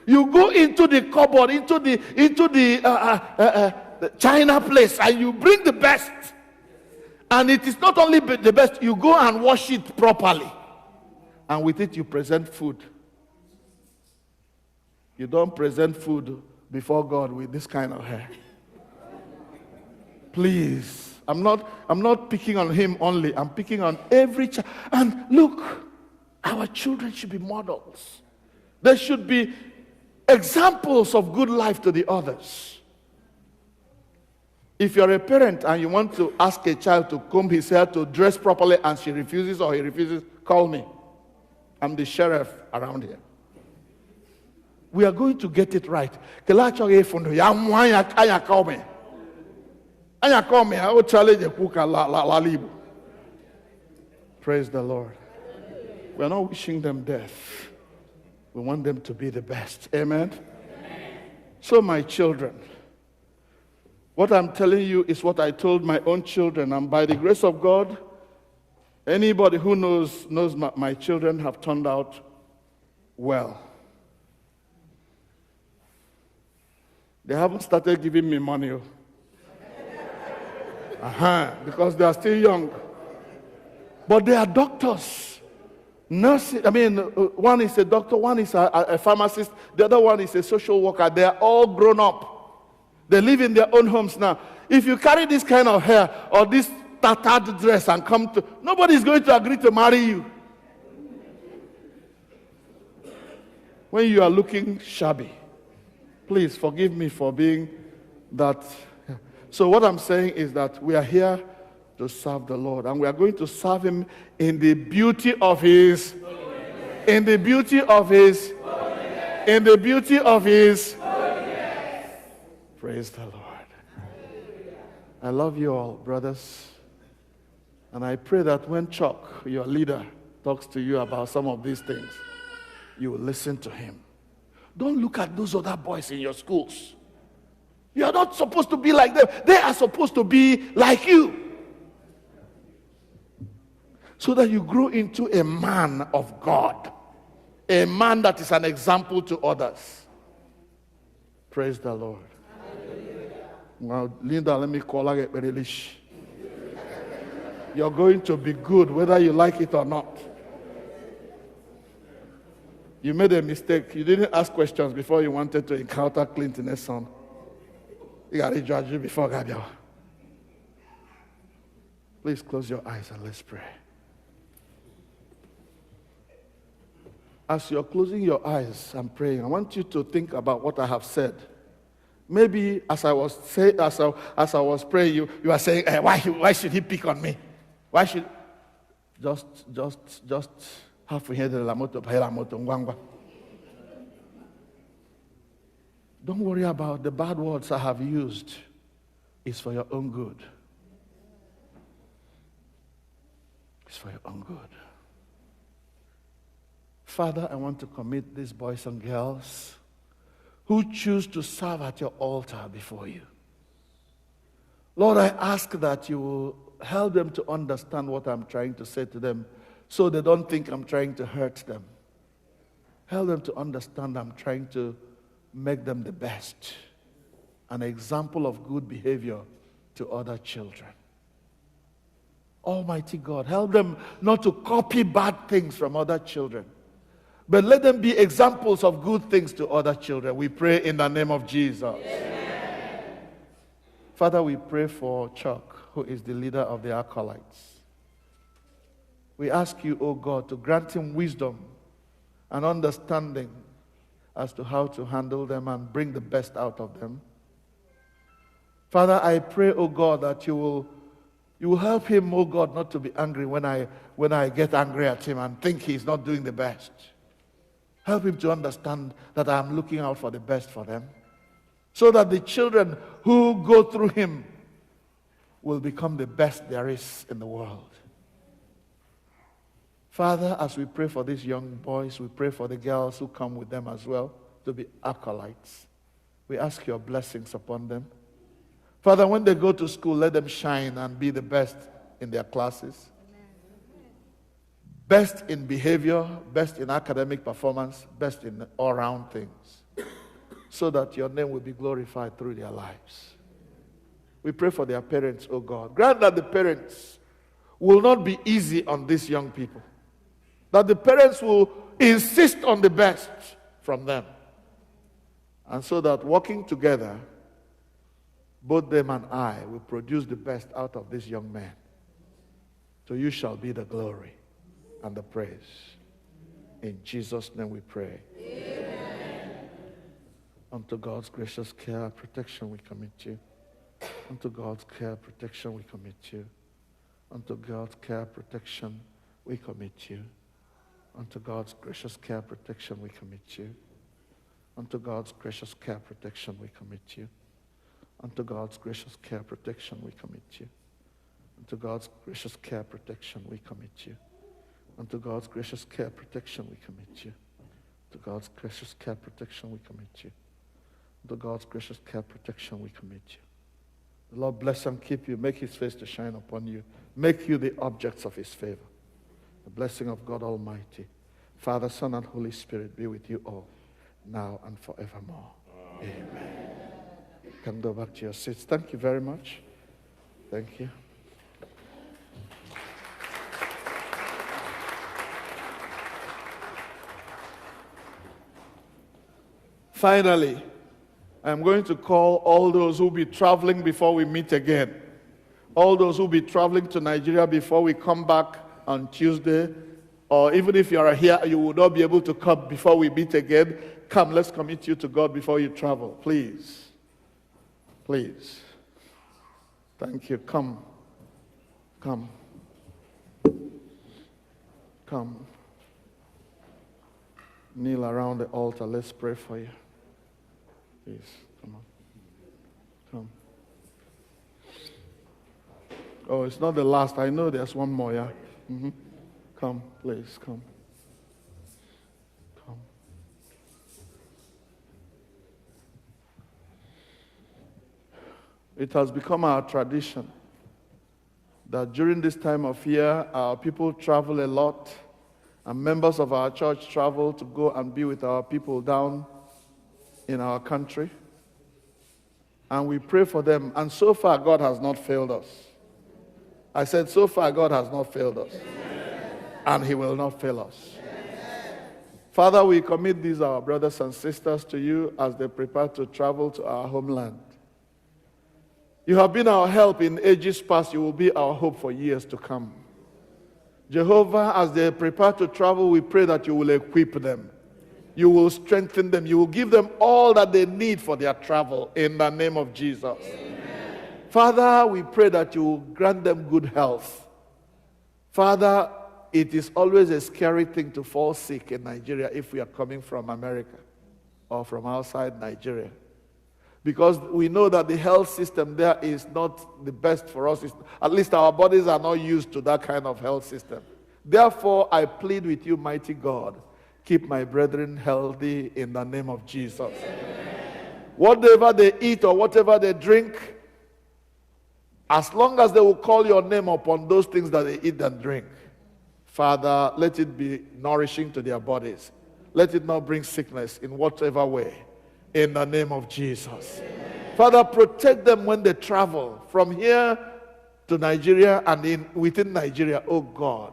You go into the cupboard, into the China place, and you bring the best. And it is not only the best, you go and wash it properly. And with it, you present food. You don't present food before God with this kind of hair. Please. I'm not picking on him only. I'm picking on every child. And look, our children should be models. They should be examples of good life to the others. If you're a parent and you want to ask a child to comb his hair, to dress properly, and she refuses or he refuses, call me. I'm the sheriff around here. We are going to get it right. Praise the Lord. We are not wishing them death. We want them to be the best. Amen? So my children, what I'm telling you is what I told my own children. And by the grace of God, anybody who knows my children have turned out well. They haven't started giving me money. Because they are still young. But they are doctors, nurses. One is a doctor, one is a pharmacist, the other one is a social worker. They are all grown up. They live in their own homes now. If you carry this kind of hair or this tattered dress and come to, nobody is going to agree to marry you. When you are looking shabby, please forgive me for being that. So what I'm saying is that we are here to serve the Lord, and we are going to serve him in the beauty of his, in the beauty of his, in the beauty of his. Praise the Lord. I love you all, brothers. And I pray that when Chuck, your leader, talks to you about some of these things, you will listen to him. Don't look at those other boys in your schools. You are not supposed to be like them. They are supposed to be like you. So that you grow into a man of God. A man that is an example to others. Praise the Lord. Well, Linda, let me call her. You're going to be good whether you like it or not. You made a mistake. You didn't ask questions before you wanted to encounter Clinton's son. You got to judge you before God. Please close your eyes and let's pray. as you're closing your eyes and praying, I want you to think about what I have said. Maybe as I was praying, you are saying, why should he pick on me? Why should just have to hear the lamoto ngwangwa. Don't worry about the bad words I have used. It's for your own good. It's for your own good. Father, I want to commit these boys and girls who choose to serve at your altar before you. Lord, I ask that you will help them to understand what I'm trying to say to them so they don't think I'm trying to hurt them. Help them to understand I'm trying to make them the best, an example of good behavior to other children. Almighty God, help them not to copy bad things from other children, but let them be examples of good things to other children. We pray in the name of Jesus. Amen. Father, we pray for Chuck, who is the leader of the Acolytes. We ask you, O God, to grant him wisdom and understanding as to how to handle them and bring the best out of them. Father, I pray, O God, that you will help him, O God, not to be angry when I get angry at him and think he's not doing the best. Help him to understand that I am looking out for the best for them, so that the children who go through him will become the best there is in the world. Father, as we pray for these young boys, we pray for the girls who come with them as well to be acolytes. We ask your blessings upon them. Father, when they go to school, let them shine and be the best in their classes. Best in behavior, best in academic performance, best in all-round things, so that your name will be glorified through their lives. We pray for their parents, oh God. Grant that the parents will not be easy on these young people, that the parents will insist on the best from them, and so that working together, both them and I will produce the best out of these young men. So you shall be the glory and the praise. In Jesus' name we pray. Amen. Unto God's gracious care and protection we commit you. Unto God's care and protection we commit you. Unto God's care and protection we commit you. Unto God's gracious care and protection we commit you. Unto God's gracious care and protection we commit you. Unto God's gracious care and protection we commit you. Unto God's gracious care and protection we commit you. Unto God's gracious care and protection we commit you. To God's gracious care and protection we commit you. To God's gracious care and protection we commit you. The Lord bless and keep you, make his face to shine upon you, make you the objects of his favor. The blessing of God Almighty, Father, Son, and Holy Spirit be with you all, now and forevermore. Amen. You can go back to your seats. Thank you very much. Thank you. Finally, I'm going to call all those who will be traveling before we meet again. All those who will be traveling to Nigeria before we come back on Tuesday, or even if you are here, you will not be able to come before we meet again. Come, let's commit you to God before you travel, please. Please. Thank you. Come. Come. Come. Kneel around the altar. Let's pray for you. Please, come on. Come. Oh, it's not the last. I know there's one more, yeah? Mm-hmm. Come, please, come. Come. It has become our tradition that during this time of year, our people travel a lot, and members of our church travel to go and be with our people down in our country. And we pray for them, and so far God has not failed us. I said, so far God has not failed us. Amen. And he will not fail us. Amen. Father, we commit these our brothers and sisters to you as they prepare to travel to our homeland. You have been our help in ages past. You will be our hope for years to come. Jehovah, as they prepare to travel, we pray that you will equip them. You will strengthen them. You will give them all that they need for their travel in the name of Jesus. Amen. Father, we pray that you will grant them good health. Father, it is always a scary thing to fall sick in Nigeria if we are coming from America or from outside Nigeria. Because we know that the health system there is not the best for us. At least our bodies are not used to that kind of health system. Therefore, I plead with you, mighty God, keep my brethren healthy in the name of Jesus. Amen. Whatever they eat or whatever they drink, as long as they will call your name upon those things that they eat and drink, Father, let it be nourishing to their bodies. Let it not bring sickness in whatever way. In the name of Jesus. Amen. Father, protect them when they travel from here to Nigeria and within Nigeria. Oh God,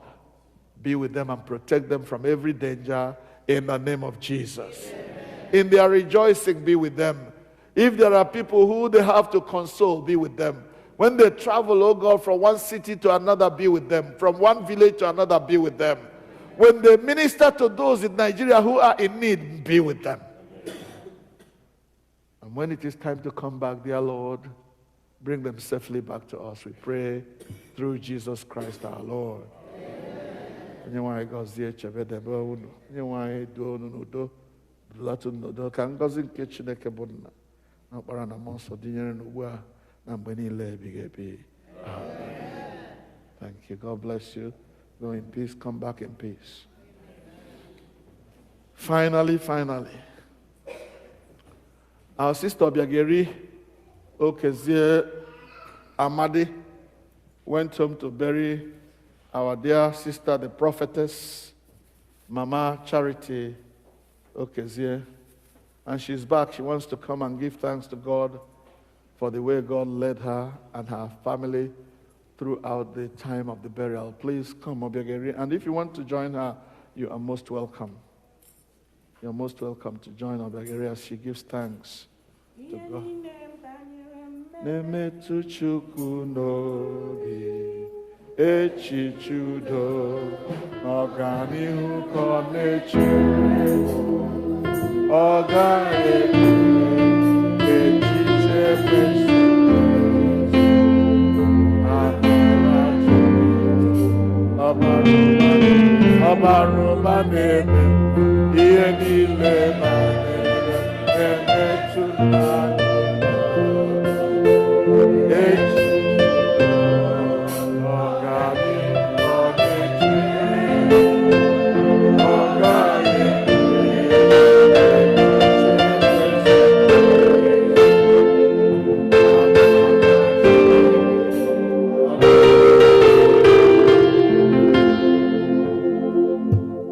be with them and protect them from every danger in the name of Jesus. Amen. In their rejoicing, be with them. If there are people who they have to console, be with them. When they travel, oh God, from one city to another, be with them. From one village to another, be with them. When they minister to those in Nigeria who are in need, be with them. And when it is time to come back, dear Lord, bring them safely back to us. We pray through Jesus Christ our Lord. Thank you. God bless you. Go in peace. Come back in peace. Finally, our sister Obiageri Okezie Amadi went home to bury our dear sister, the prophetess, Mama Charity Okezie. And she's back. She wants to come and give thanks to God for the way God led her and her family throughout the time of the burial. Please come, Obiageri. And if you want to join her, you are most welcome. You're most welcome to join Obiageri as she gives thanks to God. Nemetu Chukwu n'obi, echichudo, ọganihu ka ọ na-echere, ọ gaghị echiche ekwesị, ọbarụba na-eme ihe niile na-emetụ n'anya.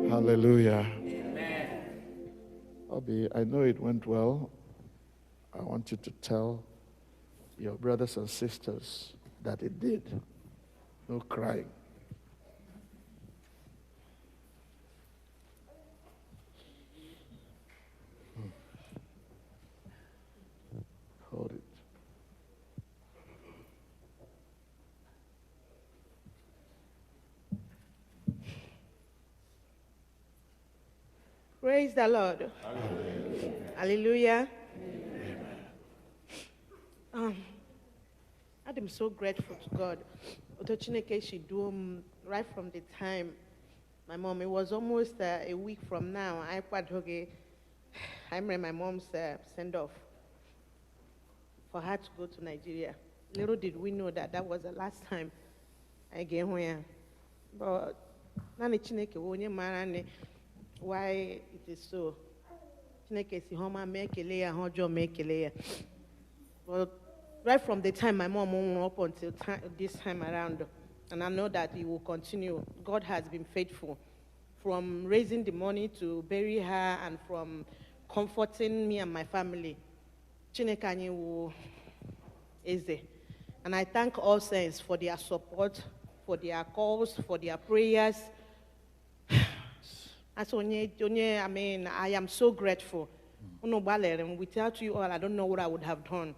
Hallelujah. Amen. Obi, I know it went well. I want you to tell your brothers and sisters that it did. No crying. Hold it. Praise the Lord. Hallelujah. I'm so grateful to God. She do right from the time my mom, it was almost a week from now. I remember my mom's send off for her to go to Nigeria. Little did we know that that was the last time I came here. But why it is so. But right from the time my mom went up until this time around, and I know that it will continue. God has been faithful, from raising the money to bury her and from comforting me and my family. Chinekanye will is there. And I thank all saints for their support, for their calls, for their prayers. I mean, I am so grateful. Without you all, I don't know what I would have done.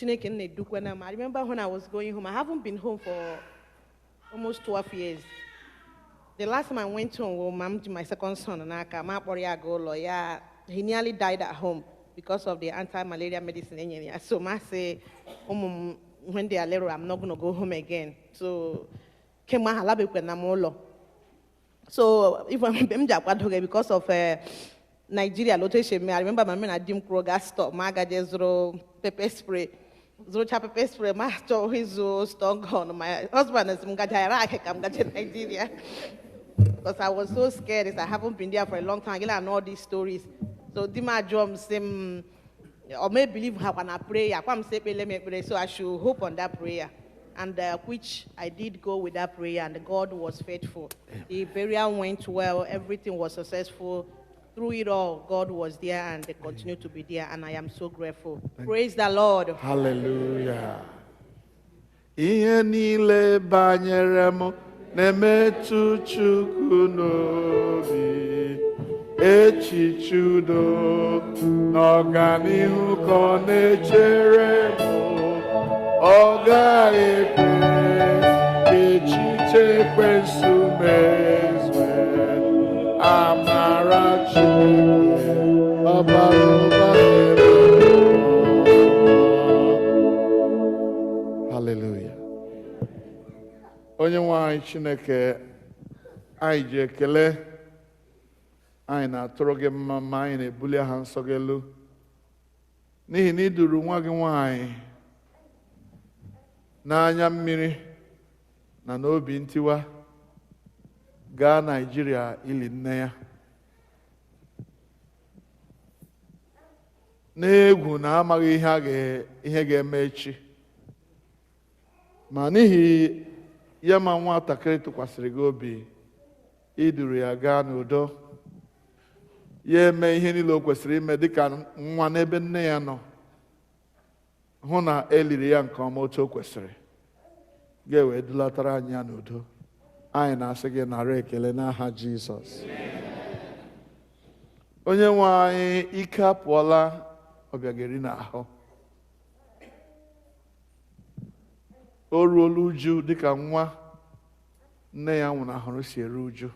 I remember when I was going home, I haven't been home for almost 12 years. The last time I went home, well, mom to my second son, he nearly died at home because of the anti-malaria medicine. So I say, when they are little, I'm not going to go home again. So, so if I'm because of Nigeria, I remember my man at Jim Kroger store, Maga zero pepper spray. Zero pepper spray, my store his store gone. My husband is Mgajara, Nigeria. Because I was so scared, I haven't been there for a long time. I know all these stories. So Dima Jom same or may believe how when I pray, I come say let me pray. So I should hope on that prayer. And which I did go with that prayer, and God was faithful. The burial went well, everything was successful. Through it all, God was there and they continue to be there, and I am so grateful. Praise the Lord. Hallelujah. Ihe niile banyere m na-emetụ Chukwu n'obi, echiche udo n'ọganihu ka ọ na-echere m, ọ gaghị ekwe ka echiche ekwensu mezue. Amara Chineke ọbara ụba n'ebe m. Hallelujah. Onye nwe anyị Chineke, anyị ji ekele, anyị na-atụrụ gị mma ma anyị na-ebuli aha nsọ gị elu n'ihi na ị duru nwa gị nwanyị n'anya mmiri na n'obi ntiwa gaa Naịjirịa ili nne ya n'egwu na amaghị ihe ga-eme echi, ma n'ihi ya ma nwatakịrị tụkwasịrị gị obi, iduru ya gaa n'udo, ya eme ihe niile o kwesịrị ime dịka nwa n'ebe nne ya nọ, hụ na eliri ya nke ọma otu o kwesịrị, ga-ewe dulatara anyị ya n'udo. Anyị na-asị gị nara ekele n'aha Jizọs. Onye nwe anyị, ike apụọla ọbịageri n'ahụ, o ruola uju dịka nwa nne ya nwụnahụrụ si eru uju.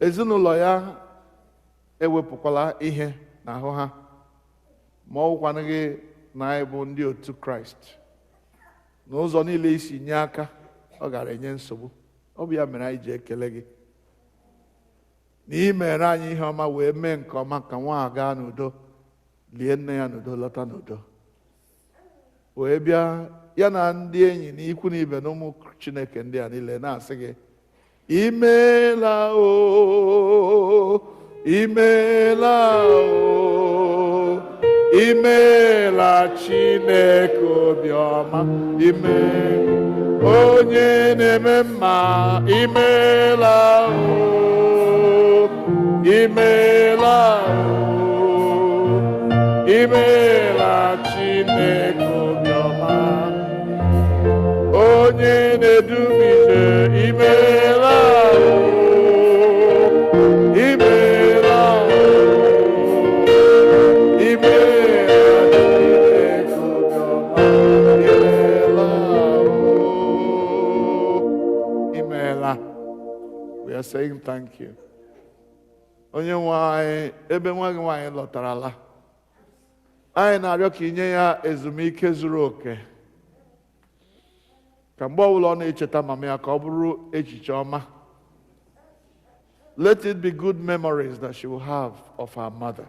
Ezinụlọ ya ewepụkwala ihe n'ahụ ha, ma ọ bụkwanụ gị na anyị bụ ndị otu Kraịst. N'ụzọ niile isi nye aka, ọ gara enye nsogbu. Ọ bụ ya mere anyị ji ekele gị na ị mere anyị ihe ọma wee mee nke ọma ka nwa a gaa n'udo, lie nne ya n'udo, lọta n'udo, wee bịa ya na ndị enyi na ikwu na ibe na ụmụ Chineke ndị a niile na-asị gị imeela o, imeela o, imeela Chineke obiọma, ime onye na-eme mma, imeela o, imeela o, imeela Chineke obiọma, onye na-edumije, imeela o, imeela o, imeela Chineke obiọma, imeela o, imeela. We are saying thank you. Onye nwe anyị, ebe nwa gị nwaanyị lọtarala, anyị na-arịọ ka inye ya ezumike zuru oke, ka mgbe ọbụla ọ na-echeta mama ya ka ọ bụrụ echiche ọma. Let it be good memories that she will have of her mother.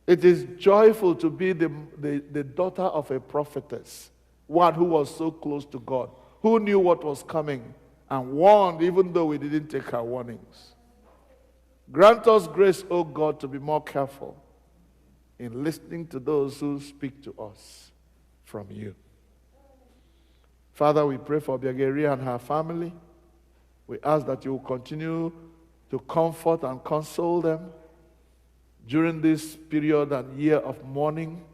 It is joyful to be the daughter of a prophetess, one who was so close to God, who knew what was coming and warned even though we didn't take her warnings. Grant us grace, O God, to be more careful in listening to those who speak to us from you. Father, we pray for Biageri and her family. We ask that you will continue to comfort and console them during this period and year of mourning.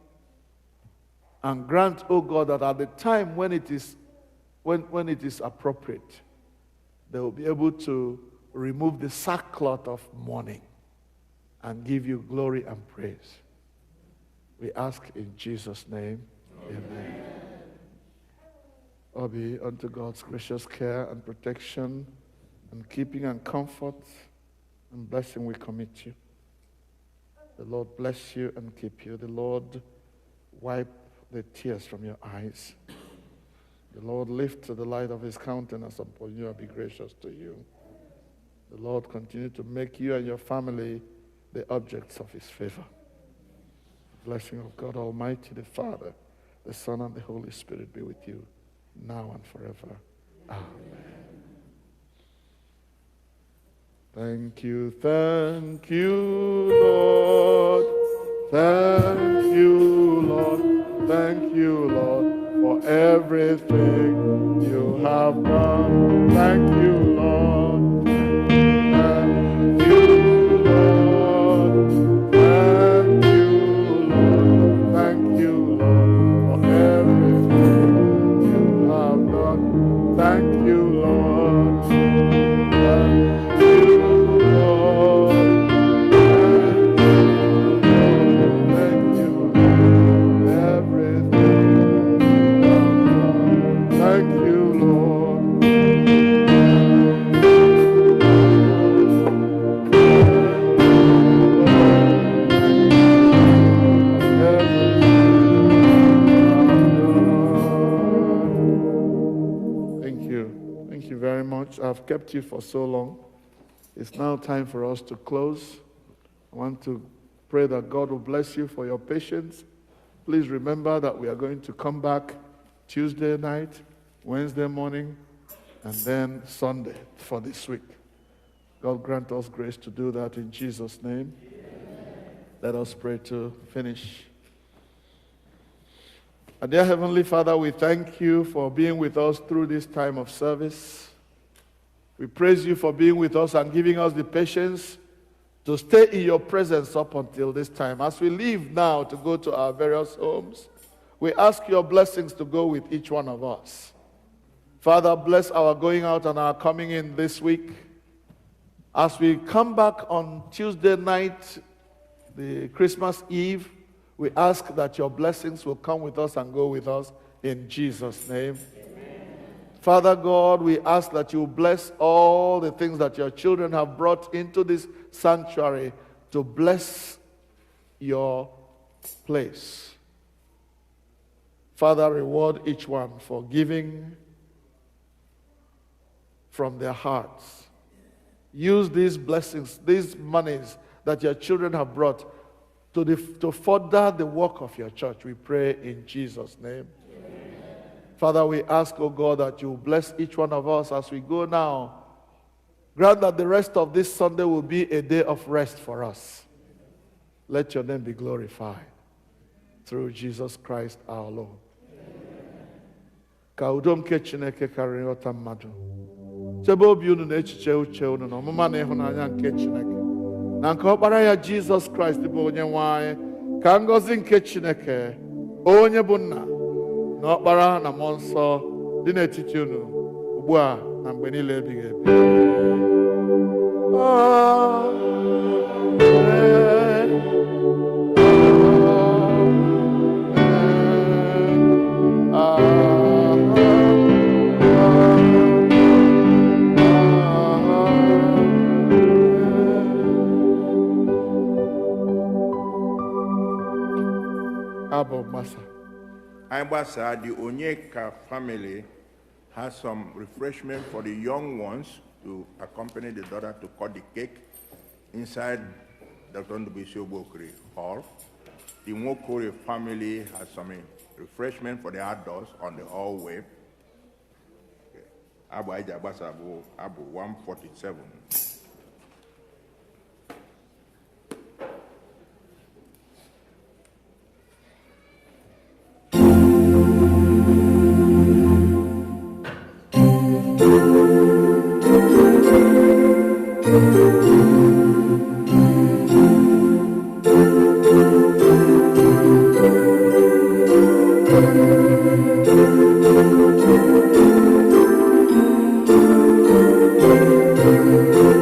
And grant, O God, that at the time when it is appropriate, they will be able to remove the sackcloth of mourning and give you glory and praise. We ask in Jesus' name. Amen. All be unto God's gracious care and protection and keeping and comfort and blessing we commit you. The Lord bless you and keep you. The Lord wipe the tears from your eyes. The Lord lift the light of his countenance upon you and be gracious to you. The Lord continue to make you and your family the objects of his favor. The blessing of God Almighty, the Father, the Son, and the Holy Spirit be with you now and forever. Amen. Thank you, Lord. Thank you, Lord. Thank you, Lord, for everything you have done. Thank you, Lord. Thank you, Lord. Thank you, Lord. Thank you, Lord, for everything you have done. Thank you, Lord. Thank you, Lord. Thank you, Lord. Everything you have done. Thank you, Lord. Thank you. Thank you very much. I've kept you for so long. It's now time for us to close. I want to pray that God will bless you for your patience. Please remember that we are going to come back Tuesday night, Wednesday morning, and then Sunday for this week. God grant us grace to do that in Jesus' name. Amen. Let us pray to finish. And dear Heavenly Father, we thank you for being with us through this time of service. We praise you for being with us and giving us the patience to stay in your presence up until this time. As we leave now to go to our various homes, we ask your blessings to go with each one of us. Father, bless our going out and our coming in this week. As we come back on Tuesday night, the Christmas Eve, we ask that your blessings will come with us and go with us in Jesus' name. Amen. Father God, we ask that you bless all the things that your children have brought into this sanctuary to bless your place. Father, reward each one for giving from their hearts. Use these blessings, these monies that your children have brought to further the work of your church. We pray in Jesus' name. Amen. Father, we ask, oh God, that you bless each one of us as we go now. Grant that the rest of this Sunday will be a day of rest for us. Let your name be glorified through Jesus Christ our Lord. Ka udo nke Chineke karịrị nghọta mmadụ. Chebe obi unu na echiche uche unu na ọmụma na ịhụnanya nke Chineke. Na nke ọkpara ya Jizọs Kraịst bụ onye nwe anyị. Ka ngọzi nke Chineke, onye bụ nna na ọkpara na mmụọ nsọ dị n'etiti unu ugbu a na mgbe niile ebighị ebi. Aibasa, the Onyeka family has some refreshment for the young ones to accompany the daughter to cut the cake inside Dr. Ndubisi Hall. The Nwokore family has some refreshment for the adults on the hallway. Abu Aijabasa Abu 147. Thank you.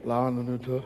Lawanụ n'udo.